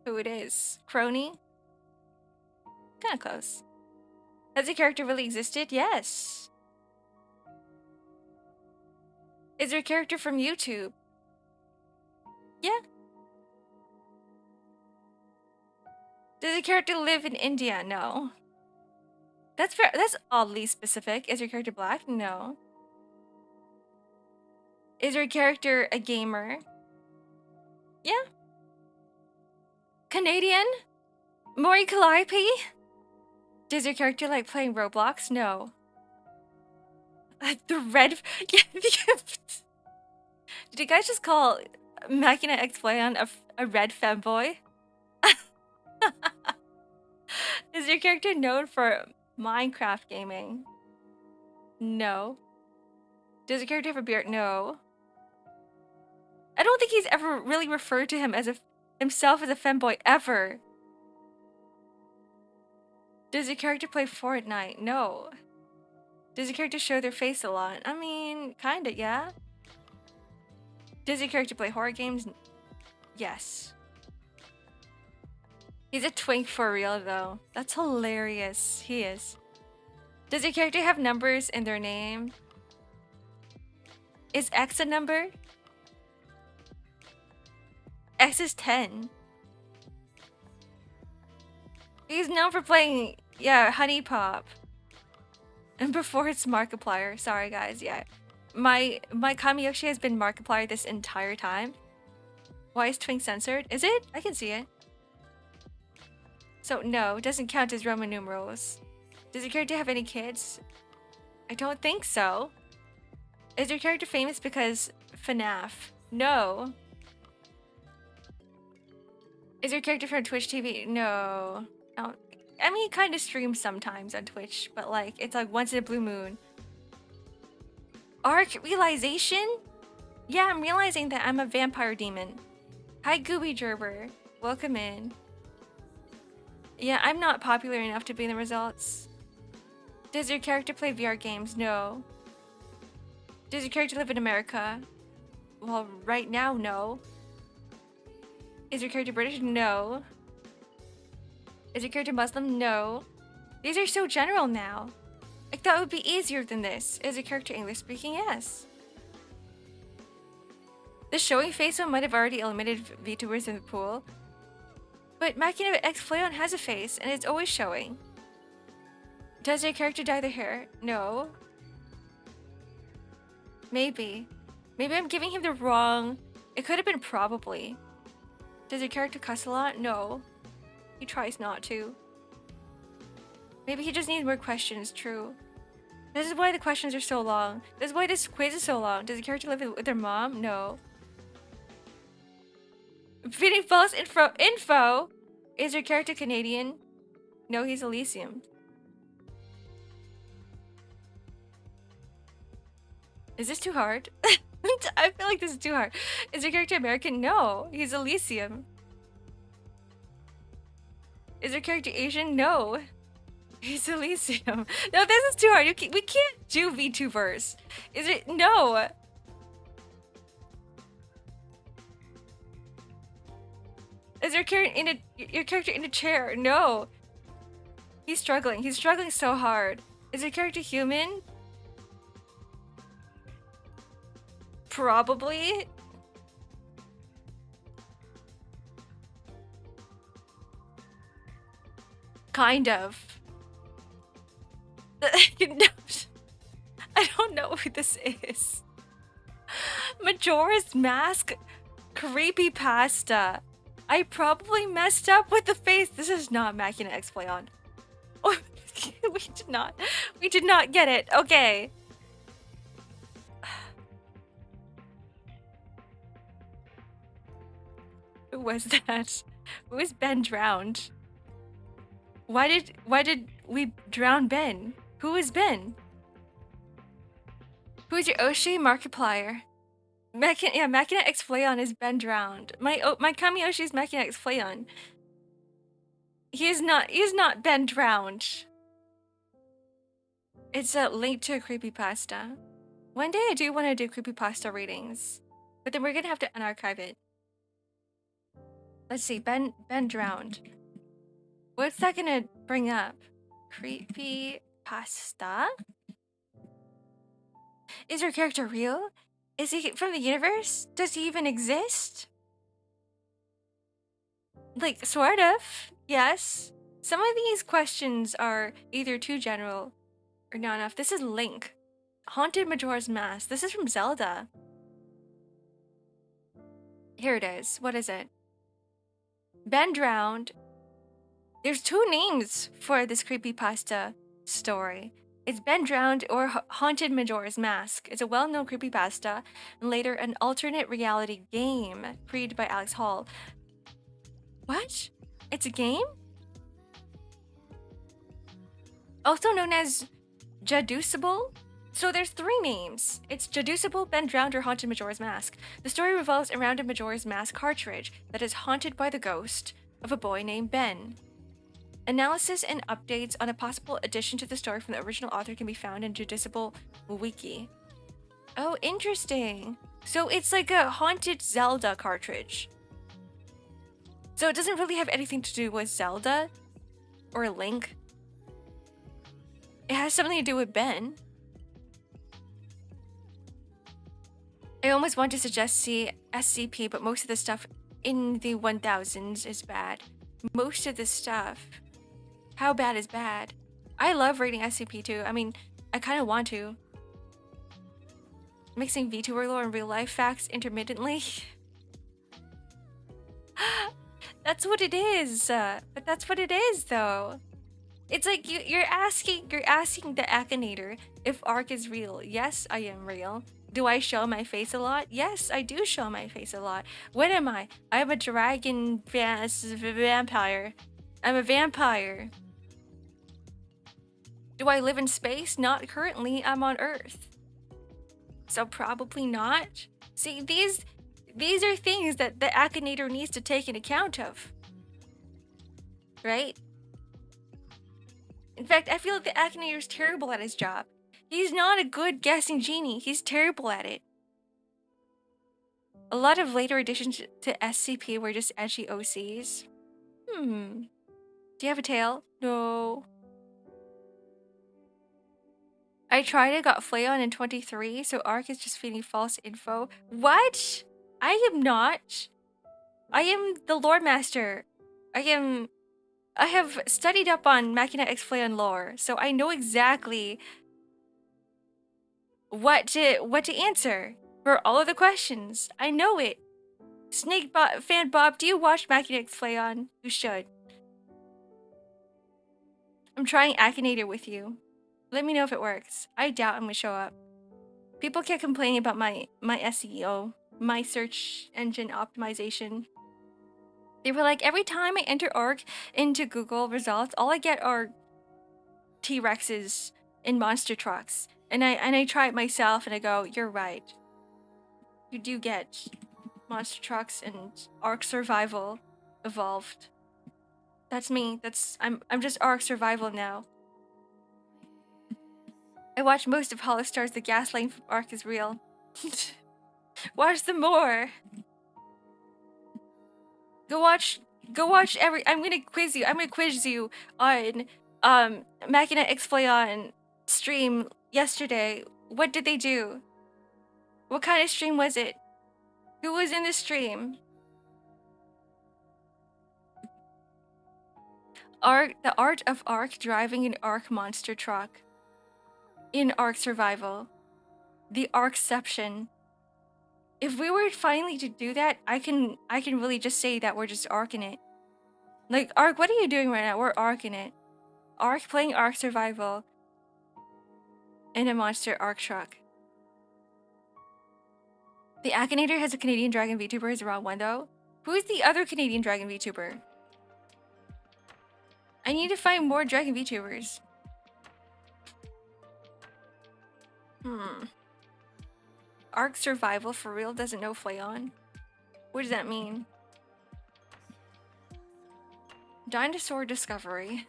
who it is. Crony? Kinda close. Has the character really existed? Yes. Is your character from YouTube? Yeah. Does the character live in India? No. That's fair. That's oddly specific. Is your character black? No. Is your character a gamer? Yeah. Canadian? Mori Calliope? Does your character like playing Roblox? No. The red... Did you guys just call Machina X-Playon a red femboy? Is your character known for Minecraft gaming? No. Does your character have a beard? No. I don't think he's ever really referred to himself as a femboy ever. Does your character play Fortnite? No. Does your character show their face a lot? I mean, kinda, yeah. Does your character play horror games? Yes. He's a twink for real, though. That's hilarious. He is. Does your character have numbers in their name? Is X a number? X is 10. He's known for playing, yeah, Honey Pop. And before it's Markiplier. Sorry guys, yeah. My Kamiyoshi has been Markiplier this entire time. Why is Twink censored? Is it? I can see it. So no, it doesn't count as Roman numerals. Does your character have any kids? I don't think so. Is your character famous because FNAF? No. Is your character from Twitch TV? No. I mean, he kind of streams sometimes on Twitch, but like, it's like once in a blue moon. Arc realization? Yeah, I'm realizing that I'm a vampire demon. Hi, Gooby Gerber. Welcome in. Yeah, I'm not popular enough to be in the results. Does your character play VR games? No. Does your character live in America? Well, right now, no. Is your character British? No. Is your character Muslim? No. These are so general now. I thought it would be easier than this. Is your character English speaking? Yes. The showing face one might have already eliminated VTubers in the pool. But Machina X Flayon has a face and it's always showing. Does your character dye their hair? No. Maybe. Maybe I'm giving him the wrong... It could have been probably. Does your character cuss a lot? No. He tries not to. Maybe he just needs more questions, true. This is why the questions are so long. This is why this quiz is so long. Does the character live with their mom? No. Feeding false info! Is your character Canadian? No, he's Elysium. Is this too hard? I feel like this is too hard. Is your character American? No, he's Elysium. Is your character Asian? No. He's Elysium. No, this is too hard. We can't do VTubers. Is it? No. Is your character in a chair? No. He's struggling. He's struggling so hard. Is your character human? Probably. Kind of. I don't know who this is. Majora's Mask creepypasta. I probably messed up with the face. This is not Machina X Flayon. Oh, we did not get it. Okay. Who was that? Who is Ben drowned? Why did we drown Ben? Who is Ben? Who is your Oshi Markiplier? Machina X Flayon is Ben drowned. My Kamiyoshi is Machina X Flayon. He is not Ben drowned. It's a link to a creepypasta. One day I do want to do creepypasta readings, but then we're gonna have to unarchive it. Let's see, Ben drowned. What's that gonna bring up? Creepypasta? Is your character real? Is he from the universe? Does he even exist? Like, sort of. Yes. Some of these questions are either too general or not enough. This is Link. Haunted Majora's Mask. This is from Zelda. Here it is. What is it? Ben drowned. There's two names for this creepypasta story. It's Ben Drowned or Haunted Majora's Mask. It's a well-known creepypasta and later an alternate reality game created by Alex Hall. What? It's a game? Also known as Jaducible? So there's three names. It's Jaducible, Ben Drowned, or Haunted Majora's Mask. The story revolves around a Majora's Mask cartridge that is haunted by the ghost of a boy named Ben. Analysis and updates on a possible addition to the story from the original author can be found in Jaducible Wiki. Oh, interesting. So it's like a haunted Zelda cartridge. So it doesn't really have anything to do with Zelda or Link. It has something to do with Ben. I almost want to suggest SCP, but most of the stuff in the 1000s is bad. Most of the stuff. How bad is bad? I love reading SCP too. I mean, I kind of want to. Mixing VTuber lore and real life facts intermittently. That's what it is. But that's what it is, though. It's like you're asking the Akinator if Ark is real. Yes, I am real. Do I show my face a lot? Yes, I do show my face a lot. What am I? I'm a dragon vampire. I'm a vampire. Do I live in space? Not currently. I'm on Earth. So probably not. See, these are things that the Akinator needs to take in account of. Right? In fact, I feel like the Akinator is terrible at his job. He's not a good guessing genie. He's terrible at it. A lot of later additions to SCP were just edgy OCs. Do you have a tail? No. I tried it, got Flayon in 23, so Ark is just feeding false info. What? I am not. I am the lore master. I have studied up on Machina X Flayon lore, so I know exactly what to answer for all of the questions. I know it. Fan Bob, do you watch Machina X Flayon? You should. I'm trying Akinator with you. Let me know if it works. I doubt I'm gonna show up. People kept complaining about my SEO, my search engine optimization. They were like, every time I enter Ark into Google results, all I get are T-Rexes and monster trucks. And I try it myself and I go, you're right. You do get monster trucks and Ark Survival evolved. That's me. I'm just Ark Survival now. I watched most of Hollow-Star's The Gaslighting from Ark is Real. Watch them more. Go watch I'm gonna quiz you on Machina X Flayon stream yesterday. What did they do? What kind of stream was it? Who was in the stream? The art of Ark driving an Ark monster truck. In Ark Survival. The Arkception. If we were finally to do that, I can really just say that we're just Arking it. Like, Ark, what are you doing right now? We're Arking it. Ark playing Ark Survival. In a monster Ark truck. The Akinator has a Canadian Dragon VTuber is around one though. Who is the other Canadian Dragon VTuber? I need to find more Dragon VTubers. Ark Survival for real doesn't know Flayon? What does that mean? Dinosaur Discovery.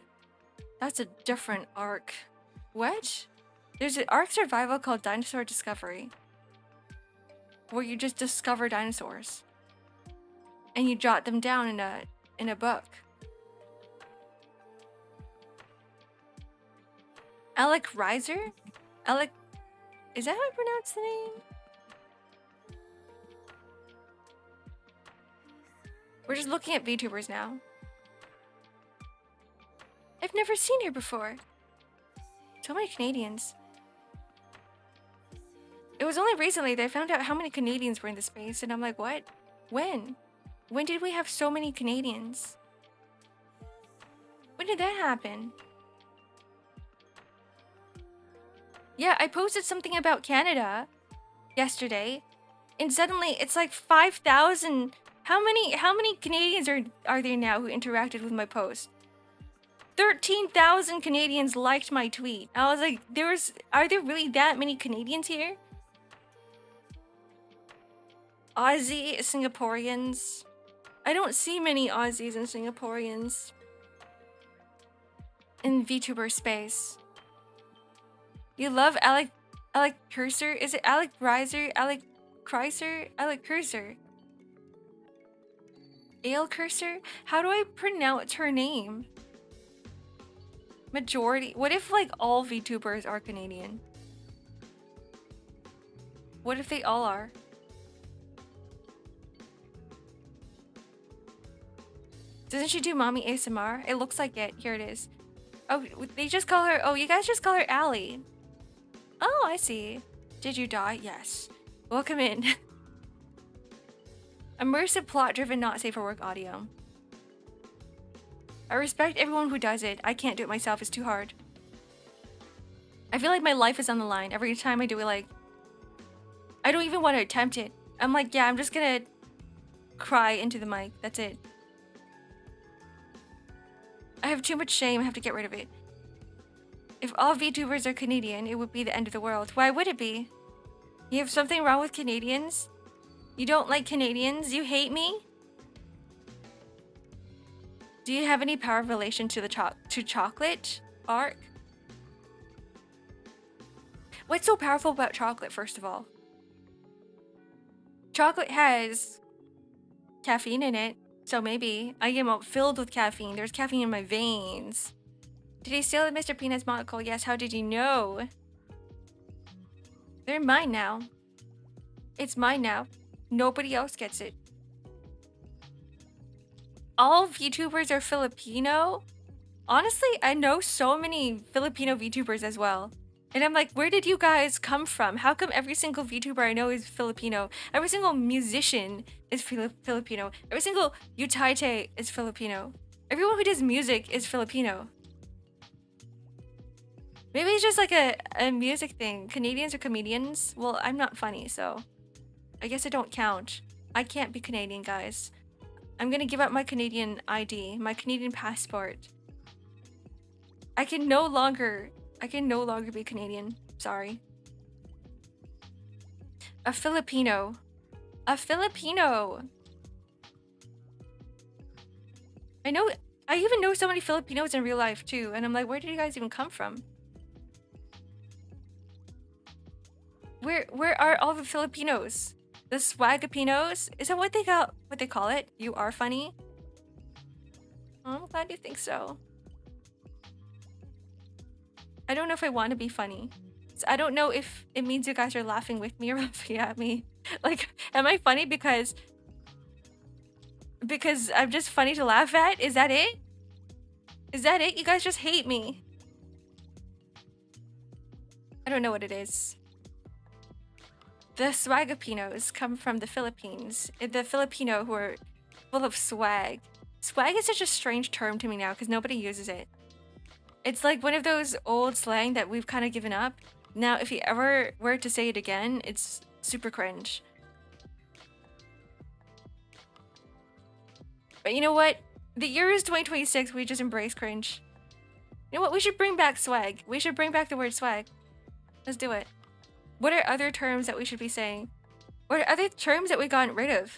That's a different Ark. What? There's an Ark Survival called Dinosaur Discovery. Where you just discover dinosaurs. And you jot them down in a book. Alec Reiser? Alec... Is that how I pronounce the name? We're just looking at VTubers now. I've never seen her before. So many Canadians. It was only recently that I found out how many Canadians were in the space, and I'm like, what? When? When did we have so many Canadians? When did that happen? Yeah, I posted something about Canada yesterday, and suddenly it's like 5,000. How many Canadians are there now who interacted with my post? 13,000 Canadians liked my tweet. I was like, are there really that many Canadians here? Aussie, Singaporeans. I don't see many Aussies and Singaporeans in VTuber space. You love Alec Cursor? Is it Alec Reiser? Alec Chrysler? Alec Cursor? Ale Cursor? How do I pronounce her name? Majority. What if like all VTubers are Canadian? What if they all are? Doesn't she do mommy ASMR? It looks like it. Here it is. Oh, they just call her. Oh, you guys just call her Allie. Oh, I see. Did you die? Yes. Welcome in. Immersive, plot-driven, not safe for work audio. I respect everyone who does it. I can't do it myself. It's too hard. I feel like my life is on the line every time I do it. Like, I don't even want to attempt it. I'm like, yeah, I'm just gonna cry into the mic. That's it. I have too much shame. I have to get rid of it. If all VTubers are Canadian, it would be the end of the world. Why would it be? You have something wrong with Canadians? You don't like Canadians? You hate me? Do you have any power of relation to the chocolate? Ark? What's so powerful about chocolate, first of all? Chocolate has caffeine in it, so maybe I am filled with caffeine. There's caffeine in my veins. Did he steal Mr. Peanut's monocle? Yes, how did you know? They're mine now. It's mine now. Nobody else gets it. All VTubers are Filipino? Honestly, I know so many Filipino VTubers as well. And I'm like, where did you guys come from? How come every single VTuber I know is Filipino? Every single musician is Filipino. Every single Utaite is Filipino. Everyone who does music is Filipino. Maybe it's just like a music thing. Canadians are comedians. Well, I'm not funny, so I guess I don't count. I can't be Canadian, guys. I'm gonna give up my Canadian ID, my Canadian passport. I can no longer be Canadian. Sorry. A Filipino. A Filipino. I even know so many Filipinos in real life too, and I'm like, where did you guys even come from? Where are all the Filipinos? The Swagapinos? Is that what they call it? You are funny? Oh, I'm glad you think so. I don't know if I want to be funny. So I don't know if it means you guys are laughing with me or laughing at me. Like, am I funny because I'm just funny to laugh at? Is that it? Is that it? You guys just hate me. I don't know what it is. The Swagapinos come from the Philippines. The Filipino who are full of swag. Swag is such a strange term to me now because nobody uses it. It's like one of those old slang that we've kind of given up. Now, if you ever were to say it again, it's super cringe. But you know what? The year is 2026. We just embrace cringe. You know what? We should bring back swag. We should bring back the word swag. Let's do it. What are other terms that we should be saying? What are other terms that we gotten rid of?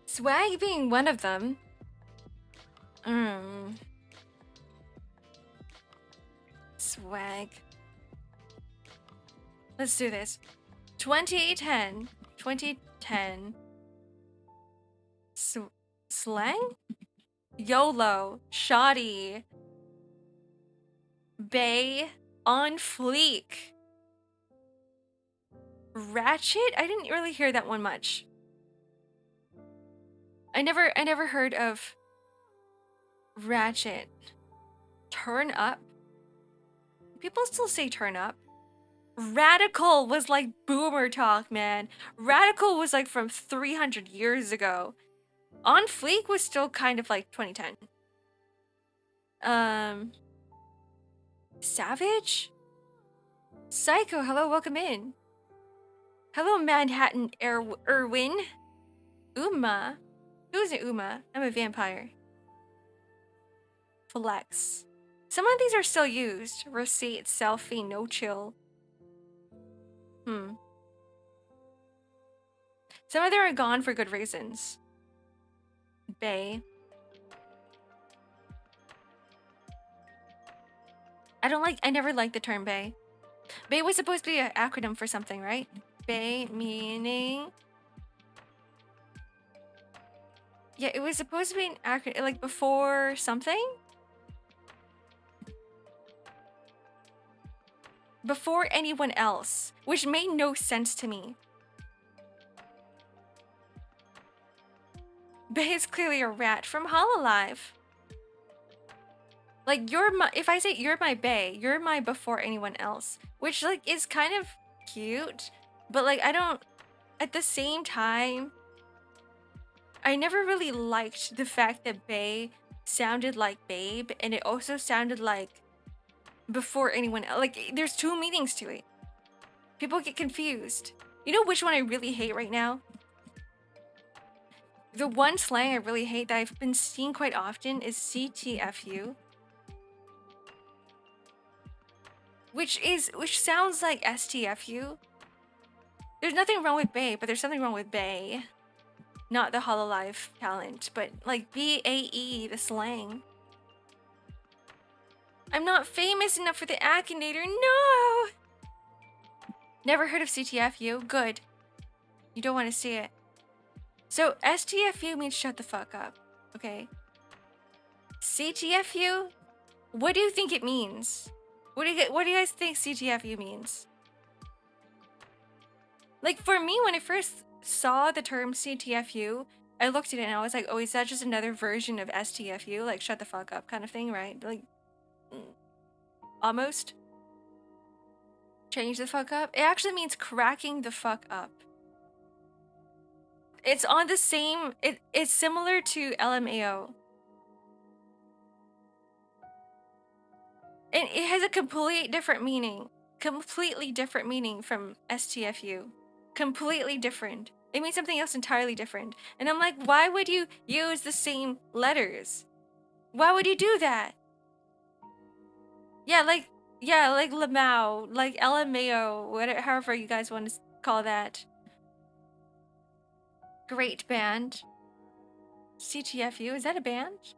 Swag being one of them. Swag. Let's do this. 2010. 2010. Slang? YOLO. Shoddy. Bay. On fleek. Ratchet? I didn't really hear that one much. I never heard of ratchet. Turn up? People still say turn up. Radical was like boomer talk, man. Radical was like from 300 years ago. On fleek was still kind of like 2010. Savage? Psycho, hello, welcome in. Hello, Manhattan Erwin. Uma? Who's an Uma? I'm a vampire. Flex. Some of these are still used. Receipt, selfie, no chill. Some of them are gone for good reasons. Bay. I never liked the term bay. Bay was supposed to be an acronym for something, right? Bay meaning... Yeah, it was supposed to be an acronym, like before something? before anyone else, which made no sense to me. Bae is clearly a rat from Hololive. Like, you're my, if I say you're my bae, you're my before anyone else, which like is kind of cute, but like I don't, at the same time, I never really liked the fact that bae sounded like babe, and it also sounded like before anyone else. Like, there's two meanings to it. People get confused. You know which one I really hate right now? The one slang I really hate that I've been seeing quite often is CTFU. Which sounds like STFU. There's nothing wrong with bae, but there's something wrong with bae. Not the Hololive talent, but like BAE, the slang. I'm not famous enough for the Akinator, no! Never heard of CTFU, good. You don't want to see it. So STFU means shut the fuck up, okay? CTFU? What do you think it means? What do you guys think CTFU means? Like, for me, when I first saw the term CTFU, I looked at it and I was like, oh, is that just another version of STFU? Like, shut the fuck up kind of thing, right? Like, almost. Change the fuck up. It actually means cracking the fuck up. It's on the same, it's similar to LMAO. And it has a completely different meaning from STFU. Completely different. It means something else entirely different. And I'm like, why would you use the same letters? Why would you do that? Yeah, like Lamau, like LMAO, whatever, however you guys want to call that. Great band. CTFU, is that a band?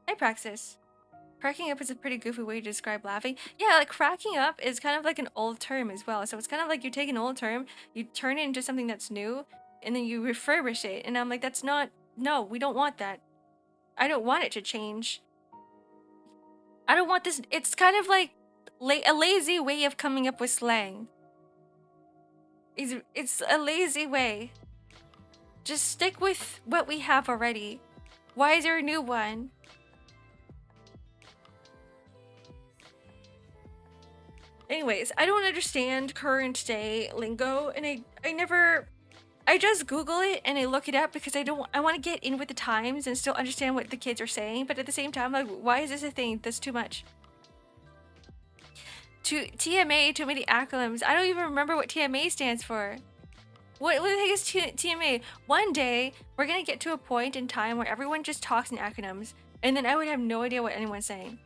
Hi, Praxis. Cracking up is a pretty goofy way to describe laughing. Yeah, like cracking up is kind of like an old term as well. So it's kind of like you take an old term, you turn it into something that's new, and then you refurbish it. And I'm like, that's not, no, we don't want that. I don't want it to change. I don't want this. It's kind of like a lazy way of coming up with slang. It's a lazy way. Just stick with what we have already. Why is there a new one? Anyways, I don't understand current day lingo, and I just Google it and I look it up because I want to get in with the times and still understand what the kids are saying, but at the same time, like, why is this a thing? That's too much. TMA, too many acronyms. I don't even remember what TMA stands for. What the heck is TMA? One day, we're gonna get to a point in time where everyone just talks in acronyms, and then I would have no idea what anyone's saying.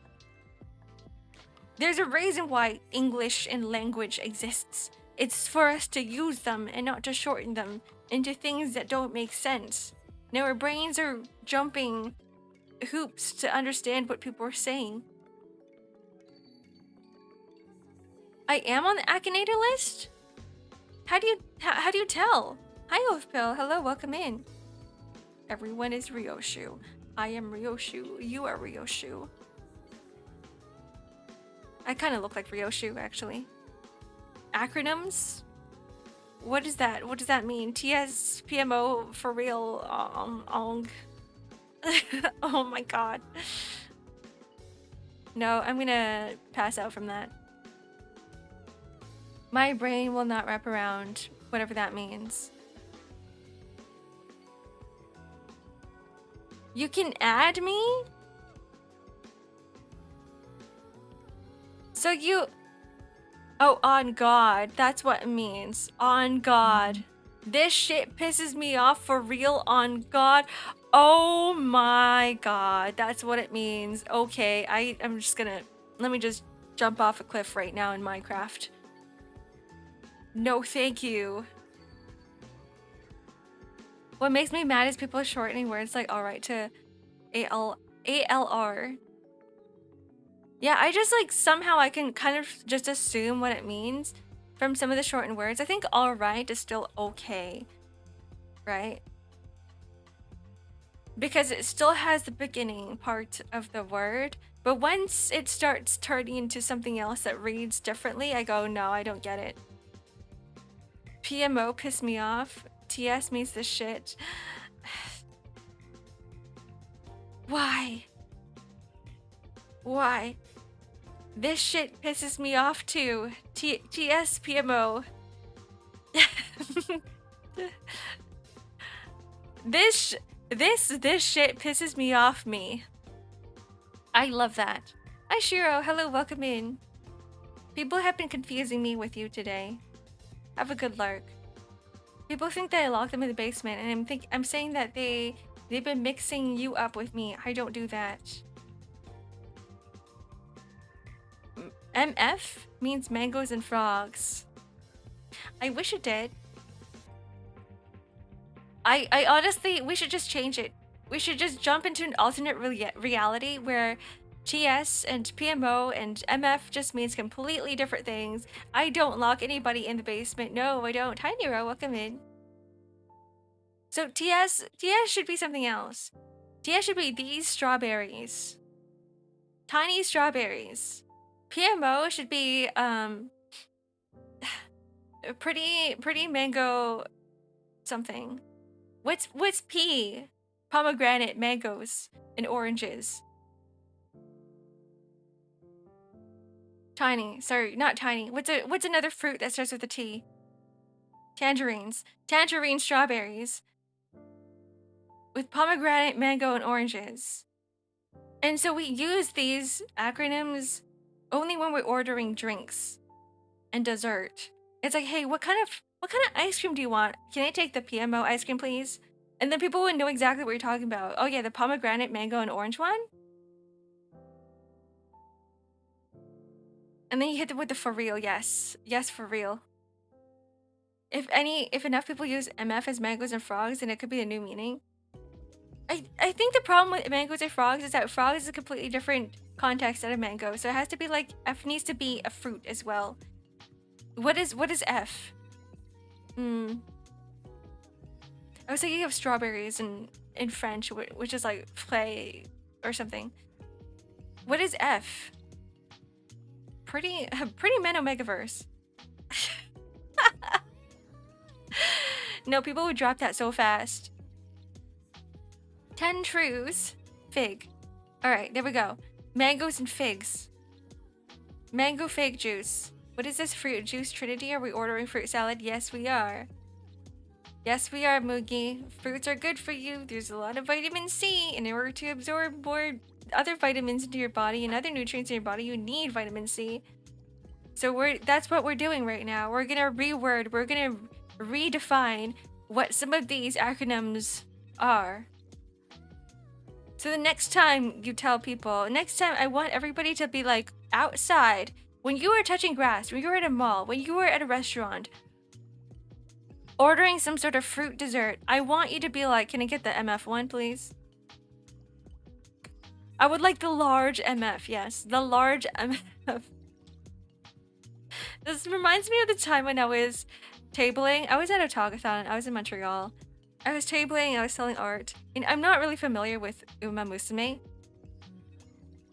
There's a reason why English and language exists. It's for us to use them and not to shorten them into things that don't make sense. Now our brains are jumping hoops to understand what people are saying. I am on the Akinator list? How do you tell? Hi Oathpill, hello, welcome in. Everyone is Ryoshu. I am Ryoshu, you are Ryoshu. I kind of look like Ryoshu, actually. Acronyms? What is that? What does that mean? TSPMO for real? Oh my god. No, I'm gonna pass out from that. My brain will not wrap around whatever that means. You can add me? So you... Oh, on God. That's what it means. On God. This shit pisses me off for real, on God. Oh my God. That's what it means. Okay, I'm just gonna... Let me just jump off a cliff right now in Minecraft. No, thank you. What makes me mad is people shortening words like alright to ALR. Yeah, I just like somehow I can kind of just assume what it means from some of the shortened words. I think alright is still okay, right? Because it still has the beginning part of the word, But once it starts turning into something else that reads differently, I go, no, I don't get it. PMO pissed me off. TS means this shit. Why? Why? This shit pisses me off too. TS PMO. This shit pisses me off me. I love that. Hi Shiro, hello, welcome in. People have been confusing me with you today. Have a good lark. People think that I locked them in the basement, and I'm saying that they've been mixing you up with me. I don't do that. MF means mangoes and frogs. I wish it did. I honestly, we should just change it. We should just jump into an alternate reality where TS and PMO and MF just means completely different things. I don't lock anybody in the basement. No, I don't. Hi Nero, welcome in. So TS should be something else. TS should be these strawberries. Tiny strawberries. PMO should be pretty mango something. What's P? Pomegranate, mangoes, and oranges. Tiny. Sorry, not tiny. What's another fruit that starts with a T? Tangerines. Tangerine strawberries. With pomegranate, mango, and oranges. And so we use these acronyms only when we're ordering drinks and dessert. It's like, hey, what kind of ice cream do you want? Can I take the PMO ice cream, please? And then people would know exactly what you're talking about. Oh yeah, the pomegranate, mango, and orange one? And then you hit them with the for real, yes. Yes, for real. If enough people use MF as mangoes and frogs, then it could be a new meaning. I think the problem with mangoes and frogs is that frogs is a completely different context out of mango. So it has to be like, F needs to be a fruit as well. What is F? I was thinking of strawberries in French, which is like play or something. What is F? Pretty men Omegaverse. No, people would drop that so fast. 10 trues. Fig. Alright, there we go. Mangoes and figs. Mango fig juice. What is this fruit juice trinity? Are we ordering fruit salad? Yes, we are. Yes, we are, Moogie. Fruits are good for you. There's a lot of vitamin C. In order to absorb more other vitamins into your body and other nutrients in your body, you need vitamin C. So that's what we're doing right now. We're gonna reword, we're gonna redefine what some of these acronyms are. So the next time you tell people, next time I want everybody to be like outside, when you are touching grass, when you're at a mall, when you are at a restaurant, ordering some sort of fruit dessert, I want you to be like, can I get the MF one, please? I would like the large MF, yes, the large MF. This reminds me of the time when I was tabling. I was at a talkathon. I was in Montreal. I was tabling. I was selling art. And I'm not really familiar with Uma Musume.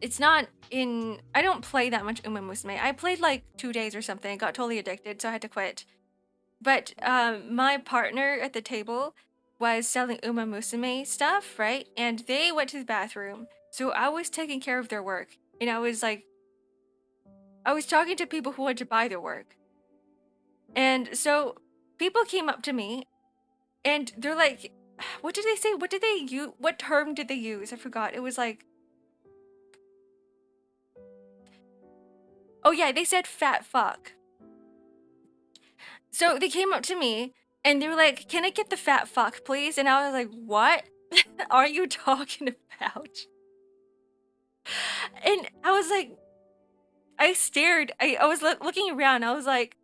It's not in... I don't play that much Uma Musume. I played like 2 days or something. Got totally addicted, so I had to quit. But my partner at the table was selling Uma Musume stuff, right? And they went to the bathroom. So I was taking care of their work. And I was like... I was talking to people who wanted to buy their work. And so people came up to me and they're like, what did they say? What did they use? What term did they use? I forgot. It was like, oh yeah, they said fat fuck. So they came up to me and they were like, can I get the fat fuck, please? And I was like, what are you talking about? And I was like, I stared. I was looking around. I was like,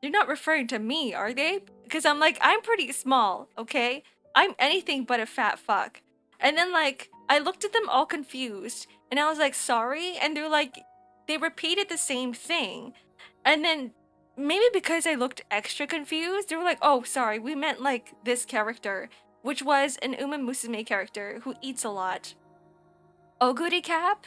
they're not referring to me, are they? Because I'm like, I'm pretty small, okay? I'm anything but a fat fuck. And then like, I looked at them all confused. And I was like, sorry? And they're like, they repeated the same thing. And then maybe because I looked extra confused, they were like, oh, sorry, we meant like this character. Which was an Uma Musume character who eats a lot. Oguri Cap?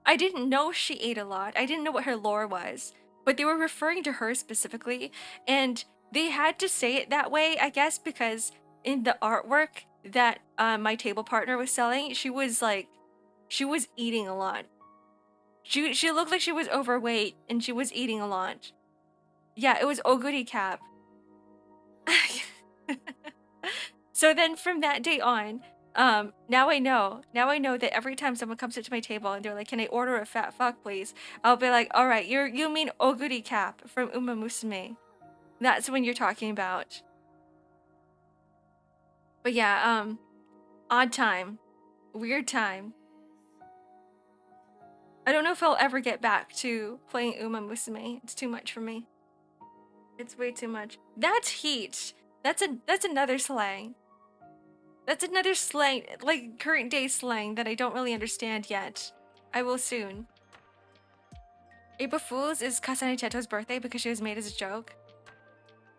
I didn't know she ate a lot. I didn't know what her lore was, but they were referring to her specifically, and they had to say it that way, I guess, because in the artwork that my table partner was selling, she was eating a lot. She looked like she was overweight and she was eating a lot. Yeah, it was Oguri Cap. So then from that day on, now I know that every time someone comes up to my table and they're like, "Can I order a fat fuck, please?" I'll be like, "All right, you mean Oguri Cap from Uma Musume. That's when you're talking about." But yeah, odd time, weird time. I don't know if I'll ever get back to playing Uma Musume. It's too much for me. It's way too much. That's heat. That's another slang. That's another slang, like current day slang that I don't really understand yet. I will soon. April Fool's is Kasane Teto's birthday because she was made as a joke.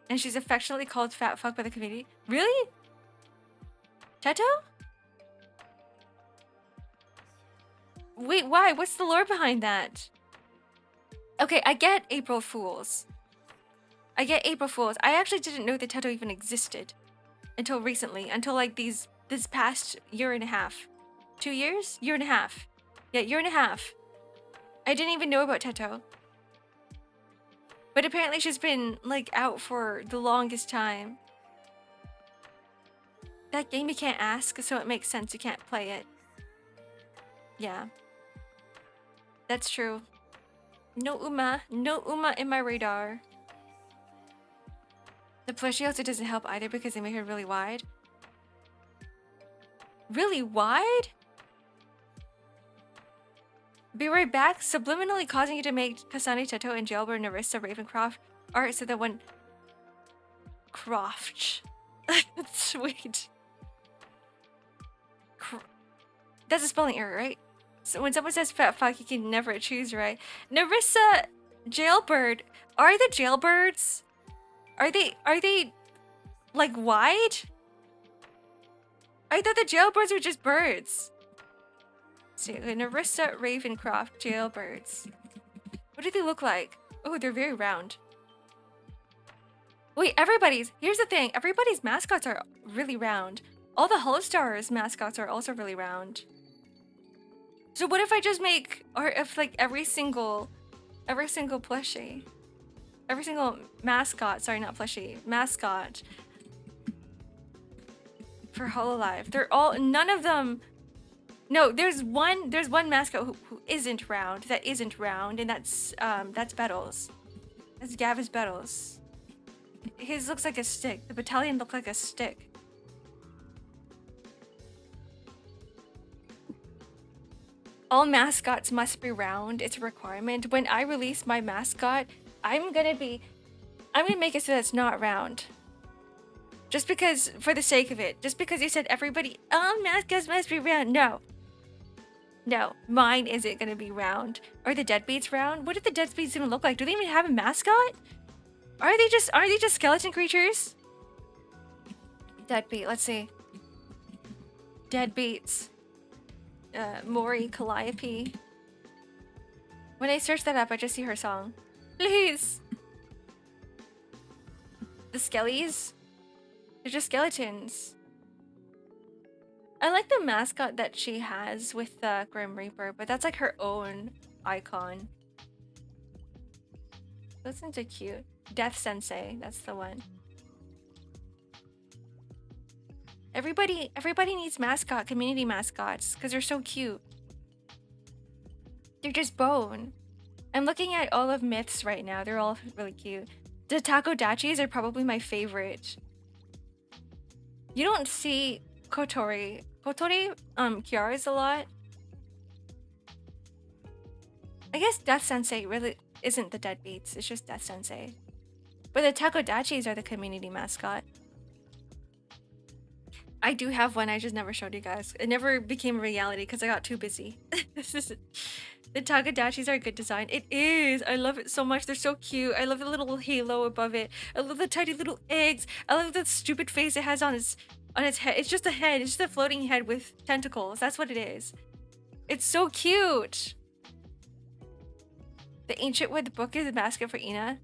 And she's affectionately called fat fuck by the community. Really? Teto? Wait, why? What's the lore behind that? Okay, I get April Fool's. I actually didn't know that Teto even existed until recently, until like this past year and a half. 2 years? Year and a half. Yeah, year and a half. I didn't even know about Teto. But apparently she's been like out for the longest time. That game you can't ask, so it makes sense you can't play it. Yeah. That's true. No Uma in my radar. The plushie also doesn't help either because they make her really wide. Really wide? Be right back. Subliminally causing you to make Kasane Teto and Jailbird Narissa Ravencroft art so that when Croft. Sweet. That's a spelling error, right? So when someone says fat fuck, you can never choose right. Narissa Jailbird. Are the jailbirds? Are they like wide? I thought the jailbirds were just birds. See, Narissa Ravencroft jailbirds. What do they look like? Oh, they're very round. Wait, here's the thing. Everybody's mascots are really round. All the Hollow Stars mascots are also really round. So what if I just make art of like every single plushie? Every single mascot, sorry, not plushie, mascot for Hololive. They're all, none of them, no, there's one mascot who isn't round, and that's Bettles. That's Gavis Bettles. His looks like a stick. The battalion looked like a stick. All mascots must be round. It's a requirement. When I release my mascot, I'm gonna make it so that it's not round. Just because, for the sake of it. Just because you said everybody, all mascots must be round. No. No, mine isn't gonna be round. Are the deadbeats round? What do the deadbeats even look like? Do they even have a mascot? Are they just skeleton creatures? Deadbeat, let's see. Deadbeats. Mori Calliope. When I search that up, I just see her song. Please! The skellies? They're just skeletons. I like the mascot that she has with the Grim Reaper, but that's like her own icon. Those things are cute. Death Sensei, that's the one. Everybody needs community mascots, because they're so cute. They're just bone. I'm looking at all of Myths right now. They're all really cute. The Takodachis are probably my favorite. You don't see Kotori Kiara's a lot. I guess Death Sensei really isn't the deadbeats. It's just Death Sensei. But the Takodachis are the community mascot. I do have one, I just never showed you guys. It never became a reality because I got too busy. The Takodachis are a good design. It is! I love it so much. They're so cute. I love the little halo above it. I love the tiny little eggs. I love the stupid face it has on its head. It's just a head. It's just a floating head with tentacles. That's what it is. It's so cute. The Ancient Wood book is a basket for Ina.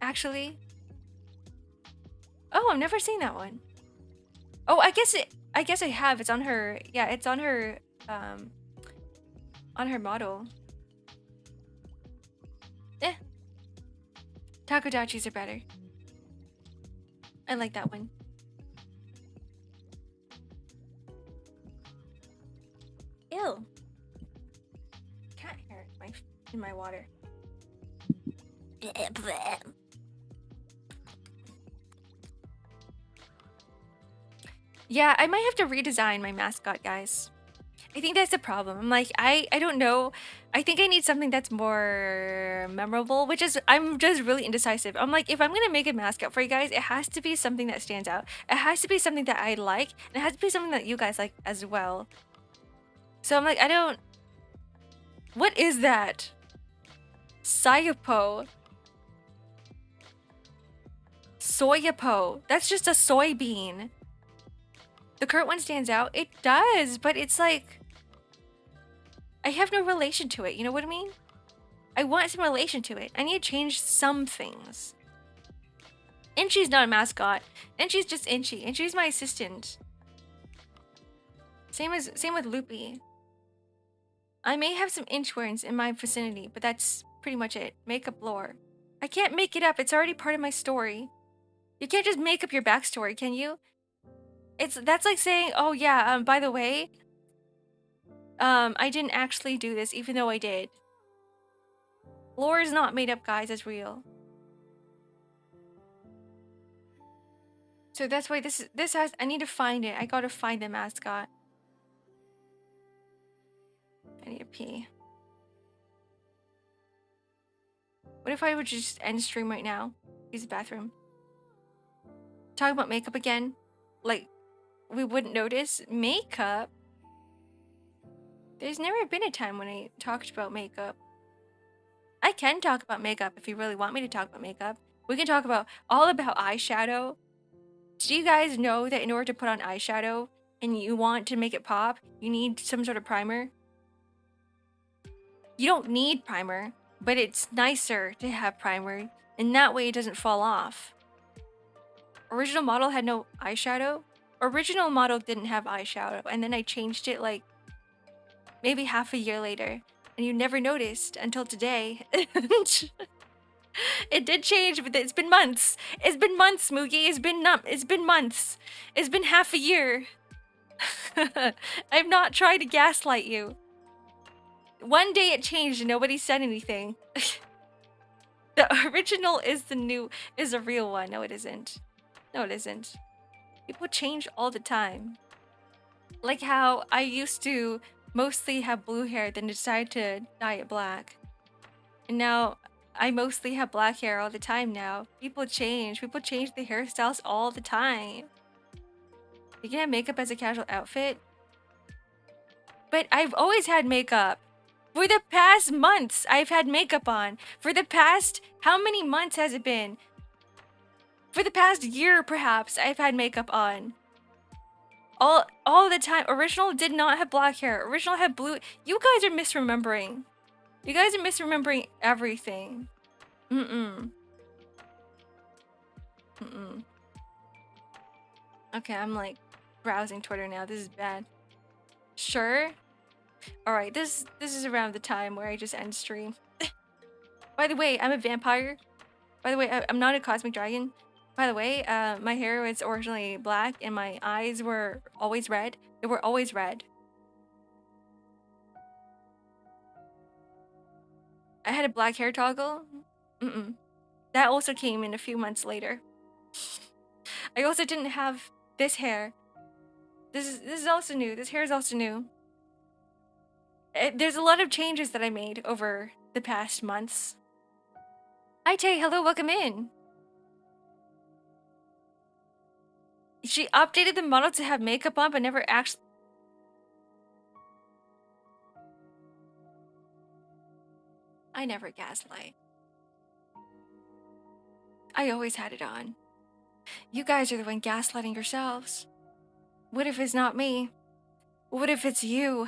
Actually. Oh, I've never seen that one. Oh, I guess I have. It's on her. Yeah, it's on her model. Eh. Takodachis are better. I like that one. Ew. Cat hair in my water. Yeah, I might have to redesign my mascot, guys. I think that's the problem. I'm like, I don't know. I think I need something that's more memorable, which is, I'm just really indecisive. I'm like, if I'm gonna make a mascot for you guys, it has to be something that stands out. It has to be something that I like, and it has to be something that you guys like as well. So I'm like, I don't... What is that? Sayapo. Soyapo. That's just a soybean. The current one stands out. It does, but it's like... I have no relation to it, you know what I mean? I want some relation to it. I need to change some things. Inchi's not a mascot. Inchi's just Inchy. Inchy's my assistant. Same with Loopy. I may have some Inchworms in my vicinity, but that's pretty much it. Makeup lore. I can't make it up. It's already part of my story. You can't just make up your backstory, can you? That's like saying, oh yeah, by the way, I didn't actually do this, even though I did. Lore is not made up, guys. It's real. So that's why this has... I need to find it. I gotta find the mascot. I need to pee. What if I would just end stream right now? Use the bathroom. Talk about makeup again? Like, we wouldn't notice? Makeup? There's never been a time when I talked about makeup. I can talk about makeup if you really want me to talk about makeup. We can talk about all about eyeshadow. Do you guys know that in order to put on eyeshadow and you want to make it pop, you need some sort of primer? You don't need primer, but it's nicer to have primer, and that way it doesn't fall off. Original model had no eyeshadow. Original model didn't have eyeshadow, and then I changed it like maybe half a year later, and you never noticed until today. It did change, but it's been months. It's been months, Moogie. It's been months. It's been half a year. I've not tried to gaslight you. One day it changed and nobody said anything. The original is a real one. No, it isn't. No, it isn't. People change all the time. Like how I used to mostly have blue hair, then decide to dye it black. And now I mostly have black hair all the time now. People change. People change their hairstyles all the time. You can have makeup as a casual outfit. But I've always had makeup. For the past months, I've had makeup on. For the past... How many months has it been? For the past year, perhaps, I've had makeup on. All the time. Original did not have black hair. Original had blue... You guys are misremembering. You guys are misremembering everything. Mm-mm. Mm-mm. Okay, I'm like browsing Twitter now. This is bad. Sure. Alright, this is around the time where I just end stream. By the way, I'm a vampire. By the way, I'm not a cosmic dragon. By the way, my hair was originally black and my eyes were always red. They were always red. I had a black hair toggle. Mm-mm. That also came in a few months later. I also didn't have this hair. This is also new. This hair is also new. There's a lot of changes that I made over the past months. Hi Tay, hello, welcome in. She updated the model to have makeup on, but never actually... I never gaslight. I always had it on. You guys are the one gaslighting yourselves. What if it's not me? What if it's you?